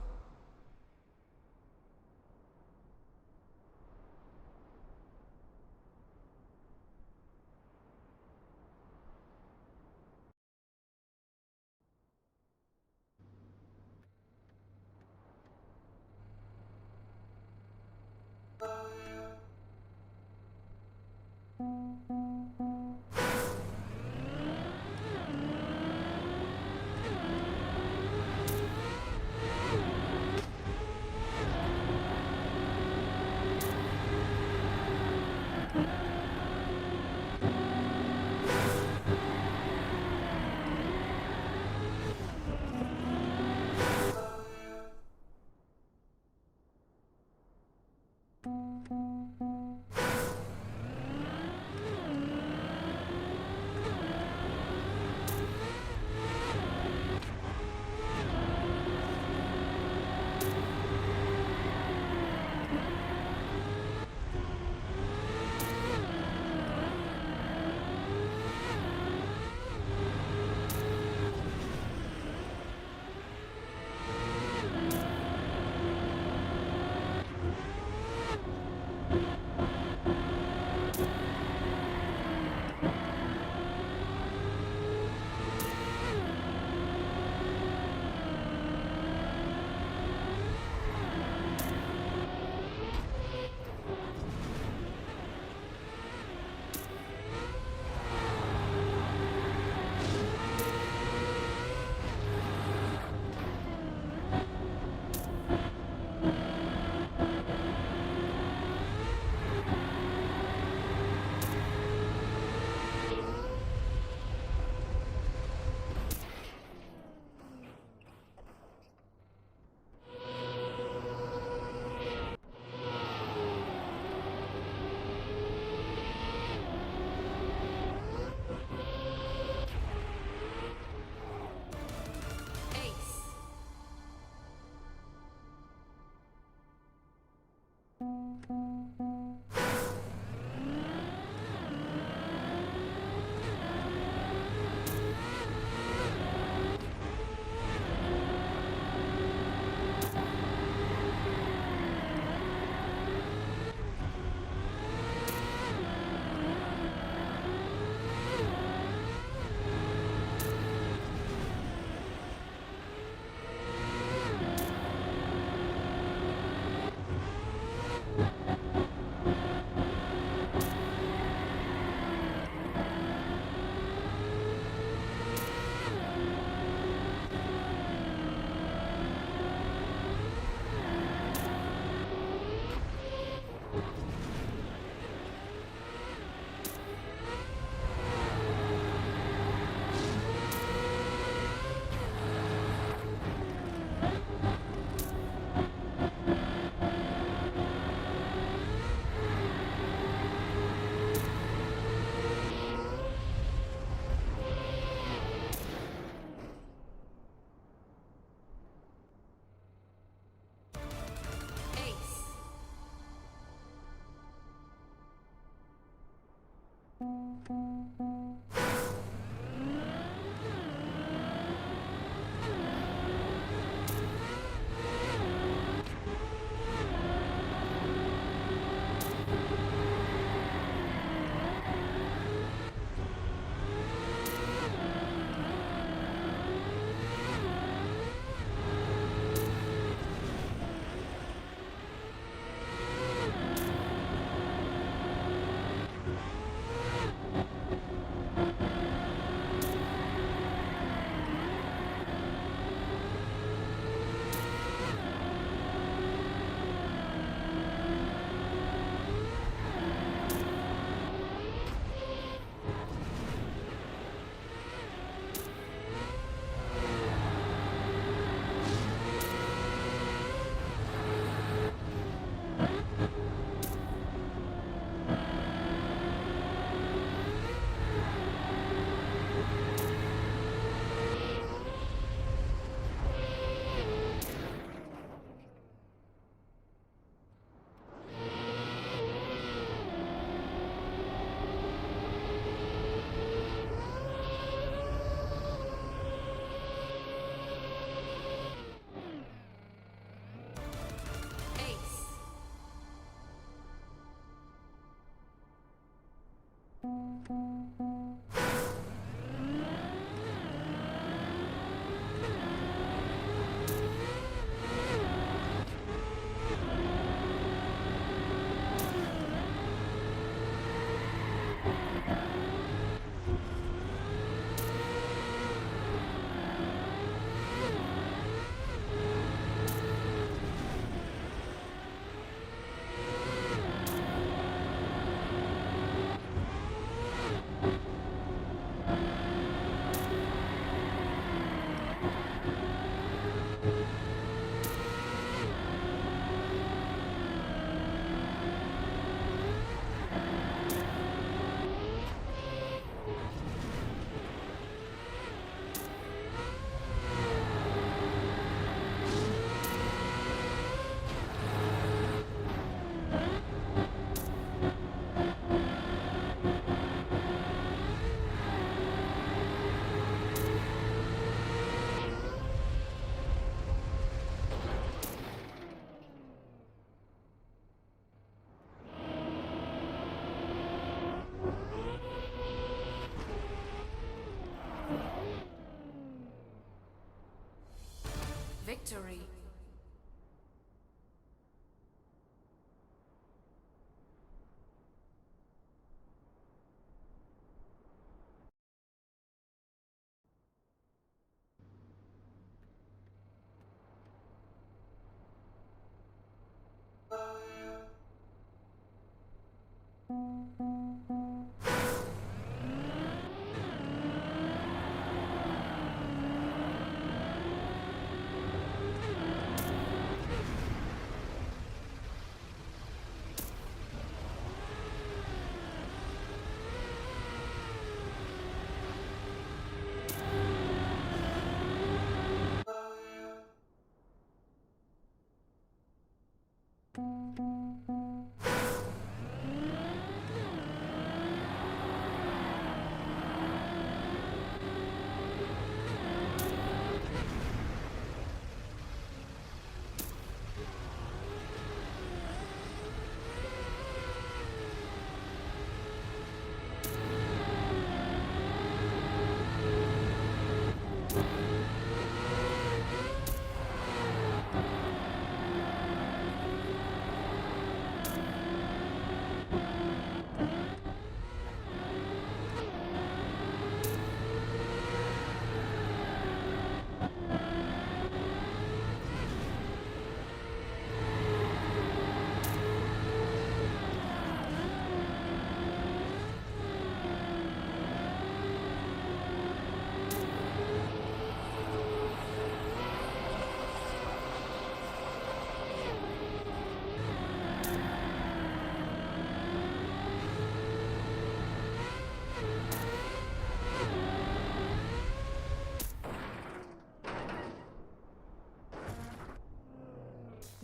Victory.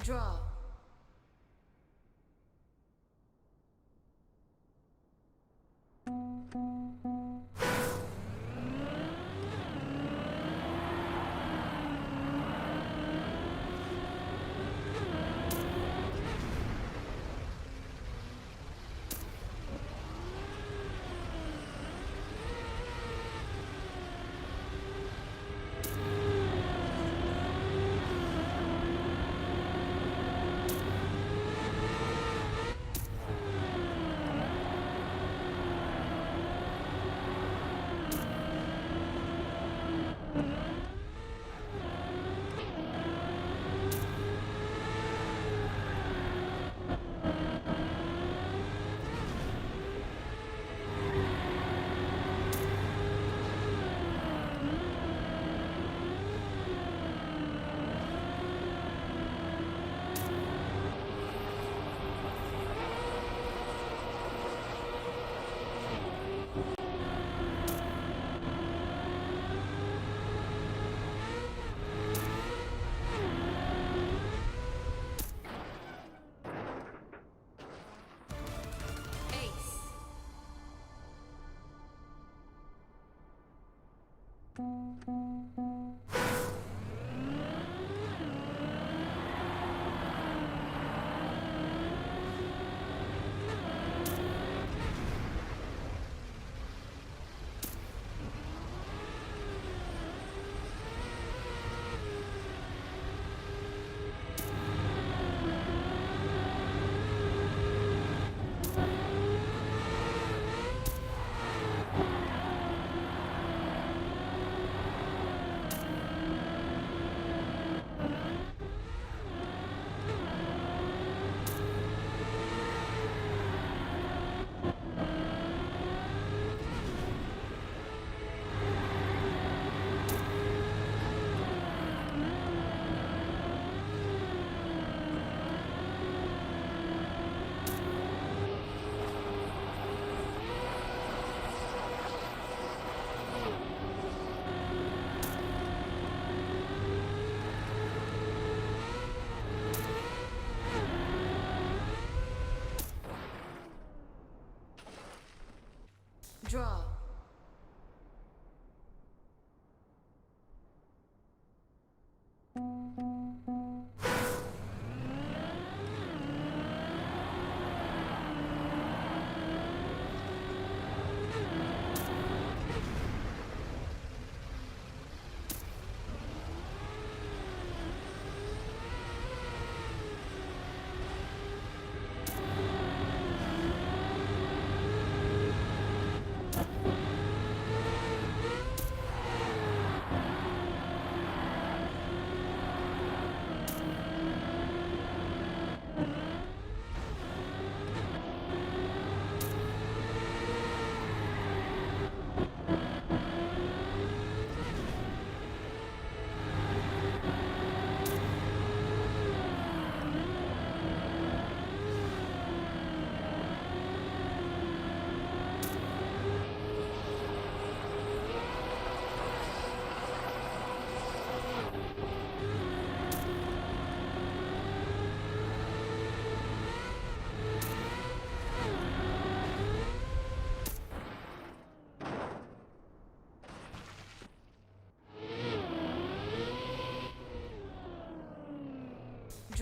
Draw.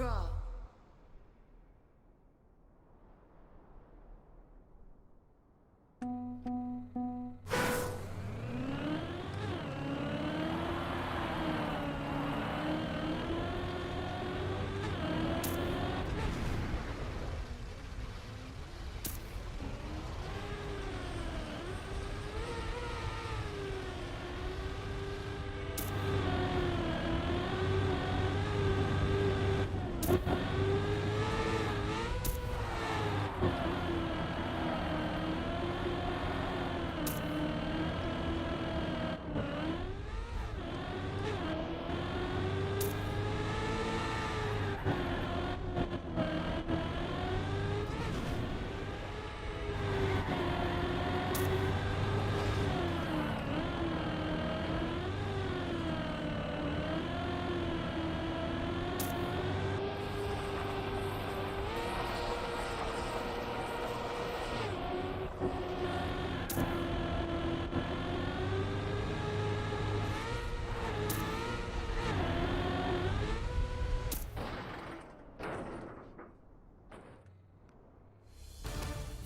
Draw.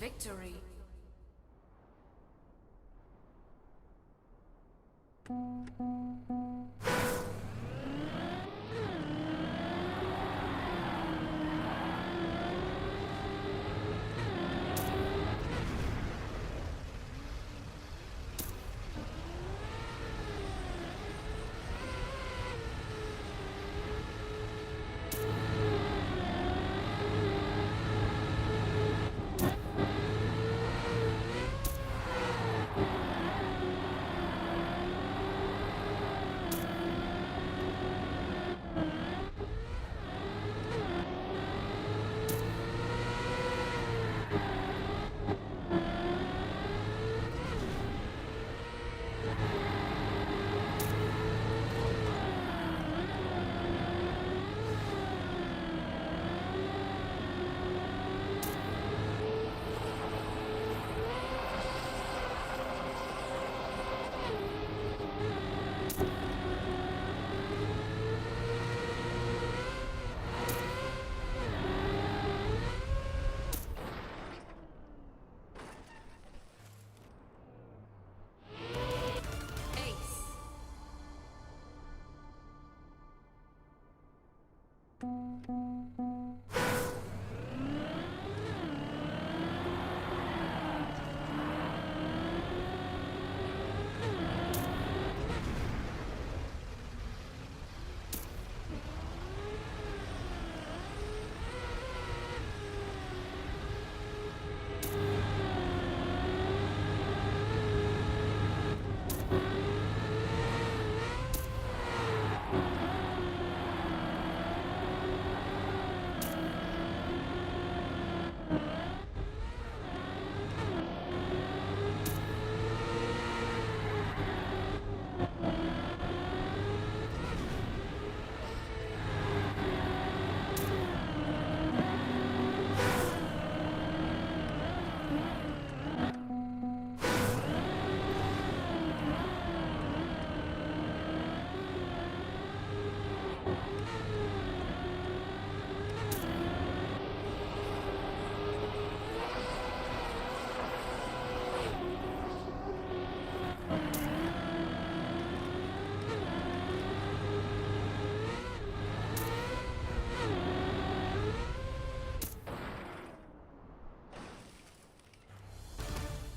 Victory.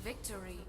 Victory.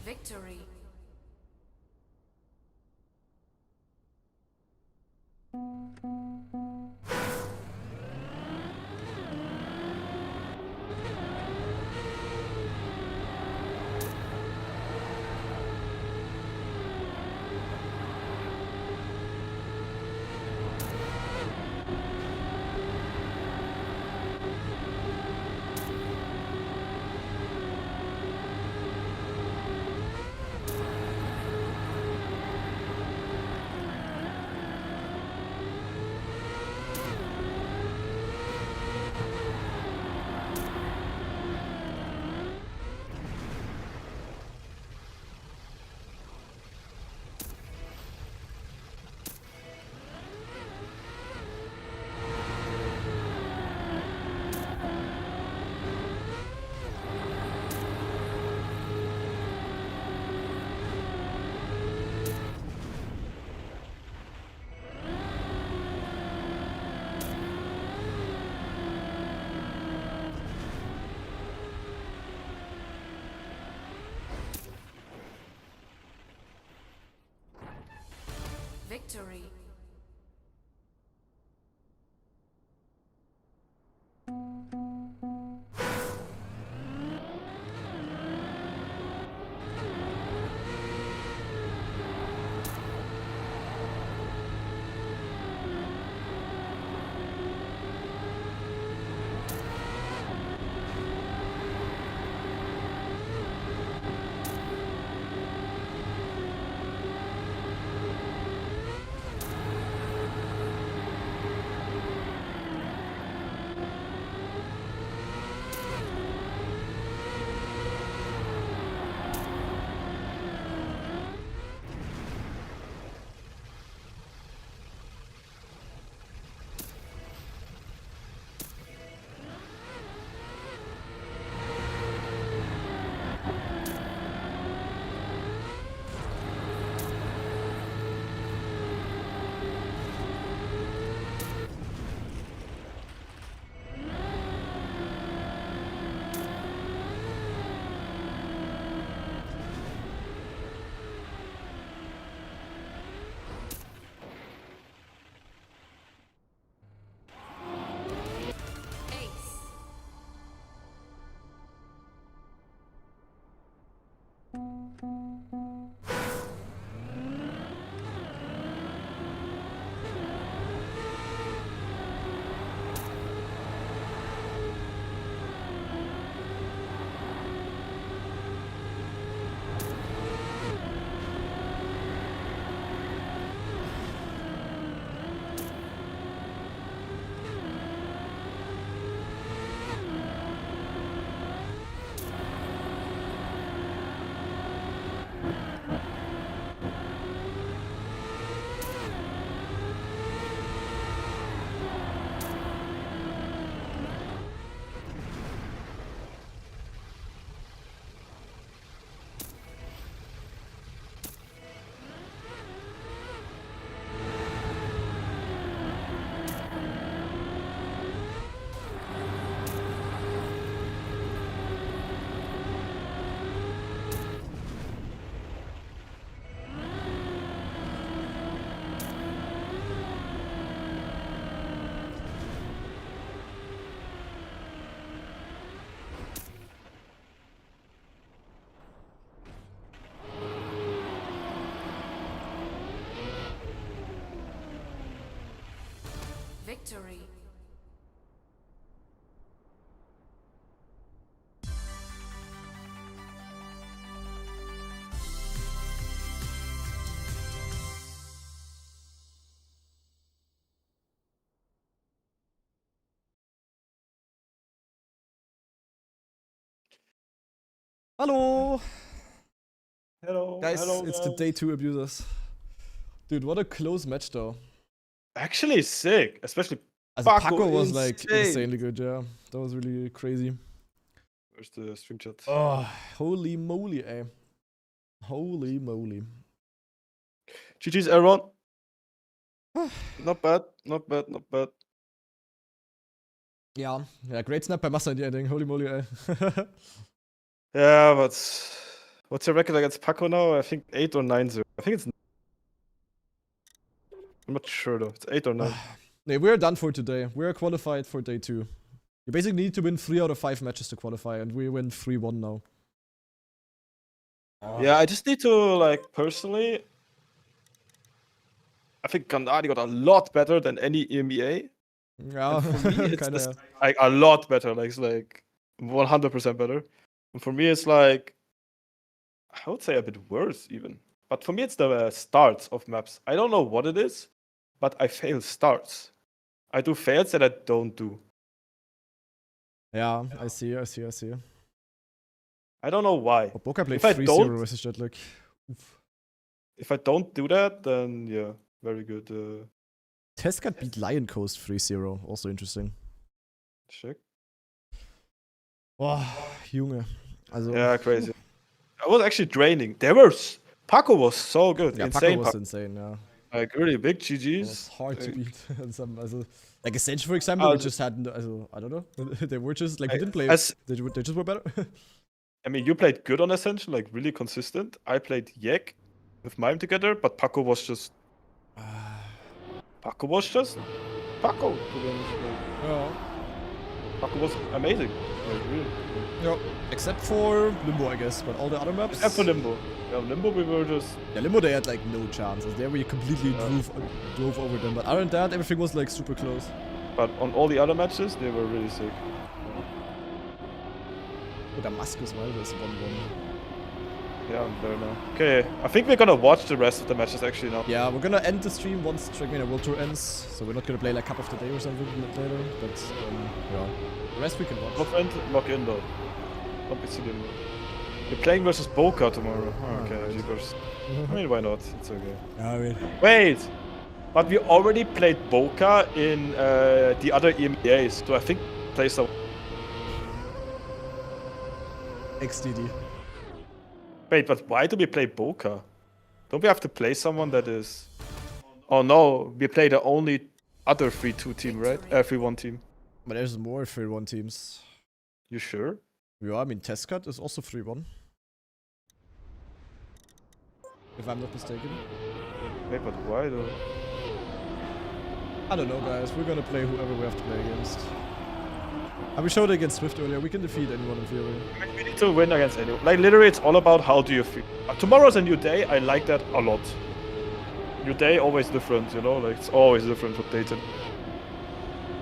Victory. Victory. Ace. Victory. Hello! Hello, Guys, hello, it's the guys. day 2 abusers. Dude, what a close match though. Actually sick, especially Also Paco was like insane. insanely good, yeah. That was really crazy. Where's the stream chat? Oh, holy moly, eh. Holy moly. GG's everyone. Not bad, not bad, not bad. Yeah, great snap by Massa in the ending. Holy moly, eh. Yeah, but what's your record against Paco now? I think 8 or 9-0. I think it's. I'm not sure though. It's 8 or 9. Nee, we're done for today. We're qualified for day 2. You basically need to win 3 out of 5 matches to qualify, and we win 3-1 now. Yeah, I just need to, like, personally. I think Gandhi got a lot better than any EMEA. Yeah, And for me, it's kinda, just, like a lot better. Like, it's like 100% better. And for me, it's like, I would say a bit worse even. But for me, it's the starts of maps. I don't know what it is, but I fail starts. I do fails that I don't do. yeah, I see. I don't know why. Oh, Boca played If I 3-0 don't- versus Jetlag. Oof. If I don't do that, then yeah, very good. Tescat beat Lion Coast 3-0. Also interesting. Check. Boah, Junge. Also, Yeah, crazy. I was actually draining. Paco was so good. yeah, Insane. Paco was insane, yeah. Like really big It GGs. was hard to beat. And some, also, like Ascension, for example, we just had, also, I don't know. They were just, like, we didn't play. They just were better. I mean, you played good on Ascension, like really consistent. I played Yek with Mime together, but Paco was just. Paco, to be honest. Yeah. Paco was amazing. Like, really. Yeah. Except for Limbo, I guess, but all the other maps. Except for Limbo. Yeah, Limbo we were just. Yeah, Limbo they had like no chances. There we completely drove over them. But other than that, everything was like super close. But on all the other matches, they were really sick. Oh, Damascus Wild is 1-1. Yeah, I'm there now. Okay, I think we're gonna watch the rest of the matches actually now. Yeah, we're gonna end the stream once Trackmania World Tour ends. So we're not gonna play like Cup of the Day or something later. But yeah, the rest we can watch. My friend, log in though. Don't be silly. You're playing versus Boca tomorrow. Oh, okay, right. jeepers. I mean, why not? It's okay. Yeah, I mean. Wait! But we already played Boca in the other EMEAs, so I think play some. XDD. Wait, but why do we play Boca? Don't we have to play someone that is... Oh no, we play the only other 3-2 team, right? 3-1 team. But there's more 3-1 teams. You sure? Yeah, I mean Tescat is also 3-1. If I'm not mistaken. Wait, but why though? I don't know, guys. We're gonna play whoever we have to play against. And we showed against Swift earlier. We can defeat anyone in theory. I mean, we need to win against anyone. Like, literally, it's all about how do you feel. Tomorrow's a new day. I like that a lot. New day, always different, you know? Like, it's always different for Dayton.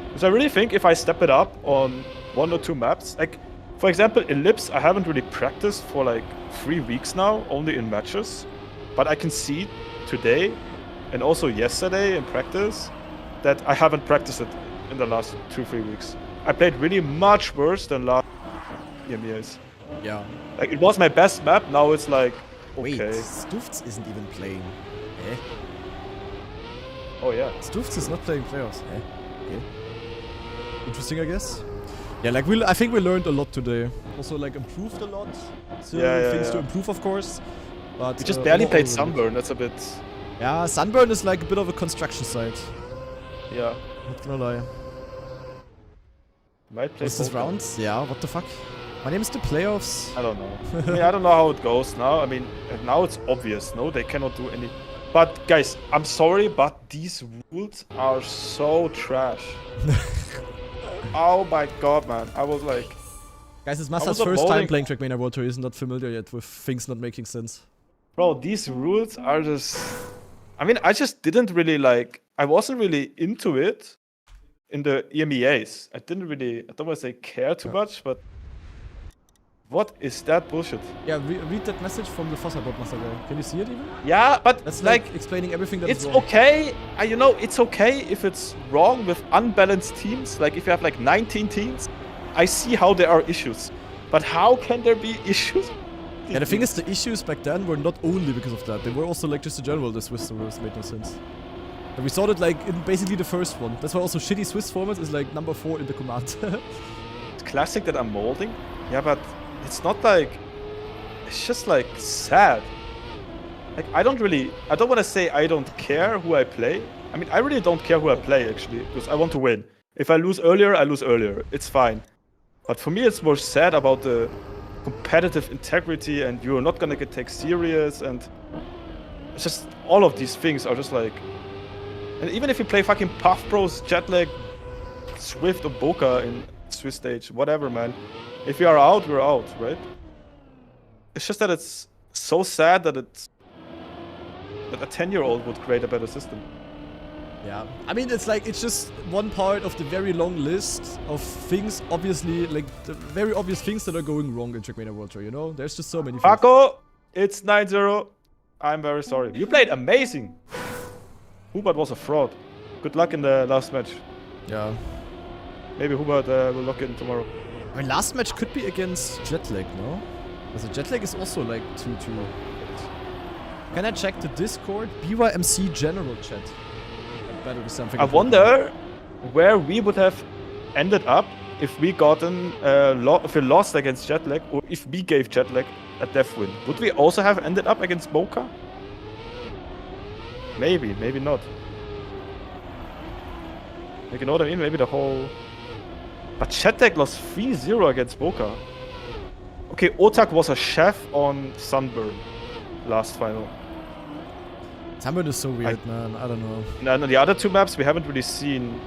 Because I really think if I step it up on 1 or 2 maps, like, for example, Ellipse, I haven't really practiced for like 3 weeks now, only in matches. But I can see today and also yesterday in practice that I haven't practiced it in the last 2-3 weeks. I played really much worse than last EMEAs. Yeah. Like, it was my best map, now it's like, Wait, okay. Stufts isn't even playing. Eh? Oh yeah. Stufts is not playing playoffs. Eh? Okay. Interesting, I guess. Yeah, like I think we learned a lot today. Also, like improved a lot. Still things to improve, of course. But We just barely overall played really Sunburn, that's a bit... Yeah, Sunburn is like a bit of a construction site. Yeah. Not gonna lie. Might play What's this both. rounds? Yeah, what the fuck? My name is the playoffs. I don't know. I mean, I don't know how it goes now. I mean, now it's obvious, no? They cannot do any... But, guys, I'm sorry, but these rules are so trash. Oh my god, man. I was like... Guys, it's I Massa's was first time uploading- playing Trackmania World Tour. He's not familiar yet with things not making sense. Bro, these rules are just... I mean, I just didn't really like... I wasn't really into it in the EMEAs. I didn't really... I don't want to say care too much, but... What is that bullshit? Yeah, read that message from the Fossabot Massa guy. Can you see it even? Yeah, but That's like... like explaining everything that It's is wrong. okay, you know, it's okay if it's wrong with unbalanced teams. Like, if you have like 19 teams, I see how there are issues. But how can there be issues Yeah, the thing is, the issues back then were not only because of that. They were also like just in general, the Swiss servers made no sense. And we saw that like in basically the first one. That's why also shitty Swiss format is like number 4 in the command. It's classic that I'm molding. Yeah, but it's not like... It's just like sad. Like I don't want to say I don't care who I play. I mean, I really don't care who I play actually, because I want to win. If I lose earlier, I lose earlier. It's fine. But for me, it's more sad about the competitive integrity and you're not gonna get taken serious, and it's just all of these things are just like... And even if you play fucking Puff Bros, Jetlag, Swift or Boca in Swiss stage, whatever, man. If we are out, we're out, right? It's just that it's so sad that that a 10-year-old would create a better system. Yeah, I mean, it's like, it's just one part of the very long list of things, obviously, like, the very obvious things that are going wrong in Trackmania World Tour, you know? There's just so many things. Paco, it's 9-0. I'm very sorry. You played amazing. Hubert was a fraud. Good luck in the last match. Yeah. Maybe Hubert will lock in tomorrow. I mean, last match could be against Jetlag, no? Because Jetlag is also like 2-2. Can I check the Discord? BYMC general chat. Better be something. I wonder where we would have ended up if we gotten if we lost against Jetlag, or if we gave Jetlag a death win. Would we also have ended up against Boca? Maybe, maybe not. Like, you know what I mean? Maybe the whole... But Jetlag lost 3-0 against Boca. Okay, Otak was a chef on Sunburn last final. Sunburn is so weird, man. I don't know. No, the other two maps we haven't really seen.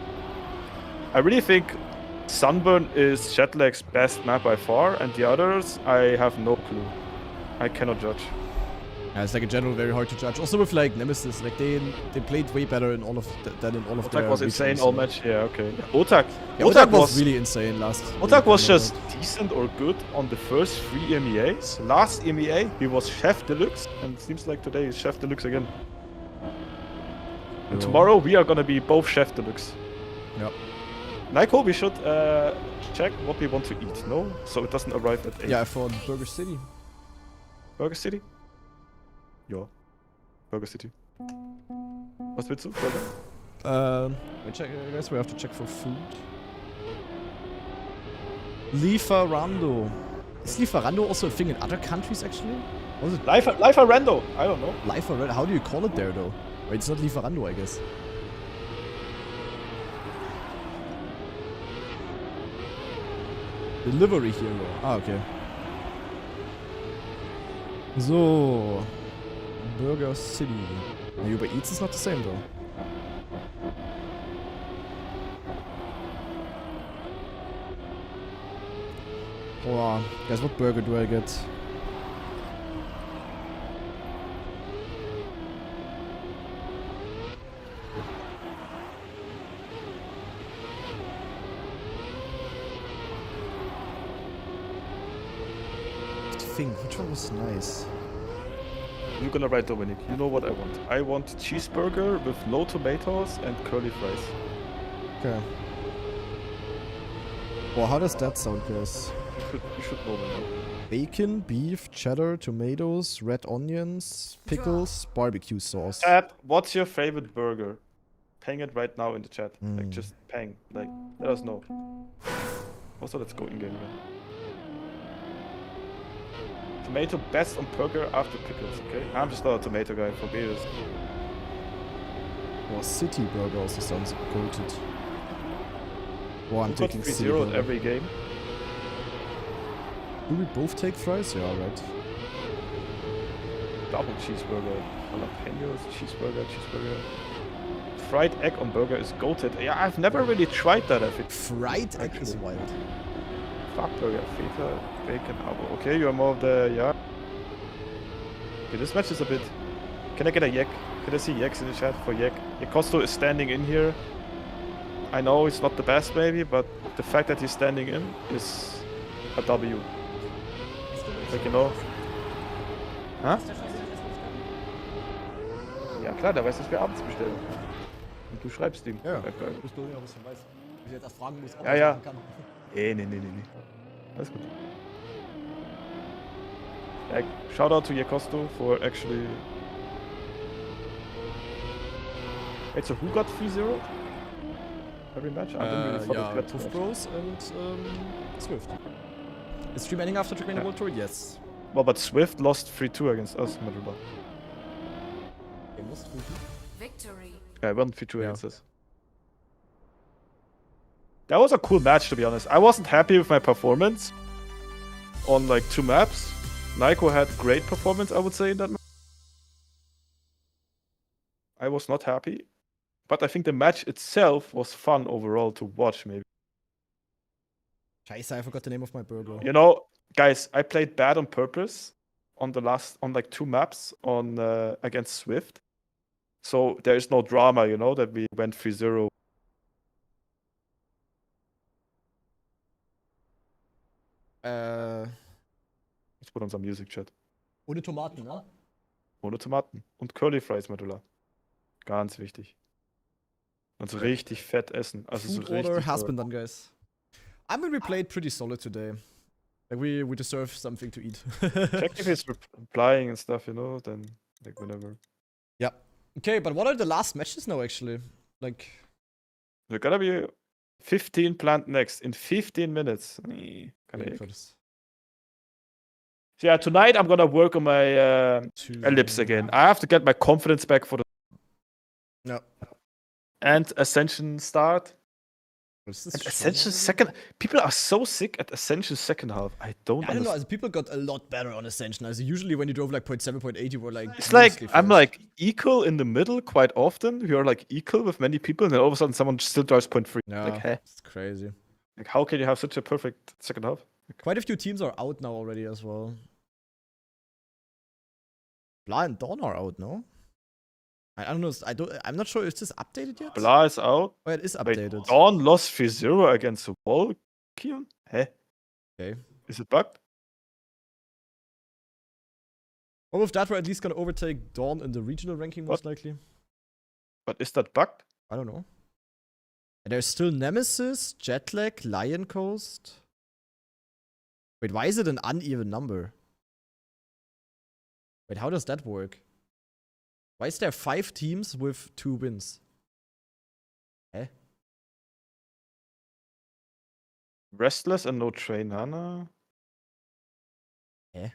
I really think Sunburn is Jetlag's best map by far, and the others, I have no clue. I cannot judge. Yeah, it's like in general very hard to judge. Also with like Nemesis, like they played way better in all of than in all of their Otak was insane regions. all match. Yeah, okay. Otak. Yeah, Otak was really insane last. Otak was just decent or good on the first 3 EMEAs. Last EMEA he was Chef Deluxe, and it seems like today is Chef Deluxe again. And tomorrow we are gonna be both Chef Deluxe. Yep. Nico, we should check what we want to eat, no? So it doesn't arrive at 8. Yeah, for Burger City. Burger City? Ja. Burger City. Was willst du? Burger? I guess we have to check for food. Lieferando. Is Lieferando also a thing in other countries actually? Was it Lieferando? I don't know. Lieferando? How do you call it there though? Wait, it's not Lieferando, I guess. Delivery Hero. Ah, okay. So. Burger City. Uber Eats is not the same though. Oh, guys, what burger do I get? Which one was nice? You're gonna write Dominic. You know what I want. I want cheeseburger with no tomatoes and curly fries. Okay. Well, how does that sound, guys? You should know that. Bacon, beef, cheddar, tomatoes, red onions, pickles, barbecue sauce. Chat, what's your favorite burger? Ping it right now in the chat. Like, just ping. Like, let us know. Also, let's go in-game again. Tomato best on burger after pickles, okay? I'm just not a tomato guy for beers. Oh, City Burger also sounds goated. Oh, I'm taking 3-0 at every game. Do we both take fries? Yeah, right. Double cheeseburger. Jalapenos, cheeseburger. Fried egg on burger is goated. Yeah, I've never really tried that, I think. Fried egg is wild. Fuck burger, feta, bacon, abo. Okay, you're more of the, yeah. Okay, this match is a bit... Can I get a yak? Can I see yaks in the chat for yak? Yakosto is standing in here. I know it's not the best maybe, but the fact that he's standing in is a W. Like, you know. Hä? Ja klar, der weiß, dass wir abends bestellen. Und du schreibst ihm. Ja, ich wusste nicht, ob ich es weiß. Ich jetzt erst fragen muss, ob ja, ich ja. das kann. Nee. Alles gut. Like, shout out to Yakosto for actually... Wait, so who got 3-0? Every match? I didn't really follow yeah, that Puff much. Bros and Swift. Is stream ending after Trackmania World Tour? Yes. Well, but Swift lost 3-2 against us, Madruba. They lost 3-2? Victory. Yeah, 1-3-2 Yeah. against us. That was a cool match, to be honest. I wasn't happy with my performance on like 2 maps. Naiko had great performance, I would say, in that match. I was not happy. But I think the match itself was fun overall to watch, maybe. Scheiße, I forgot the name of my burger. You know, guys, I played bad on purpose on like 2 maps on against Swift. So there is no drama, you know, that we went 3-0. Let's put on some music, Chat. Ohne Tomaten, ne? Ohne Tomaten. Und Curly Fries, Madula. Ganz wichtig. Und so richtig fett essen. Also Food so richtig order has toll. been done, guys. I mean, we played pretty solid today. Like, we deserve something to eat. Check if he's replying and stuff, you know, then like whenever. Yeah. Okay, but what are the last matches now, actually? Like... There gotta be 15 planned next in 15 minutes. wait for this. So yeah, tonight I'm gonna work on my ellipse again. I have to get my confidence back for the No. and Ascension start. Is this And shown Ascension already? second. People are so sick at Ascension second half. I don't I don't know, understand. as people got a lot better on Ascension. As usually when you drove like 0.7, 0.8, you were like... It's like mostly I'm first. like equal in the middle quite often. We are like equal with many people, and then all of a sudden someone still drives 0.3. Yeah, Like, hey, it's crazy. like how can you have such a perfect second half? Quite a few teams are out now already as well. Bla and Dawn are out, no? I don't know. I'm not sure. Is this updated yet? Blah is out. Oh, it is Wait, updated. Dawn lost 3-0 against the Volkion? Hey, Okay. is it bugged? Well, with that, we're at least gonna overtake Dawn in the regional ranking, most likely. But is that bugged? I don't know. And there's still Nemesis, Jetlag, Lion Coast. Wait, why is it an uneven number? Wait, how does that work? Why is there 5 teams with 2 wins? Eh? Restless and no Train Hana? Eh?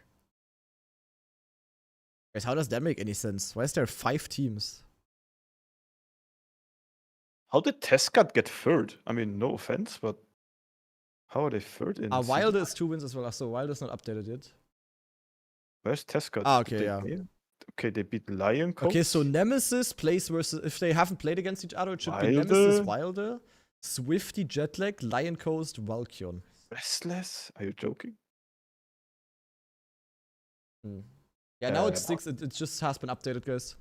Guys, how does that make any sense? Why is there 5 teams? How did Tescat get third? I mean, no offense, but how are they third in? Wilder is 2 wins as well. So Wilder's not updated yet. Where's Tescat? Ah, Did okay, they yeah. win? Okay, they beat Lion Coast. Okay, so Nemesis plays versus... If they haven't played against each other, it should be Wilder. Nemesis, Wilder, Swifty, Jetlag, Lion Coast, Valkion. Restless? Are you joking? Yeah, now it's 6. It just has been updated, guys.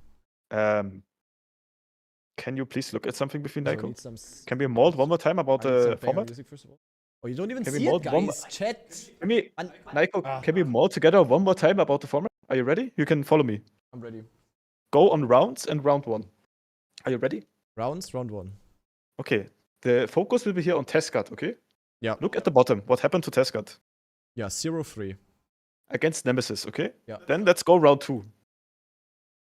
Can you please look at something between So we Naiko? need some Can we mold one more time about I need some the banger format? music, first of all. Oh, you don't even Can we see it, mold one guys. Chat. Can we, And Naiko, can we mold together one more time about the format? Are you ready? You can follow me. I'm ready. Go on rounds and round 1. Are you ready? Rounds, round 1. Okay. The focus will be here on Tescat, okay? Yeah. Look at the bottom. What happened to Tescat? Yeah, 0-3. Against Nemesis, okay? Yeah. Then let's go round 2.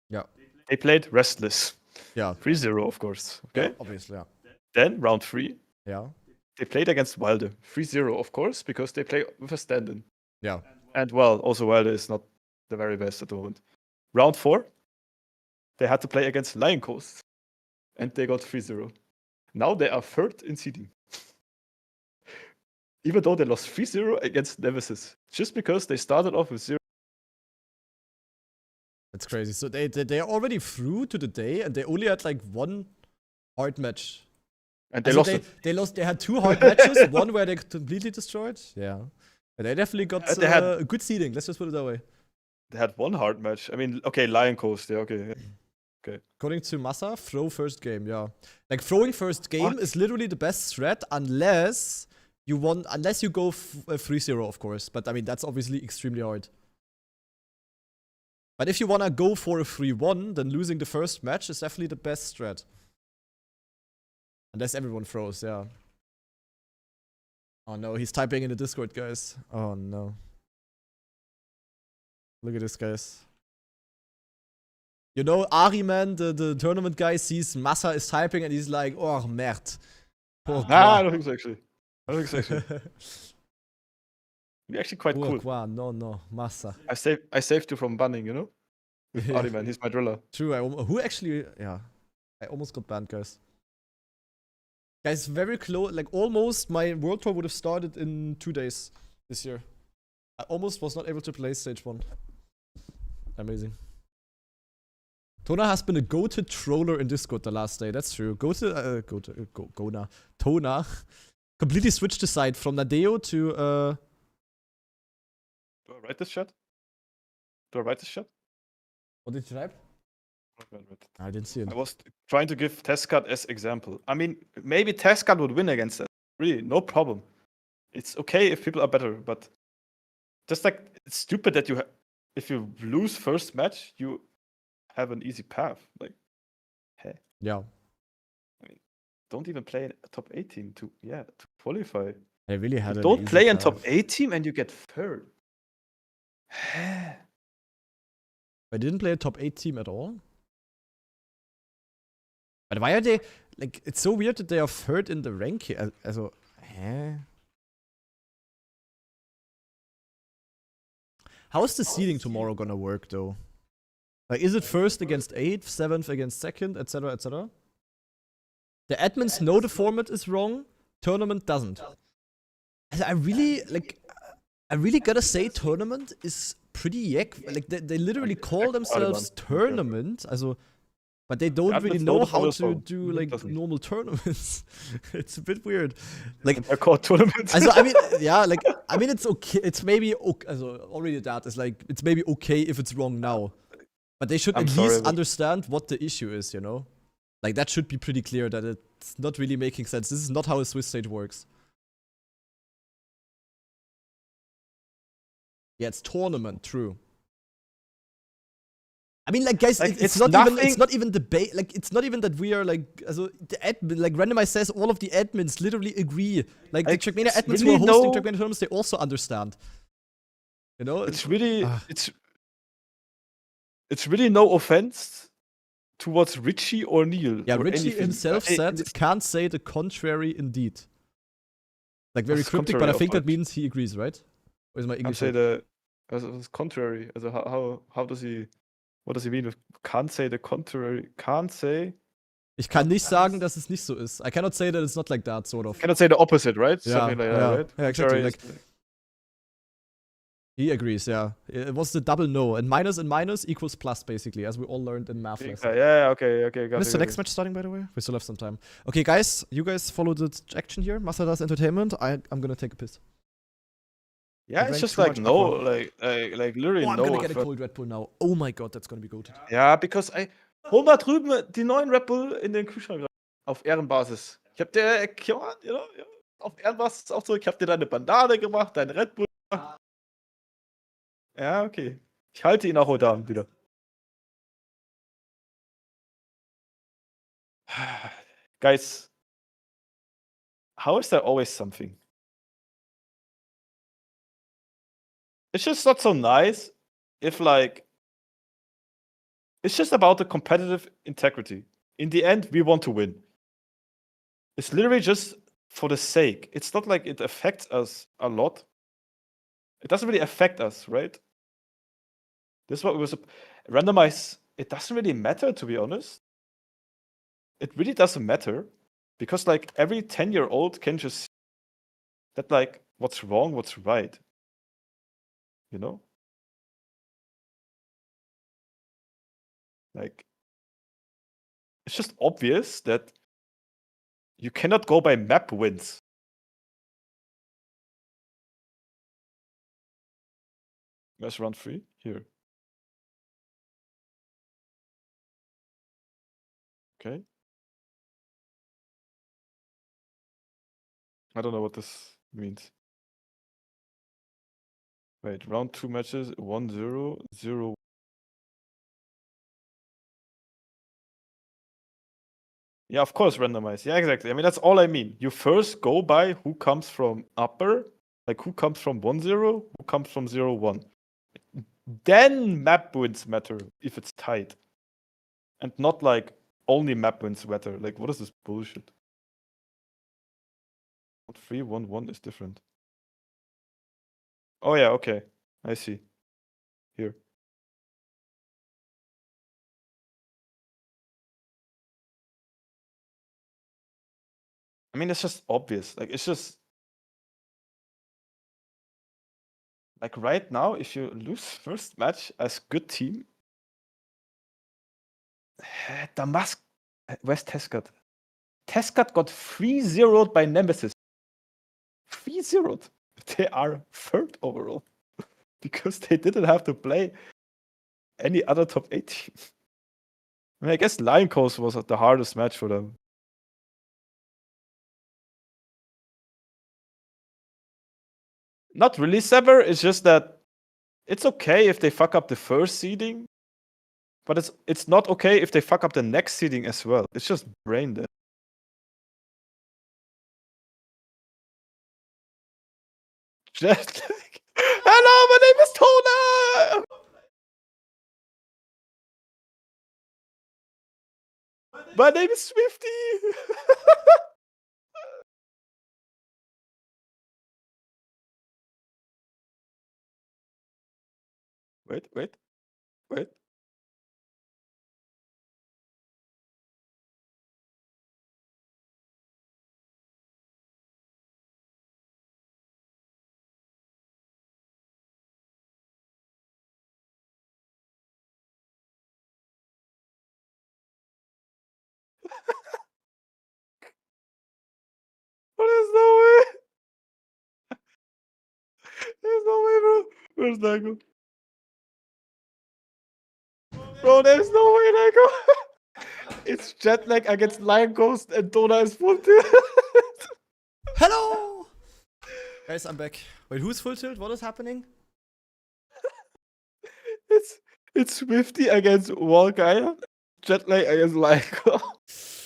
Yeah. They played Restless. Yeah. 3-0, of course. Okay? Yeah, obviously, yeah. Then round 3. Yeah. They played against Wilder. 3-0, of course, because they play with a stand-in. Yeah. And well, also Wilder is not the very best at the moment. Round 4. They had to play against Lion Coast. And they got 3-0. Now they are third in seeding. Even though they lost 3-0 against Nemesis. Just because they started off with 0. That's crazy. So they are already through to the day, and they only had like 1 hard match. And they Also, lost it. They had 2 hard matches, one where they completely destroyed. Yeah. And they definitely got They had- a good seeding. Let's just put it that way. They had 1 hard match. I mean, okay, Lion Coast, yeah, okay. According to Massa, throw first game, yeah. Like throwing first game is literally the best threat unless you go 3-0, of course. But I mean, that's obviously extremely hard. But if you wanna go for a 3-1, then losing the first match is definitely the best strat. Unless everyone throws, yeah. Oh no, he's typing in the Discord, guys. Oh no. Look at this, guys. You know, Ari, man, the tournament guy sees Massa is typing and he's like, oh, merde. Nah, I don't think so, actually. I don't think so, actually. You're actually quite cool. No, Massa. I saved you from banning, you know? With Ari, man. He's my driller. True, who actually, yeah. I almost got banned, guys. Guys, very close, like almost my World Tour would have started in 2 days this year. I almost was not able to play stage 1. Amazing. Tona has been a goated troller in Discord the last day. That's true. Tona completely switched the side from Nadeo to Do I write this chat? What did you type? I didn't see it. I was trying to give Tescat as example. I mean, maybe Tescat would win against us. Really, no problem. It's okay if people are better, but just like it's stupid that if you lose first match, you have an easy path. Like, hey. Yeah. I mean, don't even play a top 8 team to qualify. I really had. Don't play in top 8 team and you get third. I didn't play a top 8 team at all. But why are they like? It's so weird that they are third in the ranking. Also, how is the seeding tomorrow gonna work though? Like, is it first against 8th, 7th against 2nd, etc., etc.? The admins know the format is wrong. Tournament doesn't. I really gotta say, tournament is pretty yak. Like they literally call themselves tournament. Also, but they don't really know how to do like normal tournaments. It's a bit weird. Like they're called tournaments. Also, I mean, yeah, like I mean, it's okay. It's maybe okay. Also, already that is like it's maybe okay if it's wrong now, but they should at least understand what the issue is. You know, like that should be pretty clear that it's not really making sense. This is not how a Swiss stage works. Yeah, it's tournament, true. I mean, like, guys, like, it's not even debate. Like, it's not even that we are like, also, the admin, like, Randomize says all of the admins literally agree. Like, the Trackmania admins who are hosting Trackmania tournaments, they also understand. You know, it's really, it's really no offense towards Richie or Neil. Yeah, or Richie anything. himself said, can't say the contrary indeed. Like, very cryptic, but I think that means he agrees, right? Or is my English? Can't say the contrary. Also, how does he? What does he mean with can't say the contrary? Can't say. Ich kann nicht sagen, dass es nicht so ist. I cannot say that it's not like that, sort of. Cannot say the opposite, right? Yeah, Something like that, right? Yeah, exactly. Like, he agrees, yeah. It was the double no. And minus equals plus, basically, as we all learned in math lesson. Yeah, okay, got When is the next match starting, by the way? We still have some time. Okay, guys, you guys follow the action here. Masadas Entertainment. I'm gonna take a piss. Yeah, it's just like no, like literally no. I'm gonna get a cold Red Bull now. Oh my god, that's gonna be goated. Ja, because hol mal drüben die neuen Red Bull in den Kühlschrank rein. Auf Ehrenbasis. Ich hab dir, come on, you know, auf Ehrenbasis auch zurück. Ich hab dir deine Bandane gemacht, deinen Red Bull gemacht. Ja, okay. Ich halte ihn auch heute Abend wieder. Guys, how is there always something? It's just not so nice if, like, it's just about the competitive integrity. In the end, we want to win. It's literally just for the sake. It's not like it affects us a lot. It doesn't really affect us, right? This is what we was randomize. It doesn't really matter, to be honest. It really doesn't matter because, like, every 10-year-old can just see that, like, what's wrong, what's right. You know? Like, it's just obvious that you cannot go by map wins. Let's run free here. Okay. I don't know what this means. Wait, round 2 matches, 1-0, 0. Yeah, of course, randomize. Yeah, exactly. I mean, that's all I mean. You first go by who comes from upper, like who comes from 1-0, who comes from 0-1. then map wins matter if it's tight. And not like only map wins matter. Like, what is this bullshit? 3-1-1 is different. Oh yeah, okay. I see. Here. I mean, it's just obvious. Like, it's just... Like, right now, if you lose first match as good team... Damask... Where's Tescat? Tescat got 3-0'd by Nemesis. 3-0'd. They are third overall. Because they didn't have to play any other top 8 team. I mean, I guess Lion Coast was the hardest match for them. Not really sever, it's just that it's okay if they fuck up the first seeding, but it's not okay if they fuck up the next seeding as well. It's just brain dead. Just like, hello, my name is Tona! My name is Swifty! Wait. There's no way! There's no way, bro. Where's Nago? Bro, there's no way, Nago! It's Jetlag against Lion Ghost and Dona is full tilt. Hello! Guys, I'm back. Wait, who's full tilt? What is happening? It's Swifty against Walkaya, Jetlag against Lion Ghost.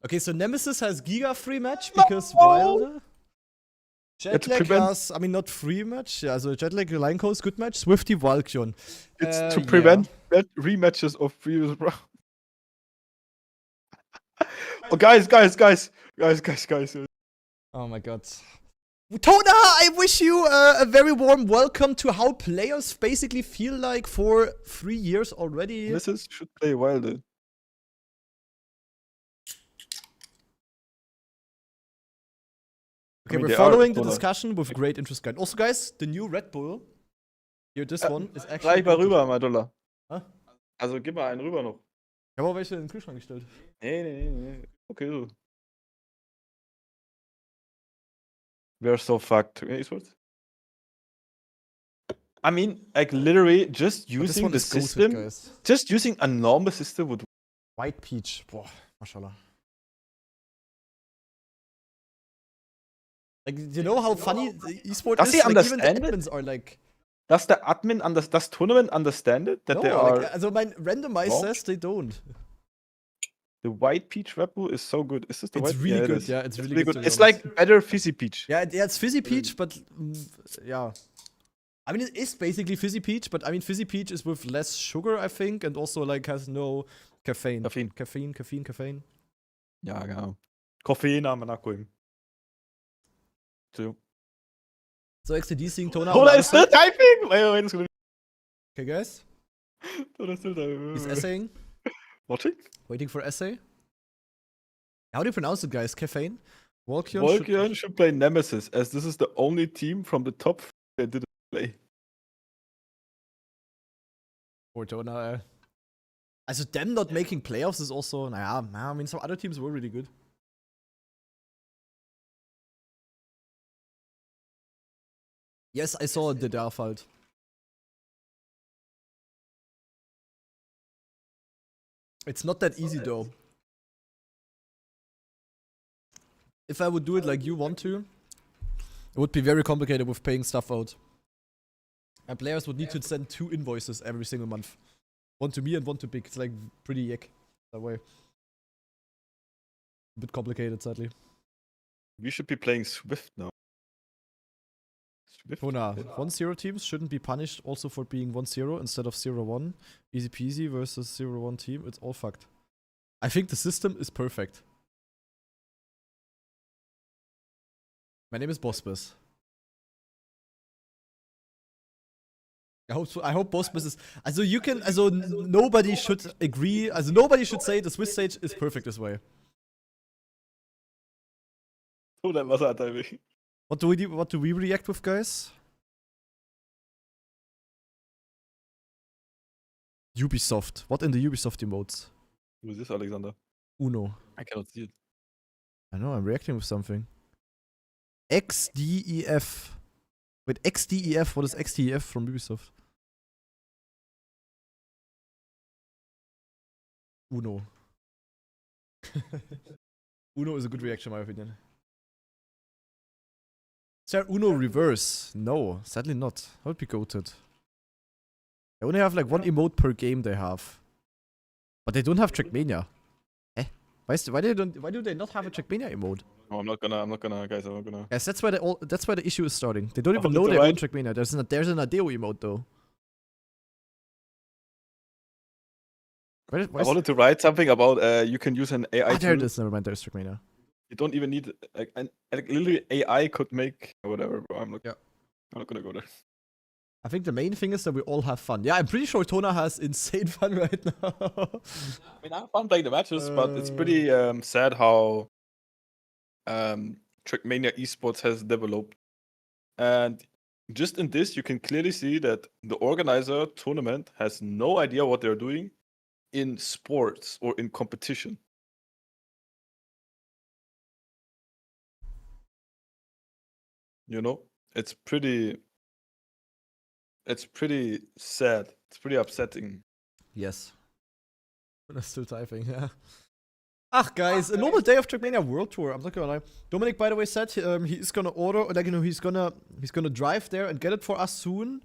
Okay, so Nemesis has Giga free match because Wilder. Jetlag has, I mean, not free match. Yeah, so Jetlag, Lion Coast, good match. Swifty, Valkion. It's to prevent rematches of previous rounds. Oh, guys. Oh my god. Tona, I wish you a very warm welcome to how players basically feel like for 3 years already. Mrs. should play Wilder. Okay, we're following the discussion with great interest, guys. Also, guys, the new Red Bull. Here, this one is actually. Gleich mal rüber, Madola. Hä? Also gib mal einen rüber noch. Ich habe auch welche in den Kühlschrank gestellt. Nee. Okay, so. We are so fucked. Esports? I mean, like literally just using the system. Guys. Just using a normal system would. White Peach. Boah, mashallah. Like, you know how funny the esport is? Like, even the admins are like. Does the admin does tournament understand it? That no, they are. Like, also mein Randomize says they don't. The White Peach Red Bull is so good. Is this the It's White? really Yeah, good. Yeah, it's really good. It's like better Fizzy Peach. Yeah, it's Fizzy Peach, but yeah. I mean, it is basically Fizzy Peach, but I mean, Fizzy Peach is with less sugar, I think, and also like has no caffeine. Caffeine. Ja, genau. Koffein am Nacken. So. So, XTD seeing Tona. Tona is still typing! Wait. Okay, guys. Tona is still typing. He's essaying. Watching? Waiting for essay. How do you pronounce it, guys? Caffeine? Walkion should play Nemesis, as this is the only team from the top that didn't play. Poor Tona. Also, them not making playoffs is also, naja, I mean, some other teams were really good. Yes, I saw the Darfalt. It's not that easy though. If I would do it like you want to, it would be very complicated with paying stuff out. And players would need to send 2 invoices every single month. One to me and one to Big. It's like pretty yuck that way. A bit complicated, sadly. We should be playing Swift now. Tona, 1-0 teams shouldn't be punished also for being 1-0 instead of 0-1. Easy peasy versus 0-1 team. It's all fucked. I think the system is perfect. My name is Bospis. I hope Bospis is. Also you can. Also nobody should agree. Also nobody should say the Swiss stage is perfect this way. What do we react with, guys? Ubisoft. What in the Ubisoft emotes? Who is this, Alexander? Uno. I cannot see it. I know, I'm reacting with something. XDEF. Wait, XDEF? What is XDEF from Ubisoft? Uno. Uno is a good reaction, in my opinion. Is there Uno reverse? No, sadly not. That would be goated. They only have like one emote per game they have. But they don't have Trackmania. Eh? Why do they not have a Trackmania emote? No, I'm not gonna, guys. I'm not gonna. Yes, that's where the issue is starting. They don't even know they own Trackmania. There's an Adeo emote though. I wanted to write something about you can use an AI. There it is. Never mind. There's Trackmania. You don't even need literally AI could make whatever. But I'm not gonna go there. I think the main thing is that we all have fun. Yeah, I'm pretty sure Tona has insane fun right now. I mean, I have fun playing the matches, but it's pretty sad how Trackmania esports has developed. And just in this, you can clearly see that the organizer tournament has no idea what they're doing in sports or in competition. You know, it's pretty sad. It's pretty upsetting. Yes. I'm still typing, yeah. Ach, guys, a normal day of Trackmania World Tour. I'm not gonna lie. Dominic, by the way, said he is gonna order, like, you know, he's gonna drive there and get it for us soon.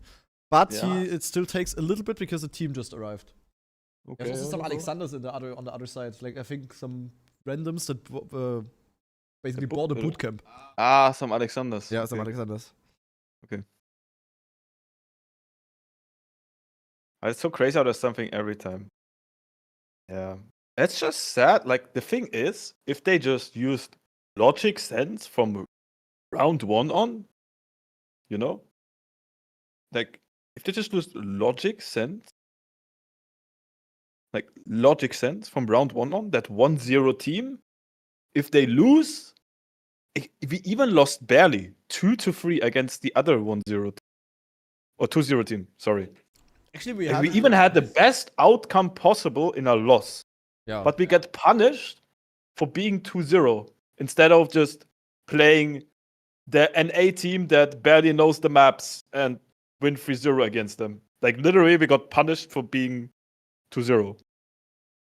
But it still takes a little bit because the team just arrived. Okay. There's also some Alexanders on the other side. Like, I think some randoms that basically bought a bootcamp. Ah, some Alexanders. Yeah, some Alexanders. Okay. It's so crazy how there's something every time. Yeah. It's just sad. Like, the thing is, if they just used logic sense from round 1 on, you know? Like, if they just used logic sense from round 1 on, that 1-0 team, if they lose, we even lost barely 2-3 against the other 1-0 team. Or 2-0 team, sorry. Actually, we even had the best outcome possible in a loss. Yeah. But we get punished for being 2-0 instead of just playing the NA team that barely knows the maps and win 3-0 against them. Like, literally, we got punished for being 2-0.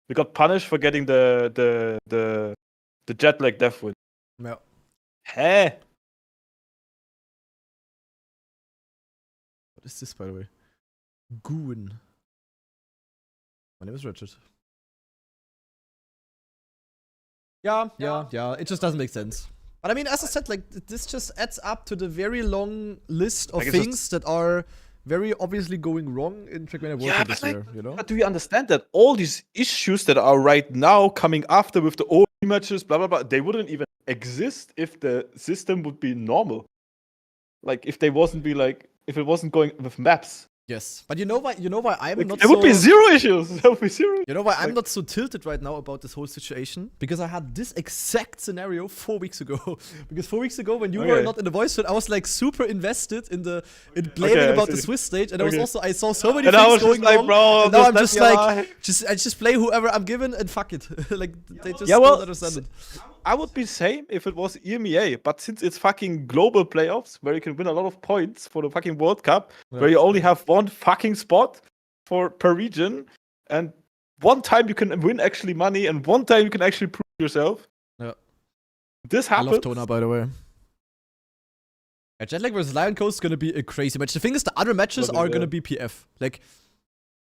We got punished for getting the jet lag death win. Yeah. Heh. What is this, by the way? Goon. My name is Richard. Yeah. It just doesn't make sense. But I mean, as I said, like, this just adds up to the very long list of things that are very obviously going wrong in Trackmania World Tour this year, you know? But do you understand that all these issues that are right now coming after with the old matches, blah, blah, blah, they wouldn't even exist if the system would be normal. Like, if it wasn't going with maps. Yes, but you know why I'm like, not there so... would be zero issues. There would be zero. You know why I'm not so tilted right now about this whole situation? Because I had this exact scenario 4 weeks ago. Because 4 weeks ago, when you were not in the voice chat, I was like super invested in blaming about the Swiss stage, and I saw so many things going wrong. Bro, and now I'm just like, I just play whoever I'm given and fuck it. Like, they just don't understand it. I would be same if it was EMEA, but since it's fucking global playoffs where you can win a lot of points for the fucking World Cup, where you only have one fucking spot per region, and one time you can win actually money, and one time you can actually prove yourself. Yeah. This happens. I love Tona, by the way. Yeah, Jetlag vs Lion Coast is gonna be a crazy match. The thing is, the other matches are gonna be PF. Like,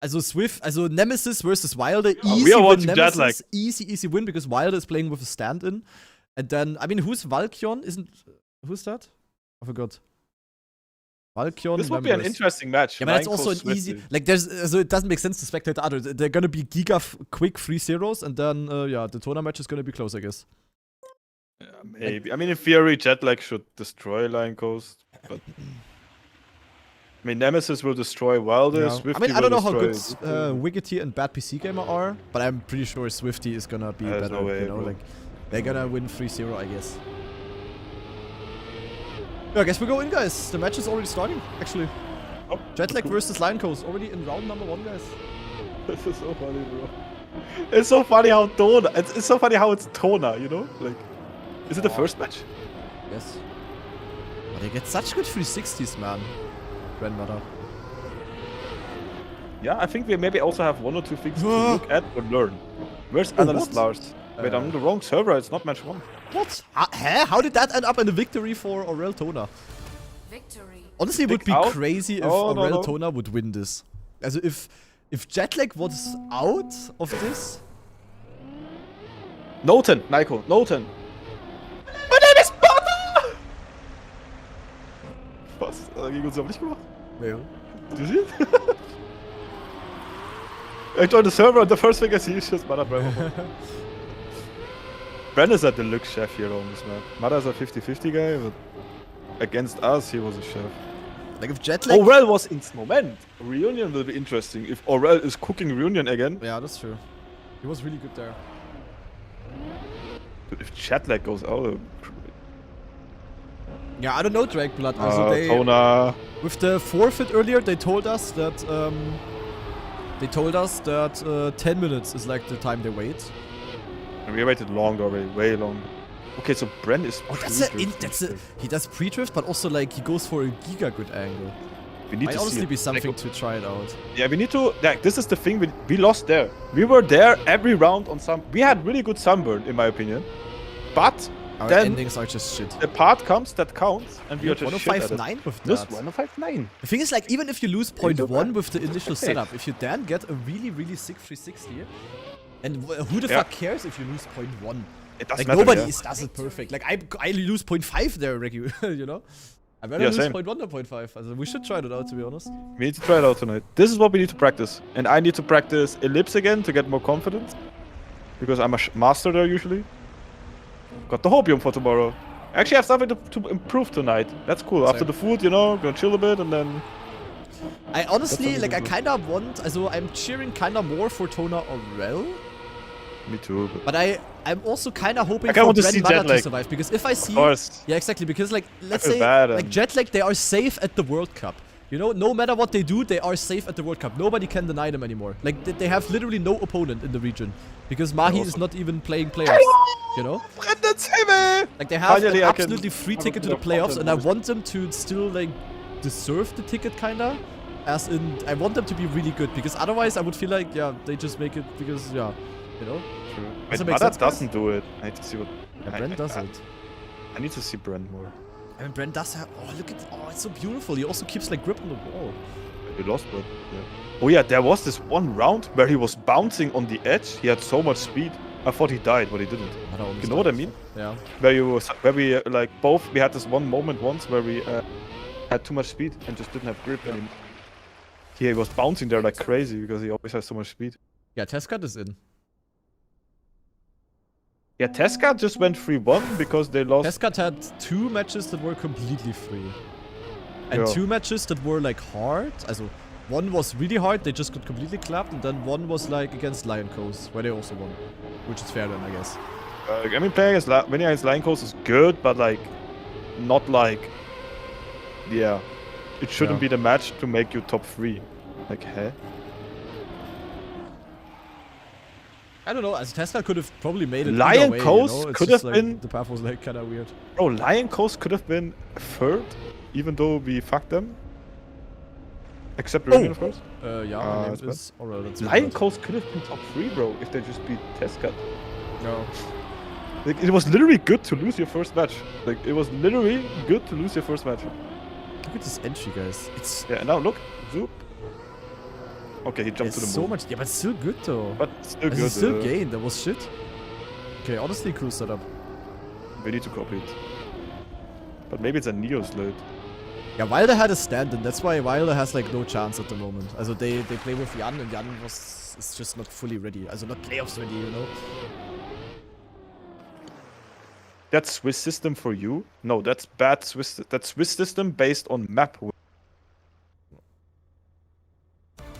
Nemesis versus Wilder, easy win Nemesis, easy win, because Wilder is playing with a stand-in. And then, I mean, who's Valkyon? Who's that? I forgot. Falcon. This would be an interesting match. Yeah, but that's also an easy. Like, so it doesn't make sense to spectate the other. They're gonna be quick 3-0s, and then yeah, the Tona match is gonna be close, I guess. Yeah, maybe. I mean, in theory, Jetlag should destroy Lion Coast, but I mean, Nemesis will destroy Wilder. Yeah. I mean, I don't know how good Wiggity and Bad PC Gamer are, but I'm pretty sure Swifty is gonna be better. No way, you know, bro. like they're gonna win 3-0, I guess. Yeah, I guess we go in, guys. The match is already starting, actually. Oh, Jetlag cool. versus Lion Coast, already in round number 1, guys. This is so funny, bro. It's so funny how Tona. It's so funny how it's Tona, you know? Like, is it the first match? Yes. Oh, they get such good 360s, man. Grandmother. Yeah, I think we maybe also have 1 or 2 things to look at or learn. Where's Analyst Lars? Wait, I'm on the wrong server. It's not match 1. What? How did that end up in a victory for Aurel Tona? Victory. Honestly, it would be crazy if Aurel Tona would win this. Also, if Jetlag was out of this... Noten, Nico, Noten. My name is Butter! Was? Gegen uns haben nicht gemacht? Ja. Did you see it? I joined the server and the first thing I see is just Mada Bravo. Bren is a deluxe chef here on this map. Mada is a 50-50 guy, but against us, he was a chef. Like if Jetlag... Aurel was in this moment. Reunion will be interesting. If Aurel is cooking Reunion again. Yeah, that's true. He was really good there. But if Jetlag goes out... Yeah, I don't know, Dragblood. Also Tona. With the forfeit earlier, they told us that 10 minutes is like the time they wait. And we waited long already, way long. Okay, so Bren is. Oh, he does pre-drift, but also like he goes for a giga good angle. We need Might to honestly see be something to try it out. Yeah, we need to. Like, this is the thing. We lost there. We were there every round on some. We had really good sunburn, in my opinion. But Our then endings are just shit. the part comes that counts, and we are just shit at it. 105.9 with This that. 105.9. The thing is, like, even if you lose 0.1 with the initial setup, if you then get a really, really sick 360, and who the fuck cares if you lose 0.1? It doesn't Like, matter, nobody yeah. does it perfect. Like, I lose 0.5 there, Ricky, you know? I better lose same. 0.1 than 0.5. Also, we should try that out, to be honest. We need to try it out tonight. This is what we need to practice. And I need to practice Ellipse again to get more confidence. Because I'm a master there usually. Got the hopium for tomorrow. I actually have something to improve tonight. That's cool. Same. After the food, you know, gonna chill a bit and then... I honestly, like, I kinda want... Also, I'm cheering kinda more for Tona Aurel. Me too. But I'm also kinda hoping I kinda for want to see Bren Mada to Jetlag. survive. Because if I see... Of course. Yeah, exactly. Because, like, let's feel say, bad like, Jetlag, they are safe at the World Cup. You know, no matter what they do, they are safe at the World Cup. Nobody can deny them anymore. Like, they have literally no opponent in the region. Because Mahi is not even playing playoffs. You know? Like, they have an absolutely free ticket to the playoffs, and I want them to still, like, deserve the ticket, kinda. As in, I want them to be really good, because otherwise I would feel like, yeah, they just make it because, yeah, you know? True. Does it Wait, make Mada sense, guys? doesn't do it. I need to see what... Yeah, Bren does it. I need to see Bren more. I mean, Bren does have... Oh, look at... Oh, it's so beautiful. He also keeps, like, grip on the wall. He lost, but yeah. Oh yeah, there was this one round where he was bouncing on the edge. He had so much speed. I thought he died, but he didn't. You know what I mean? Yeah. Where we like both. We had this one moment once where we had too much speed and just didn't have grip anymore. He was bouncing there like crazy because he always has so much speed. Yeah, Tescat is in. Yeah, Tesca just went 3-1 because they lost. Tescat had 2 matches that were completely free. And Yeah. 2 matches that were, like, hard. Also, one was really hard, they just got completely clapped. And then one was, like, against Lion Coast, where they also won. Which is fair then, I guess. I mean, winning against Lion Coast is good, but like, not like. Yeah, it shouldn't be the match to make you top 3. Like, huh? I don't know, as Tescat could have probably made it Lion either way, Coast you know? It's could just, have like, been- the path was, like, kinda weird. Bro, Lion Coast could have been 3rd, even though we fucked them. Except Reunion, of course. Yeah, my name is Aurel. That's Lion bad. Coast could have been top 3, bro, if they just beat Tescat. No. Like, it was literally good to lose your first match. Like, it was literally good to lose your first match. Look at this entry, guys. It's Yeah, now look. Zoop. Okay, he jumped to the so moon. much. Yeah, but it's still good though. But still good. It's still gained. That was shit. Okay, honestly, cool setup. We need to copy it. But maybe it's a Neo slate. Yeah, Wilder had a stand-in. That's why Wilder has like no chance at the moment. Also they play with Jan, and Jan is just not fully ready. Also not playoffs ready, you know. That's Swiss system for you? No, that's bad Swiss. That's Swiss system based on map.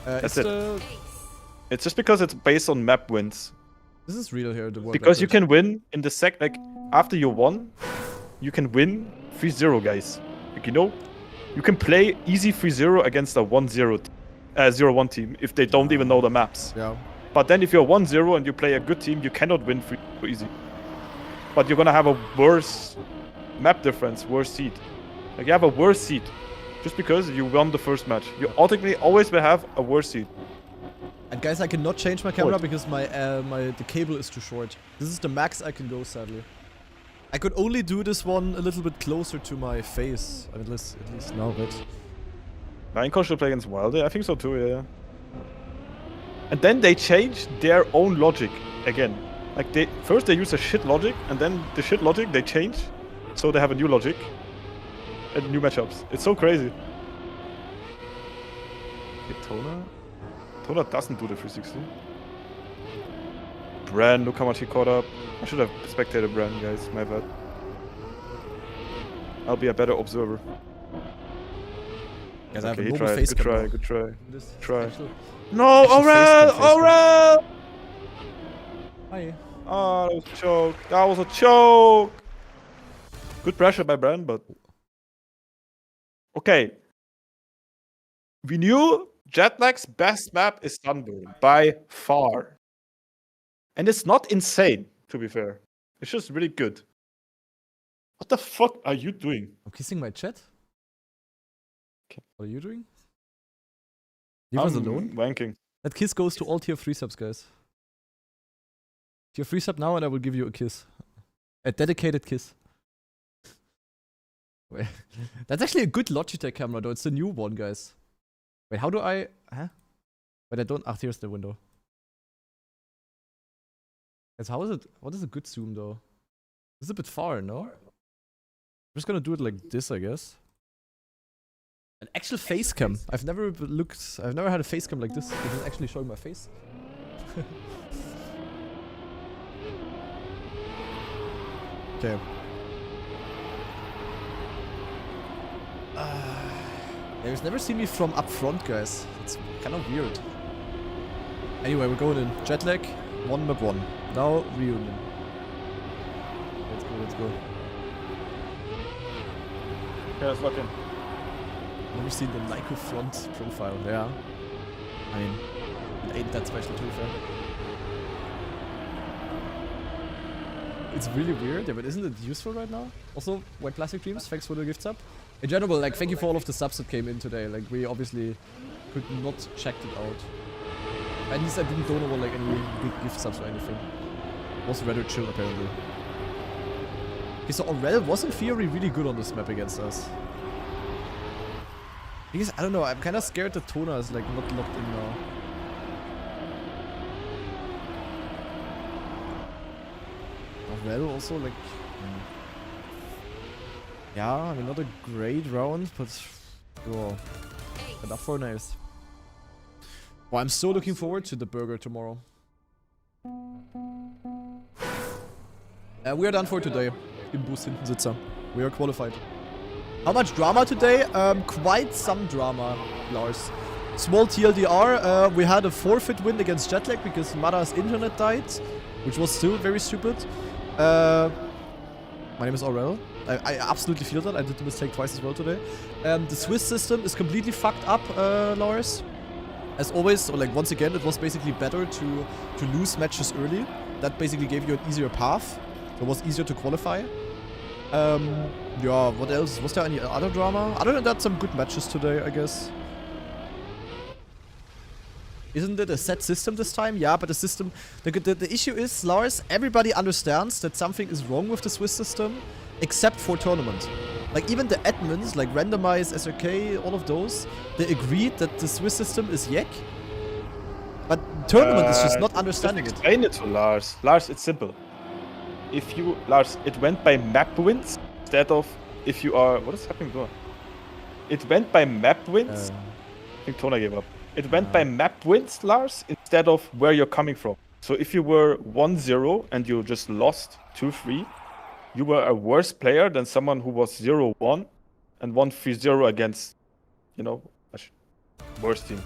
That's it. It's just because it's based on map wins. This is real here. The world because you record. can win in the like after you won, you can win 3-0, guys. Like, you know, you can play easy 3-0 against a 1-0, 0-1 team if they don't even know the maps. Yeah. But then if you're 1-0 and you play a good team, you cannot win 3-0 easy. But you're gonna have a worse map difference, worse seed. Like you have a worse seed just because you won the first match. You automatically always will have a worse seed. And guys, I cannot change my camera because the cable is too short. This is the max I can go, sadly. I could only do this one a little bit closer to my face. At least now, but... Reinko should play against Wilder. I think so too, yeah. And then they change their own logic again. Like first they use a shit logic, and then the shit logic they change, so they have a new logic and new matchups. It's so crazy. Okay, Tona doesn't do the 360. Bran, look how much he caught up. I should have spectated Bran, guys. My bad. I'll be a better observer. Guys, okay, I have a he mobile tried. face Good try. camera. Good try. This Try. actual- No, Actual face Aurel! Hi. Oh, that was a choke. That was a choke. Good pressure by Bran, but okay. We knew Jetlag's best map is Sunburn by far, and it's not insane. To be fair, it's just really good. What the fuck are you doing? I'm kissing my chat. Okay. What are you doing? Leave us alone. Wanking. That kiss goes to all tier 3 subs, guys. Tier 3 sub now and I will give you a kiss. A dedicated kiss. Wait, that's actually a good Logitech camera though, it's the new one, guys. Wait, how do I... Huh? Wait, I don't... Ah, here's the window. Guys, how is it... What is a good zoom though? It's a bit far, no? I'm just gonna do it like this, I guess. An actual face cam. I've never had a face cam like this. It is actually showing my face. Okay. They've never seen me from up front, guys. It's kind of weird. Anyway, we're going in. Jetlag, 1 map 1. Now, reunion. Let's go, let's go. Yeah, let's lock in. Never seen the Lyco front profile. Yeah. I mean, it ain't that special to be fair. It's really weird, yeah, but isn't it useful right now? Also, White Classic Dreams, thanks for the gift sub. In general, like, thank you for all of the subs that came in today. Like, we obviously could not check it out. At least I didn't donate like any big gift subs or anything. It was rather chill, apparently. Okay, so Aurel was in theory really good on this map against us. Because, I don't know, I'm kind of scared that Tona is like not locked in now. Aurel also like... Yeah, I mean, not a great round, but... Oh, enough for nice. Well, I'm so looking forward to the burger tomorrow. We are done for today. Im Bus hinten Sitzer. We are qualified. How much drama today? Quite some drama, Lars. Small TLDR, we had a forfeit win against Jetlag because Mada's internet died, which was still very stupid. My name is Aurel. I absolutely feel that. I did the mistake twice as well today. The Swiss system is completely fucked up, Lars. As always, or like once again, it was basically better to lose matches early. That basically gave you an easier path. So it was easier to qualify. Yeah, what else? Was there any other drama? Other than that, some good matches today, I guess. Isn't it a set system this time? Yeah, but the system... The issue is, Lars, everybody understands that something is wrong with the Swiss system, except for tournament. Like, even the admins, like Randomize, SRK, all of those, they agreed that the Swiss system is yek. But tournament is just not understanding it. Explain it to Lars. Lars, it's simple. If you... Lars, it went by map wins instead of if you are... What is happening there? it went by map wins. I think Tona gave up. It went by map wins, Lars, instead of where you're coming from. So if you were 1-0 and you just lost 2-3, you were a worse player than someone who was 0-1 and won 3-0 against, you know, a worse team.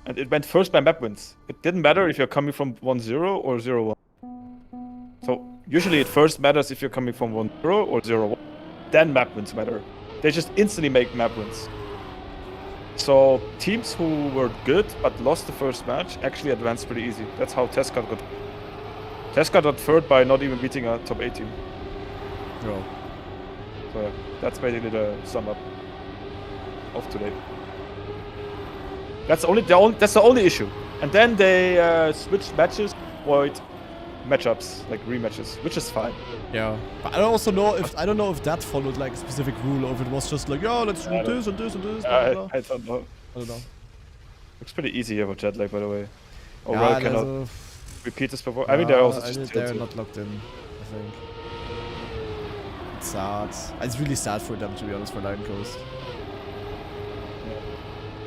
And it went first by map wins. It didn't matter if you're coming from 1-0 or 0-1. So usually it first matters if you're coming from 1-0 or 0-1. Then map wins matter. They just instantly make map wins. So teams who were good but lost the first match actually advanced pretty easy. That's how Tescat got. Tescat got third by not even beating a top 8 team. Yeah. So yeah, that's basically the sum up of today. That's the only issue. And then they switched matches, avoid matchups, like rematches, which is fine. Yeah. But I also know if I don't know if that followed like a specific rule or if it was just like, yeah, let's do this and this and this. I don't know. I don't know. Looks pretty easy here with jet lag, by the way. Oh Yeah, well, cannot repeat this before. I mean, they're also just they're tilted. not locked in, I think. It's sad. It's really sad for them, to be honest, for Lion Coast.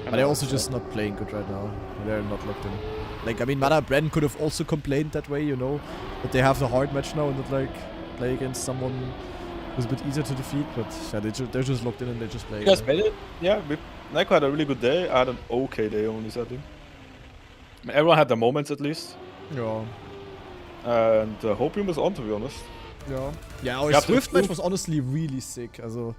But they're also just not playing good right now. They're not locked in. Like, I mean, Mana Bren could have also complained that way, you know, that they have the hard match now and not like play against someone who's a bit easier to defeat. But yeah, they're just locked in and they just play. You guys made it? Yeah, Nyko had a really good day. I had an okay day only, I think. Everyone had their moments at least. Yeah. And Hopium was on, to be honest. Yeah. Yeah, our Swift match was honestly really sick. Also,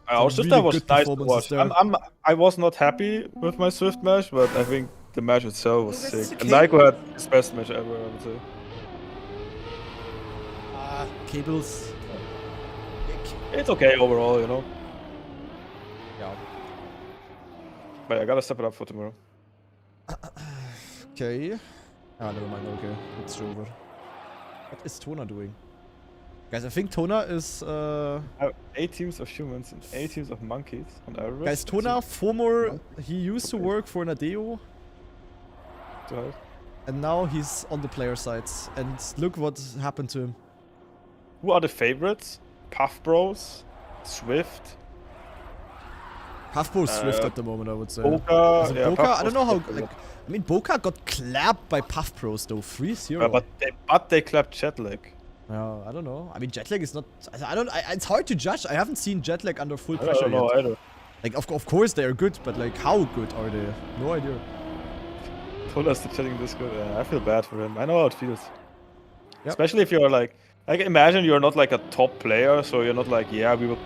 Our Swift really match was good nice to performances watch. there. I was not happy with my Swift match, but I think the match itself was Well, that's sick. okay. And Nyko had his best match ever, I would say. Cables. It's okay overall, you know. Yeah. But I gotta step it up for tomorrow. Okay. Ah, never mind. Okay, it's over. What is Tona doing? Guys, I think Tona is. I have 8 teams of humans and 8 teams of monkeys on average. Guys, Tona, former. He used to work for Nadeo, and now he's on the player sides. And look what happened to him. Who are the favorites? Puff Bros, Swift, Puffbro Swift at the moment, I would say. Boca. Is it Yeah, Boca? Puff I don't know Bros how. Like, I mean, Boca got clapped by Puff Bros though, 3-0. but they clapped Jetlag. Yeah, I don't know. I mean, Jetlag is not. It's hard to judge. I haven't seen Jetlag under full I pressure don't know yet. either. Like, of course they are good, but like, how good are they? No idea. Told us the chatting this good. I feel bad for him. I know how it feels. Yep. Especially if you're like imagine you're not like a top player, so you're not like, yeah, we will.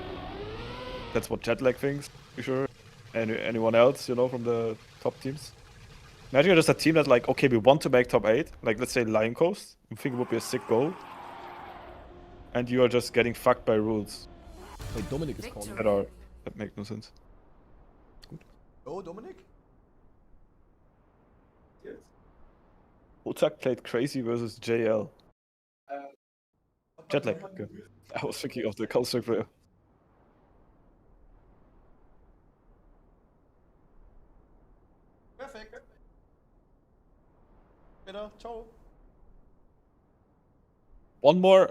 That's what Jetlag thinks, for sure. Anyone else, you know, from the top teams. Imagine you're just a team that's like, okay, we want to make top 8. Like, let's say Lion Coast. I think it would be a sick goal. And you are just getting fucked by rules Wait, Dominic is calling. that make no sense. Oh, Dominic? Yes. Otak played crazy versus JL. Jetlag. Okay. I was thinking of the Counter-Strike player. Perfect. Bitte, ciao. One more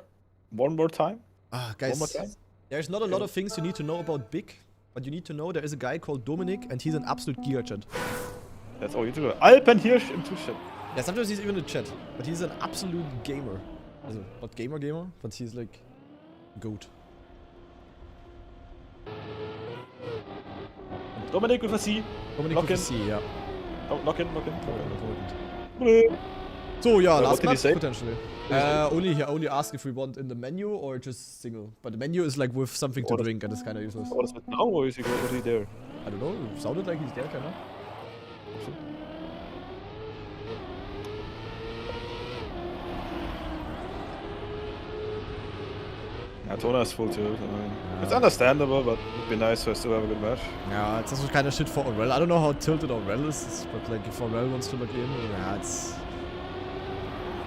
time. Ah, One more guys, time. there's not a lot of things you need to know about Big, but you need to know there is a guy called Dominic, and he's an absolute Giga-Chat. That's all you need to know. Alpen Hirsch im Chat. Yeah, sometimes he's even in chat, but he's an absolute gamer. Also, not gamer, but he's like GOAT. Dominic with a C. Dominic Lock with a in. C, yeah. Oh, lock in. So yeah, What last did he match say? potentially. He only asked if we want in the menu or just single. But the menu is like with something to What is- drink and it's kind of useless. What is it now, or is he there? I don't know. It sounded like he's there, kind of. Yeah, Tona is full tilt. I mean, it's understandable, but it'd be nice to still have a good match. Yeah, it's also kind of shit for Aurel. I don't know how tilted Aurel is, but like if Aurel wants to look in, yeah, it's.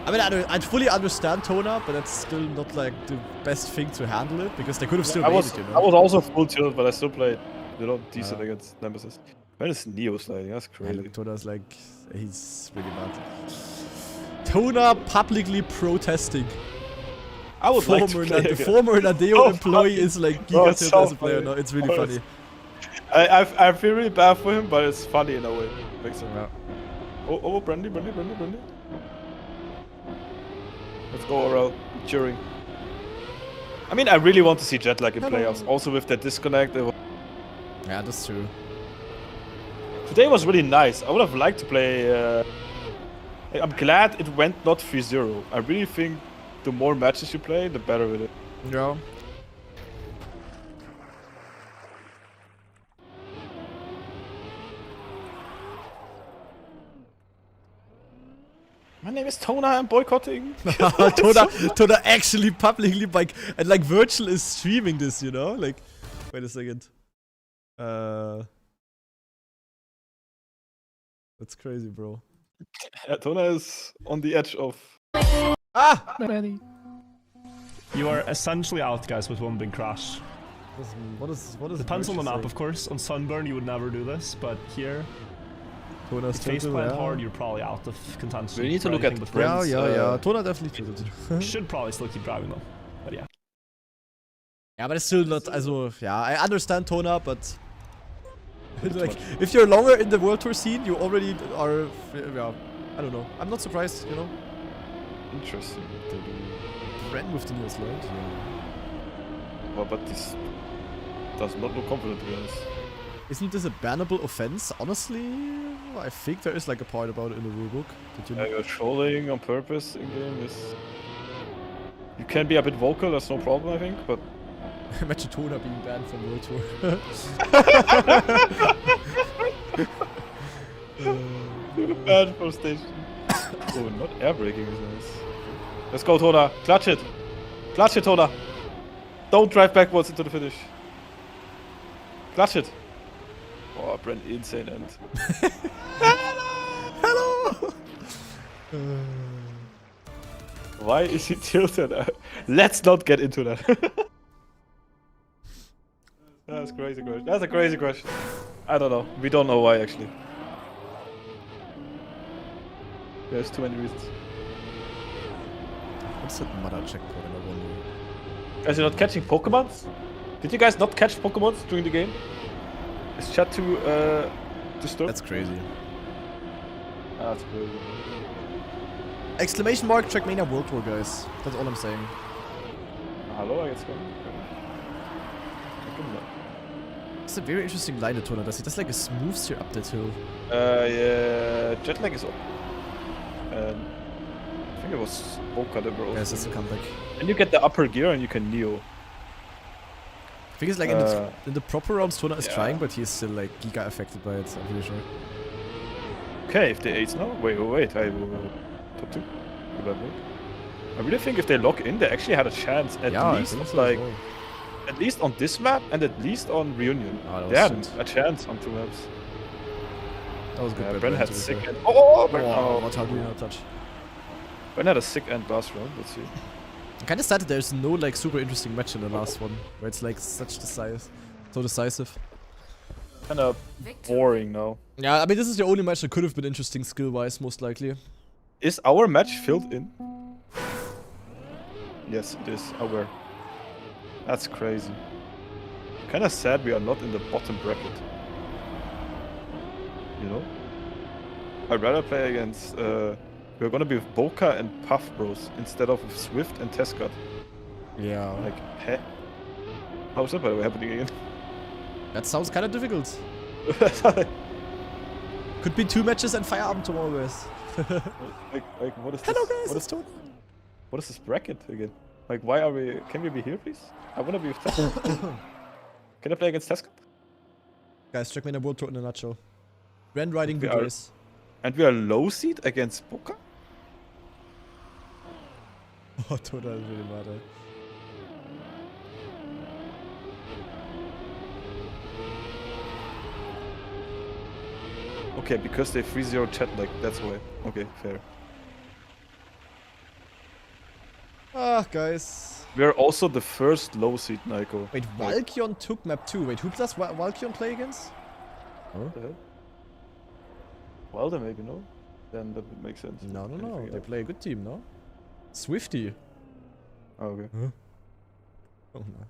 I mean, I fully understand Tona, but that's still not like the best thing to handle it because they could have still I made was it, you know. I was also full tilt, but I still played, you know, decent against Nemesis. When is Neo sliding? That's Yeah, crazy. look, Tona's like, he's really bad. Tona publicly protesting. I would like to play The again. former Nadeo Oh, employee funny. is like Bro, Giga it's tilt so as a player. funny. No, it's really Bro, funny. I feel really bad for him, but it's funny in a way. Makes sense. Yeah. Oh, Brandy. Let's go, Oral. Cheering. I mean, I really want to see Jet Lag in playoffs. Also with that disconnect. Yeah, that's true. Today was really nice. I would have liked to play... I'm glad it went not 3-0. I really think the more matches you play, the better with it. Yeah. My name is Tona, I'm boycotting. Toda actually publicly, like, and like Virtual is streaming this, you know? Like, wait a second. That's crazy, bro. Yeah, Tona is on the edge of... Ah! You are essentially out, guys, with one big crash. What is Depends on the Virtue map, saying? of course. On Sunburn, you would never do this, but here, Tona's face tilted, plant yeah. hard, you're probably out of contention. We need to for look at anything but Brent's, Yeah. Tona definitely tilted. You should probably still keep driving though. But yeah. Yeah, but it's still not, also, yeah, I understand Tona, but like, if you're longer in the World Tour scene, you already are, yeah, I don't know. I'm not surprised, you know? Interesting. What they do. Friend with the newest light. Well, but this does not look confident, to be honest. Isn't this a bannable offense? Honestly, I think there is like a part about it in the rulebook. Did you know? You're trolling on purpose in game is... You can be a bit vocal, that's no problem, I think, but... Imagine Tona being banned from World Tour. Bad from station. Oh, not air braking is nice. Let's go, Tona. Clutch it. Clutch it, Tona. Don't drive backwards into the finish. Clutch it. Oh, Brent, insane end. Hello! Why is he tilted? Let's not get into that. That's crazy question. That's a crazy question. I don't know. We don't know why, actually. There's too many reasons. What's that mother checkpoint? I wonder. Guys, you're not catching Pokemons? Did you guys not catch Pokemons during the game? Is chat too disturbed? That's crazy. That's crazy. Exclamation mark Trackmania World Tour, guys. That's all I'm saying. Hello, I guess. It's a very interesting line that Tona does. He does like a smooth steer up that hill. Yeah, jet lag is up. I think it was Boca that bro. Yes, it's a comeback. And you get the upper gear and you can Neo. I think it's like in the proper rounds Tona is trying, but he's still like giga affected by it, I'm pretty sure. Okay, if they ace now? Wait, I will top 2. I really think if they lock in, they actually had a chance at least of like... At least on this map and at least on Reunion. Oh, they had a chance on 2 maps. That was good. Bren had sick end. Oh, what how do you not touch? Bren had a sick end last round, let's see. I'm kinda sad that there's no like super interesting match in the last one, where it's like so decisive. Kinda boring now. Yeah, I mean this is the only match that could have been interesting skill-wise, most likely. Is our match filled in? Yes, it is. Our. That's crazy. Kinda sad we are not in the bottom bracket. You know? I'd rather play against... we're gonna be with Boca and Puff Bros instead of with Swift and Tescott. Yeah. Like, heh? How's that by the way happening again? That sounds kinda difficult. Could be 2 matches and Feierabend tomorrow, guys. like what is this? Hello guys, what it's Tona. What is this bracket again? Like, why are we... Can we be here, please? I wanna be with Tescott. Can I play against Tescott? Guys, check me in the World Tour in a nutshell. Grand riding, good race. And we are low seed against Boca? Oh, Tona is really mad, eh? Okay, because they 3-0 chat, like, that's why. Okay, fair. Ah, guys. We are also the first low seed, Naiko. Wait, Valkion took map 2. Wait, who does Valkion play against? What the hell? Wilder maybe, no? Then that would make sense. No. They play a good team, no? Swifty. Oh, okay. Huh? Oh, no.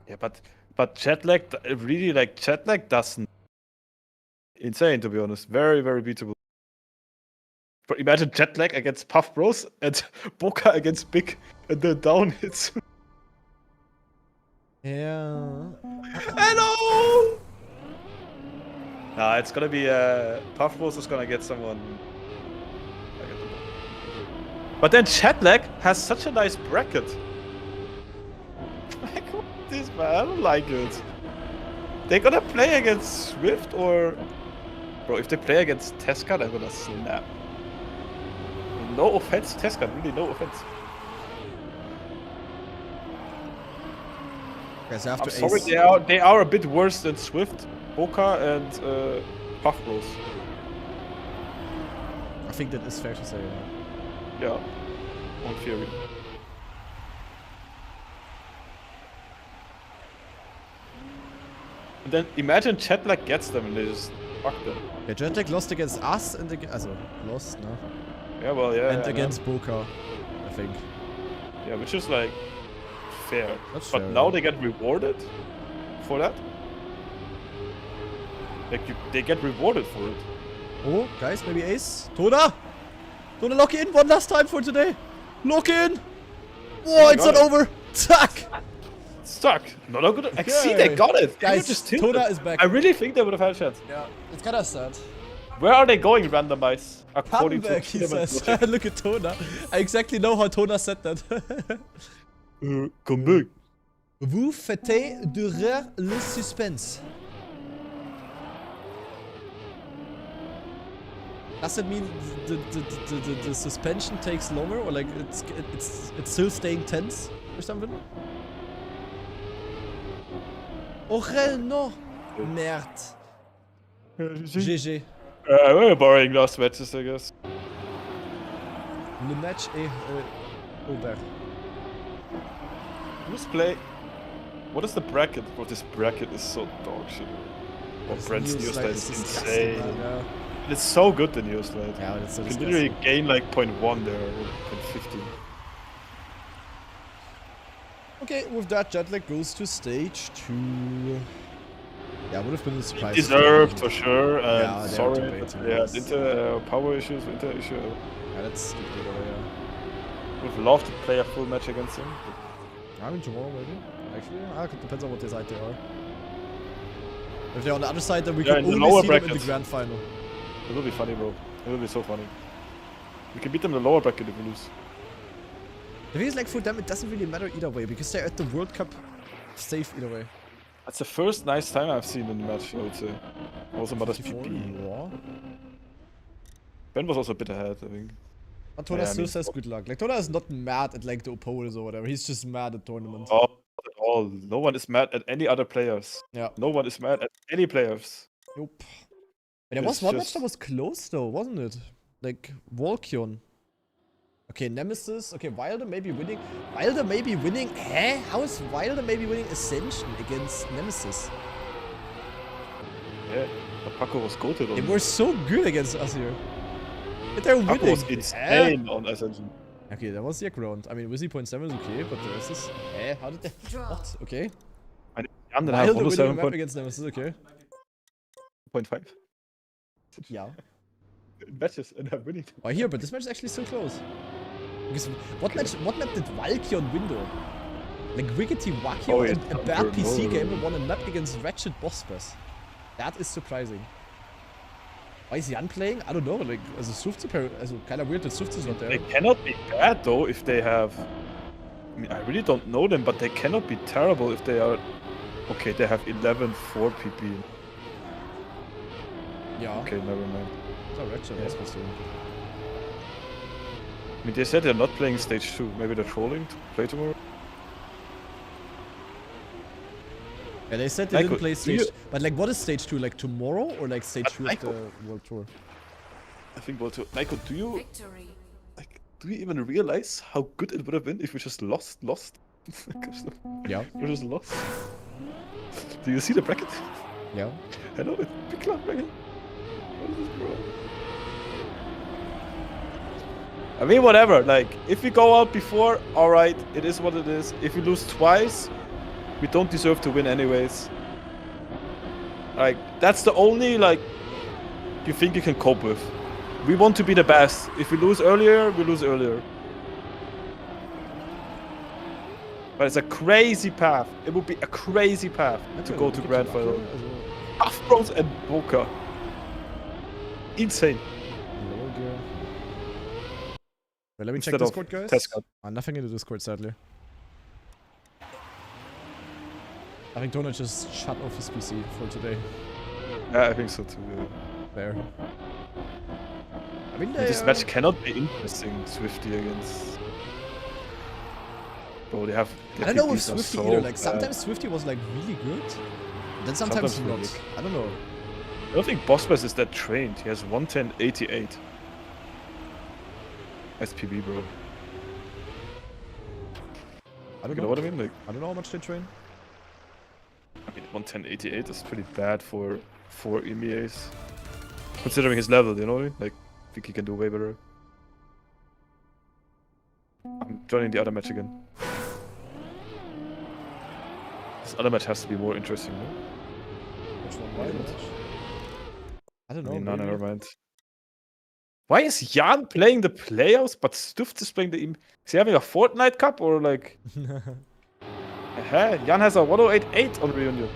Yeah, but But jet lag, really, like, jet lag doesn't. Insane, to be honest. Very, very beatable. But imagine jet lag against Puff Bros and Boca against Big, and then down hits. Yeah. Hello! Nah, it's gonna be Puff Bros is gonna get someone. But then jet lag has such a nice bracket. Like, what is this, man? I don't like it. They're gonna play against Swift or. Bro, if they play against Tesca, they're gonna snap. No offense, Tesca, really no offense. Guys, I have I'm to sorry, ace. they are a bit worse than Swift, Boca, and Puff Bros. I think that is fair to say. Yeah, on theory. And then imagine chat like gets them and they just fuck them. Yeah, Jetlag lost against us and also lost, no? Yeah, well, yeah. And I against Boca, I think. Yeah, which is like fair. That's but fair, now yeah. they get rewarded for that. Like they get rewarded for it. Oh, guys, maybe ace. Toda! Toda, lock in one last time for today. Lock in! Oh, it's not over. Tuck! Stuck. No good. Okay. See, they got it. They were Guys, just tilted. Toda is back. I really think they would have had a chance. Yeah, it's kind of sad. Where are they going, randomize? Come According back, to he says. Look at Toda. I exactly know how Toda said that. Come back. Vous faites durer le suspense. Does it mean the suspension takes longer, or like it's still staying tense or something? Oh no! Merde. GG. Very boring last matches, I guess. Le match est over. Who's play? What is the bracket? Bro, this bracket is so dog shit. Oh, Brent's Neoslide Neoslide is disgusting, insane. man, yeah. It's so good, the Neoslide. Yeah, it's so You can disgusting. literally gain like 0.1 there, or 0.15. Okay, with that, Jetlag goes to stage 2. Yeah, would have been a surprise. Deserved for sure, and Yeah, they sorry, are but debating yeah, this. power issues, inter issue. Yeah, that's stupid over here. Would love to play a full match against him. I mean, tomorrow maybe. Actually, it depends on what side they are. If they're on the other side, then we Yeah, can in the only lower see them in the brackets. grand final. It will be funny, bro. It will be so funny. We can beat them in the lower bracket if we lose. The thing is, like, for them, it doesn't really matter either way, because they're at the World Cup safe either way. That's the first nice time I've seen in the match, I would say. Also, Mother's 54 PP. in war. Ben was also a bit ahead, I think. But Toda Yeah, I still mean- says good luck. Like, Toda is not mad at, like, the opponents or whatever. He's just mad at tournament. Oh, not at all. No one is mad at any other players. Yeah. No one is mad at any players. Nope. But there was It's one match just- that was close, though, wasn't it? Like, Volkion. Okay, Nemesis. Okay, Wilder may be winning. Wilder may be winning. How is Wilder maybe winning Ascension against Nemesis? Yeah, but Paco was goated on They were so good against us here. But they're Paco winning. was insane on Ascension. Okay, that was the round. I mean, Wizzy 0.7 is okay, but the rest is... how did they... Draw. What? Okay. And then I have Wilder winning a map 107.5. against Nemesis, okay. Yeah. Matches and I'm winning. Oh, here, but this match is actually still close. Because what map did Valkion win though? Like Wiggity Wakio Oh, yeah, and a bad no. PC gamer won a map against Ratchet Bossbus. That is surprising. Why is Jan playing? I don't know, like, also Swift kind of weird that Swift is not there. They cannot be bad though if they have. I mean, I really don't know them, but they cannot be terrible if they are. Okay, they have 11-4 PP. Yeah. Okay, never mind. So Ratchet Bossbus doing. I mean, they said they're not playing stage 2. Maybe they're trolling to play tomorrow. Yeah, they said they Michael, didn't play do stage. you- But like, what is stage 2? Like tomorrow or like stage 2 of Michael. the World Tour? I think World Tour. Michael, do you Victory. like? Do you even realize how good it would have been if we just lost? Yeah. We just lost. Do you see the bracket? Yeah. Hello, it's big club bracket. What is this, bro? I mean, whatever. Like, if we go out before, all right, it is what it is. If we lose twice, We don't deserve to win anyways. Like, that's the only, like, you think you can cope with. We want to be the best. If we lose earlier, we lose earlier. But it's a crazy path. It would be a crazy path to go to Grand Final. Half bronze and Boca. Insane. Well, let me check Instead of Discord, guys. Tesca. Nothing in the Discord, sadly. I think Donut just shut off his PC for today. Yeah, I think so too. Yeah. There. I mean, This match cannot be interesting, Swifty against. Bro, they have. I don't know with PPs are Swifty so either. Like, bad. sometimes Swifty was like really good, then sometimes not. really. I don't know. I don't think Bossbass is that trained. He has 110.88. SPB, bro. I don't You know what I mean? Like, I don't know how much they train. I mean, 110.88 is pretty bad for EMEAs. Considering his level, you know what I mean? Like, I think he can do way better. I'm joining the other match again. This other match has to be more interesting, no? Which one? Why not? I don't know. No, maybe. never mind. Why is Jan playing the playoffs, but Stuft is playing the... Is he having a Fortnite Cup, or like... Jan has a 108.8 on Reunion.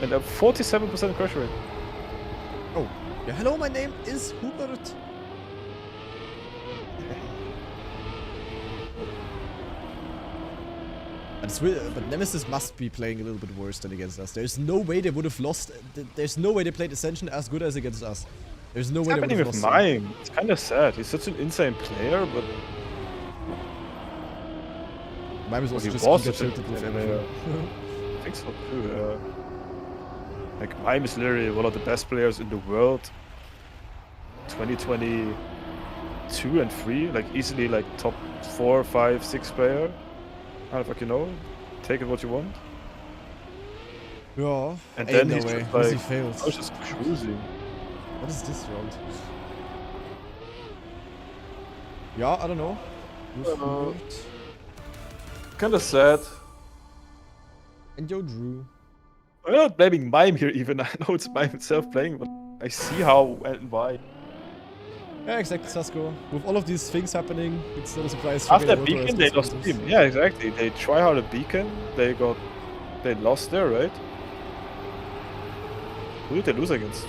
And a 47% crash rate. Oh. Yeah, hello, my name is Hubert. But Nemesis must be playing a little bit worse than against us. There's no way they would have lost. There's no way they played Ascension as good as against us. There's no way they would have lost. Mime. It's kind of sad. He's such an insane player, but Mime is also he just was giga such a tilted with player. everything. I think so too. Like, Mime is literally one of the best players in the world. 2022 and 3, like easily like top 4, 5, 6 player. How the fuck you know? Take it what you want. Yeah. And then no he's way. just He like, failed. I was just cruising. What is this round? Yeah, I don't know. Kinda sad. And yo, Drew. I'm not blaming Mime here even. I know it's Mime itself playing, but I see how and why. Yeah, exactly, Sasko. With all of these things happening, it's not a surprise. After Beacon, they lost team. Yeah, exactly. They try hard at Beacon. They lost there, right? Who did they lose against?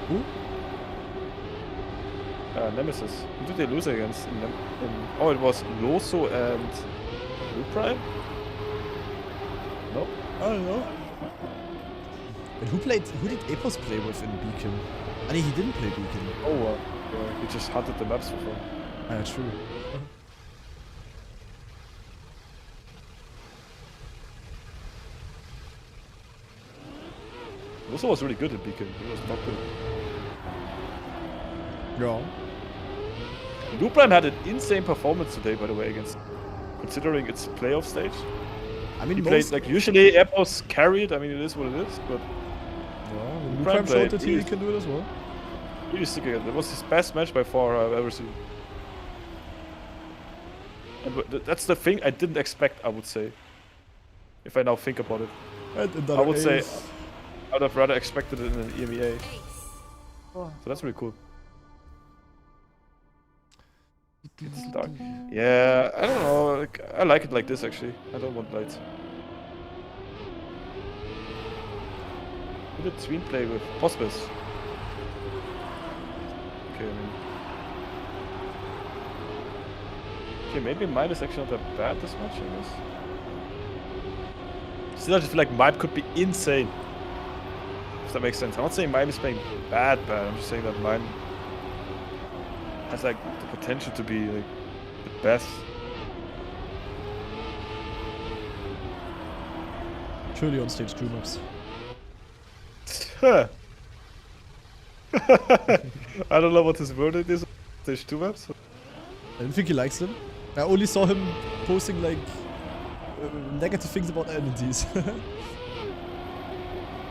Who? Nemesis. Who did they lose against? Oh, it was Loso and Blue Prime? No? I don't know. But who did Epos play with in Beacon? I mean, he didn't play Beacon. Oh, yeah, he just hunted the maps for fun. Ah, true. Loso was really good at Beacon. He was not good. Yeah. Blue Prime had an insane performance today, by the way, against, considering its playoff stage. I mean, He played, like, usually Epos carried, I mean, it is what it is, but yeah, Blue Blue Prime Prime showed played that he really- can do it as well. really sick again. It was his best match by far I've ever seen. And that's the thing I didn't expect, I would say. If I now think about it. I would say I would have rather expected it in an EMEA. Ace. So that's really cool. It's dark. Yeah, I don't know. Like, I like it like this actually. I don't want lights. Who did Tween play with? Hospice. Okay, I mean. Okay, maybe mine is actually not that bad this much, I guess. Still, I just feel like Mime could be insane. If that makes sense. I'm not saying Mime is playing bad. I'm just saying that Mime has like the potential to be like the best. Truly on stage crew maps. I don't know what his verdict is on stage 2 maps. I don't think he likes them. I only saw him posting like negative things about LNDs.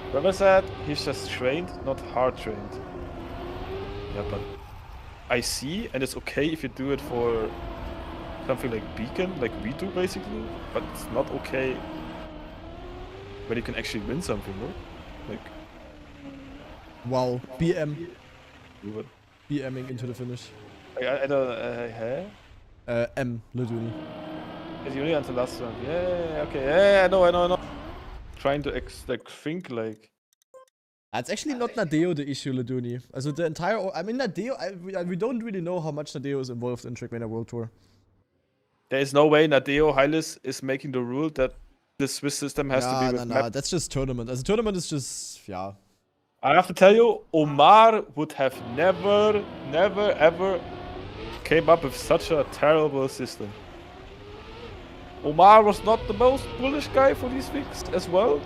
Remember said he's just trained, not hard trained. Yeah, but I see, and it's okay if you do it for something like Beacon, like we do basically, but it's not okay when you can actually win something, no? Like, Wow, BM. do it. BMing into the finish. I don't, M, Leduni. It's only until last round. Yeah, okay, yeah, I know. Trying to think like. It's actually not Nadeo the issue, Leduni. Also the entire, I mean Nadeo, we don't really know how much Nadeo is involved in Trackmania World Tour. There is no way Nadeo Hylis is making the rule that the Swiss system has to be with map. That's just tournament. As a tournament is just, yeah. I have to tell you, Omar would have never, ever came up with such a terrible system. Omar was not the most bullish guy for these weeks as well,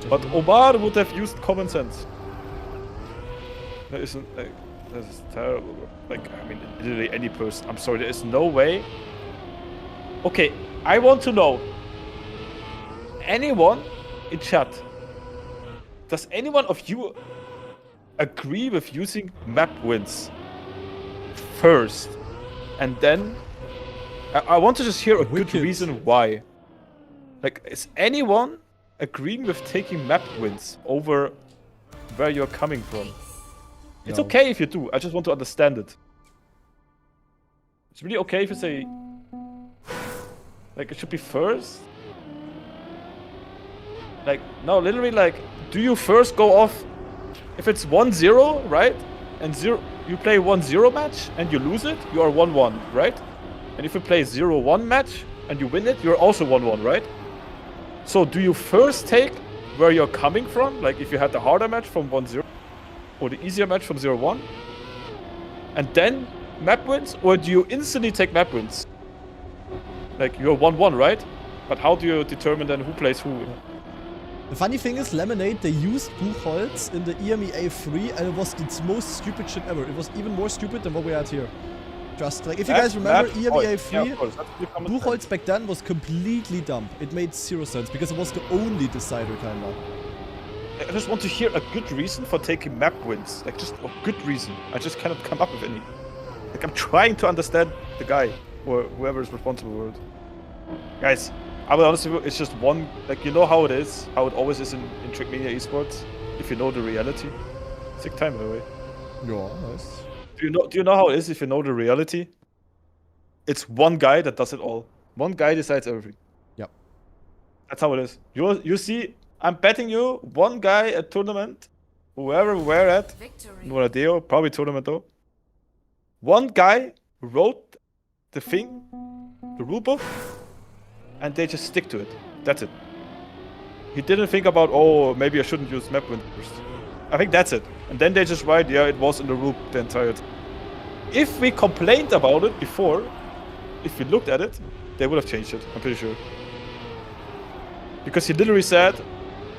but Omar would have used common sense. That isn't like, that is terrible. Like, I mean, literally any person. I'm sorry, there is no way. Okay, I want to know. Anyone in chat, does anyone of you agree with using map wins first? And then, I want to just hear a good reason why. Like, is anyone agreeing with taking map wins over where you're coming from? It's okay if you do, I just want to understand it. It's really okay if you say, like, it should be first. Like, no, literally, like, do you first go off if it's 1-0, right? And you play 1-0 match and you lose it, you are 1-1, right? And if you play 0-1 match and you win it, you're also 1-1, right? So do you first take where you're coming from? Like, if you had the harder match from 1-0 or the easier match from 0-1 and then map wins? Or do you instantly take map wins? Like, you're 1-1, right? But how do you determine then who plays who? The funny thing is, Lemonade, they used Buchholz in the EMEA 3 and it was the most stupid shit ever. It was even more stupid than what we had here. Just like, if you guys remember EMEA 3, Buchholz back then was completely dumb. It made zero sense because it was the only decider kinda. I just want to hear a good reason for taking map wins. Like, just a good reason. I just cannot come up with any. Like, I'm trying to understand the guy or whoever is responsible for it. Guys, I will honestly, it's just one, like, you know how it is, how it always is in Trackmania esports, if you know the reality. Sick time, by the way. Yeah, nice. Do you know how it is if you know the reality? It's one guy that does it all. One guy decides everything. Yep. That's how it is. You see, I'm betting you one guy at tournament, whoever we're at, Noradeo, probably tournament though. One guy wrote the thing, the rulebook, and they just stick to it. That's it. He didn't think about, oh, maybe I shouldn't use map win first. I think that's it. And then they just write, yeah, it was in the rule the entire time. If we complained about it before, if we looked at it, they would have changed it, I'm pretty sure. Because he literally said,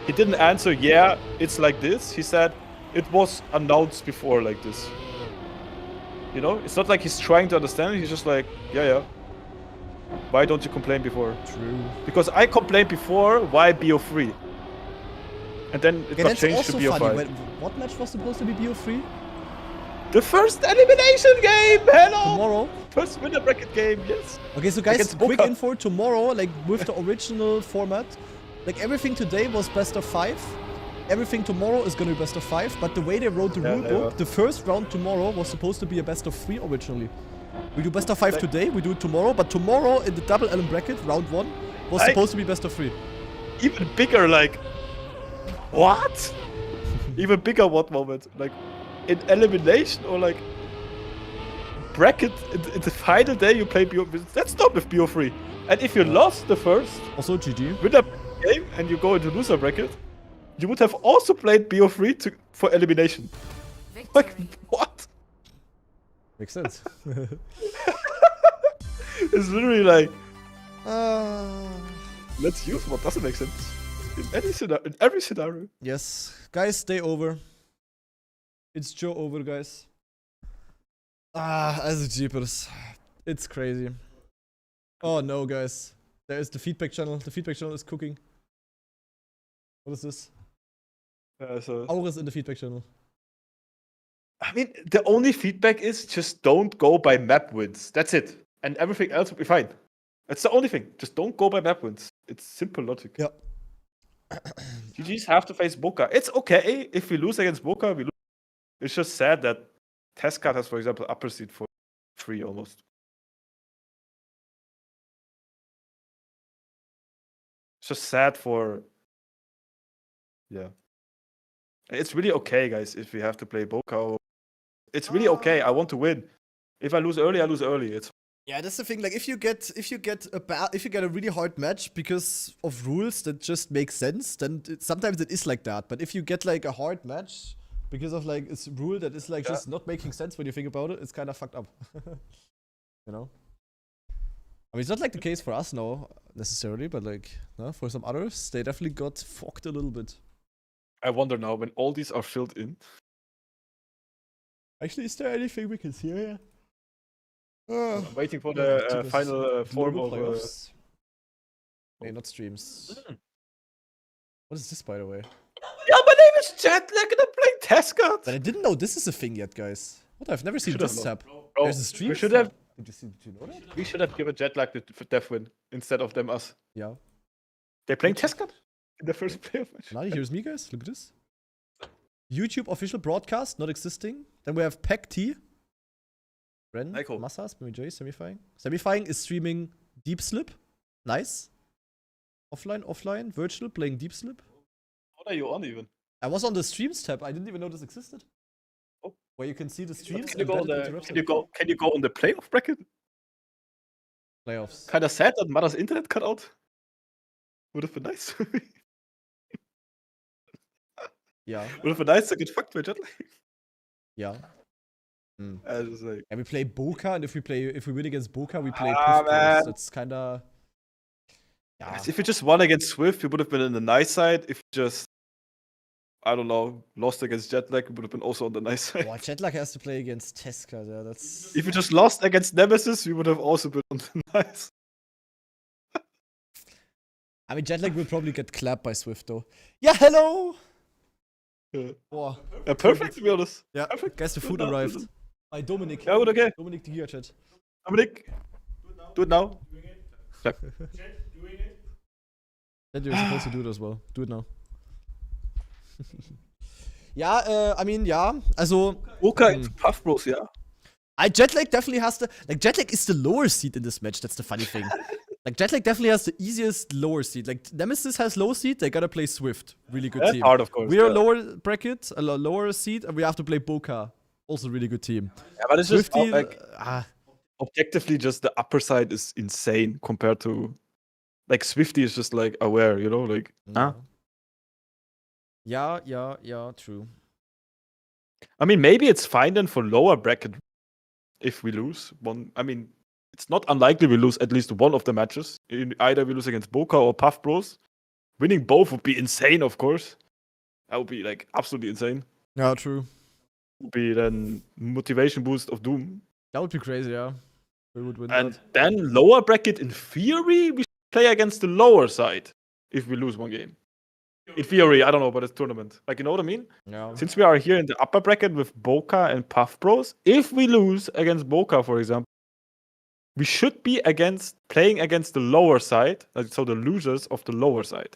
he didn't answer, yeah, it's like this. He said, it was announced before like this. You know, it's not like he's trying to understand it, he's just like, yeah. Why don't you complain before? True. Because I complained before, why BO3? And then it got changed to BO5. Funny. What match was supposed to be BO3? The first elimination game! Hello! Tomorrow? First winner bracket game, yes. Okay, so guys, quick info tomorrow, like with the original format. Like everything today was best of 5. Everything tomorrow is gonna be best of 5. But the way they wrote the rulebook, the first round tomorrow was supposed to be a best of 3 originally. We do best of 5 today, we do it tomorrow, but tomorrow in the double LM bracket, round 1, was supposed to be best of 3. Even bigger, like, what? Even bigger what moment? Like, in elimination or like, bracket, in the final day you play BO, that's not with BO3. And if you lost the first, also GG, winner game, and you go into loser bracket, you would have also played BO3 for elimination. Victory. Like, what? Makes sense. It's literally like, let's use what doesn't make sense in any scenario, in every scenario. Yes, guys, stay over. It's Joe over, guys. Also jeepers. It's crazy. Oh no, guys. There is the feedback channel. The feedback channel is cooking. What is this? Aura's in the feedback channel. I mean, the only feedback is just don't go by map wins. That's it. And everything else will be fine. That's the only thing. Just don't go by map wins. It's simple logic. Yeah. GGs have to face Boca. It's okay if we lose against Boca. We lose. It's just sad that Tescat has, for example, upper seed for 3 almost. It's just sad for. Yeah. It's really okay, guys, if we have to play Boca. It's really okay. I want to win. If I lose early, I lose early. It's Yeah, that's the thing. Like, if you get a really hard match because of rules that just make sense, then sometimes it is like that. But if you get like a hard match because of like a rule that is like just not making sense when you think about it, it's kind of fucked up. You know. I mean, it's not like the case for us now necessarily, but like, no, for some others, they definitely got fucked a little bit. I wonder now when all these are filled in. Actually, is there anything we can see here? I'm waiting for the final form of playoffs. Nee, not streams. What is this, by the way? Yeah, my name is Jetlag and I'm playing Tescat. But I didn't know this is a thing yet, guys. What? I've never seen this tab. Bro, There's a stream. we should have. Did you know that? We should have given Jetlag the death win instead of them us. Yeah. They're playing Tescat in the first playoff match. Now here's me, guys. Look at this. YouTube official broadcast not existing. Then we have Peck T. Ren, Echo. Massas, BMJ, Semifying. Semifying is streaming Deep Slip. Nice. Offline, virtual, playing Deep Slip. What are you on even? I was on the streams tab. I didn't even know this existed. Oh. Where you can see the streams. Can you go on embedded into the? website. Can you go on the playoff bracket? Playoffs. Kind of sad that Mother's internet cut out. Would have been nice. Yeah. Would have been nice to get fucked by Jetlag. Yeah. I was like, And we play Boca, and if we win against Boca, we play Ah, Puff man. Plus. That's kinda. Yeah. if we just won against Swift, we would have been on the nice side. If we just, I don't know, lost against Jetlag, we would have been also on the nice side. Boah, Jetlag has to play against Tesca, yeah, that's. If we just lost against Nemesis, we would have also been on the nice. I mean, Jetlag will probably get clapped by Swift, though. Yeah, hello! Yeah. Boah. Perfect, to be honest. Yeah, Perfect. guess the food arrived. By Dominik. Yeah, good, okay. Dominik, the Chat. Dominic, do it now. Yeah. Then you're supposed to do it as well. Do it now. Ja, I mean, ja, also. Boca into Puff Bros, yeah. Jetlag definitely has the. Like, Jetlag is the lower seed in this match. That's the funny thing. Like, Jetlag definitely has the easiest lower seed. Like, Nemesis has low seed. They gotta play Swift. Really good That's team. hard, of course. We're a lower bracket, a lower seed, and we have to play Boca. Also, really good team. Yeah, but it's just Swifty, like objectively, just the upper side is insane compared to like Swifty is just like aware, you know, like Yeah, true. I mean, maybe it's fine then for lower bracket if we lose one. I mean, it's not unlikely we lose at least one of the matches. Either we lose against Boca or Puff Bros. Winning both would be insane, of course. That would be like absolutely insane. Yeah, true. Would be then motivation boost of Doom. That would be crazy, yeah. We would win And that. then lower bracket, in theory, we should play against the lower side if we lose one game. In theory, I don't know about this tournament. Like, you know what I mean? Yeah. Since we are here in the upper bracket with Boca and Puff Bros, if we lose against Boca, for example, we should be playing against the lower side, so the losers of the lower side.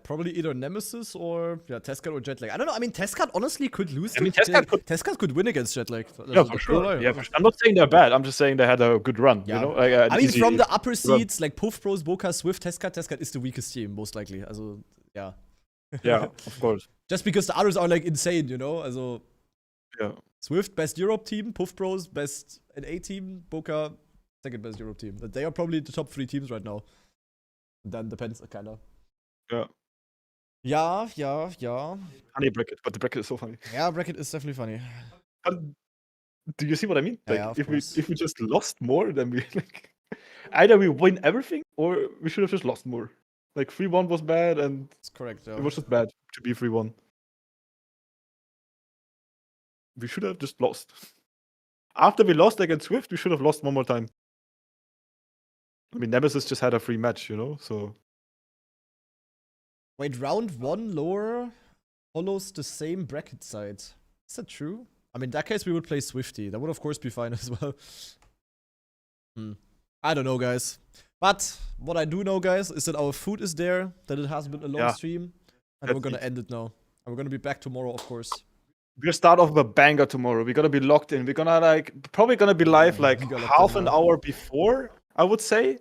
Probably either Nemesis or Tescat or Jetlag. I don't know. I mean, Tescat honestly could lose. I mean, Tescat could win against Jetlag. Yeah, for sure. Yeah, I'm not saying they're bad. I'm just saying they had a good run. Yeah. You know, like, I mean, from the upper seeds, like Puff Bros, Boca, Swift, Tescat is the weakest team, most likely. Also, yeah. Yeah, of course. Just because the others are like insane, you know? Also, yeah. Swift, best Europe team. Puff Bros, best NA team. Boca, second best Europe team. They are probably the top 3 teams right now. Then depends, kind of. Yeah. Yeah. Funny bracket, but the bracket is so funny. Yeah, bracket is definitely funny. But do you see what I mean? Like, Yeah, of if course. we just lost more, then we like either we win everything or we should have just lost more. Like 3-1 was bad and That's correct, yeah. it was just bad to be 3-1. We should have just lost. After we lost against Swift, we should have lost one more time. I mean, Nemesis just had a free match, you know, so. Wait, round 1 lower follows the same bracket side. Is that true? I mean, in that case, we would play Swifty. That would, of course, be fine as well. I don't know, guys. But what I do know, guys, is that our food is there, that it has been a long stream, and we're gonna end it now. And we're gonna be back tomorrow, of course. We're gonna start off with a banger tomorrow. We're gonna be locked in. We're gonna probably gonna be live like half an hour before, I would say.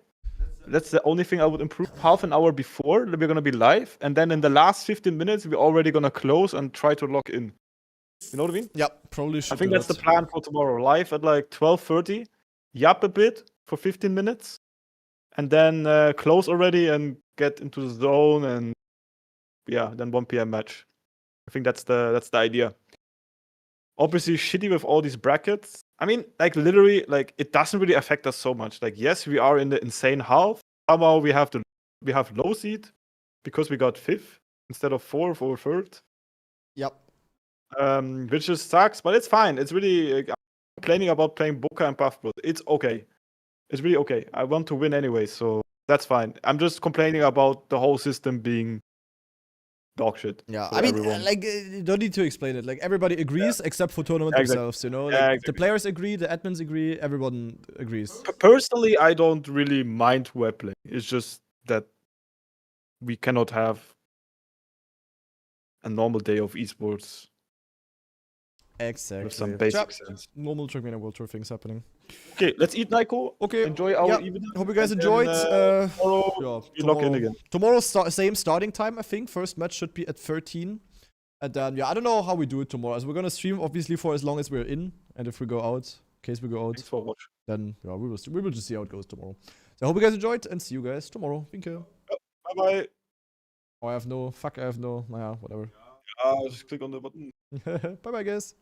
That's the only thing I would improve. Half an hour before we're gonna be live, and then in the last 15 minutes we're already gonna close and try to log in. You know what I mean? Yeah, probably should. I think that's the plan for tomorrow. Live at like 12:30. Yap a bit for 15 minutes, and then close already and get into the zone, and then 1 p.m. match. I think that's the idea. Obviously, shitty with all these brackets. I mean, like literally, like it doesn't really affect us so much. Like, yes, we are in the insane half. Somehow we have low seed because we got 5th instead of 4th or 3rd. Yep. Which just sucks, but it's fine. It's really I'm complaining about playing Boca and Buff Blood. It's okay. It's really okay. I want to win anyway, so that's fine. I'm just complaining about the whole system being dog shit. Yeah, I mean, like, you don't need to explain it. Like, everybody agrees except for tournament themselves, you know? Like, the players agree, the admins agree, everyone agrees. Personally, I don't really mind who I play. It's just that we cannot have a normal day of esports. Exactly. With some basic sense. Normal Trackmania World Tour things happening. Okay, let's eat, Nico. Okay. Enjoy our evening. Hope you guys enjoyed. Tomorrow, we log in again. Tomorrow's same starting time, I think. First match should be at 13. And then, I don't know how we do it tomorrow. So we're gonna stream, obviously, for as long as we're in. And if we go out, in case we go out, thanks for watching. Then, we will just see how it goes tomorrow. So I hope you guys enjoyed, and see you guys tomorrow. Thank you. Bye-bye. Oh, I have no, whatever. Just click on the button. Bye-bye, guys.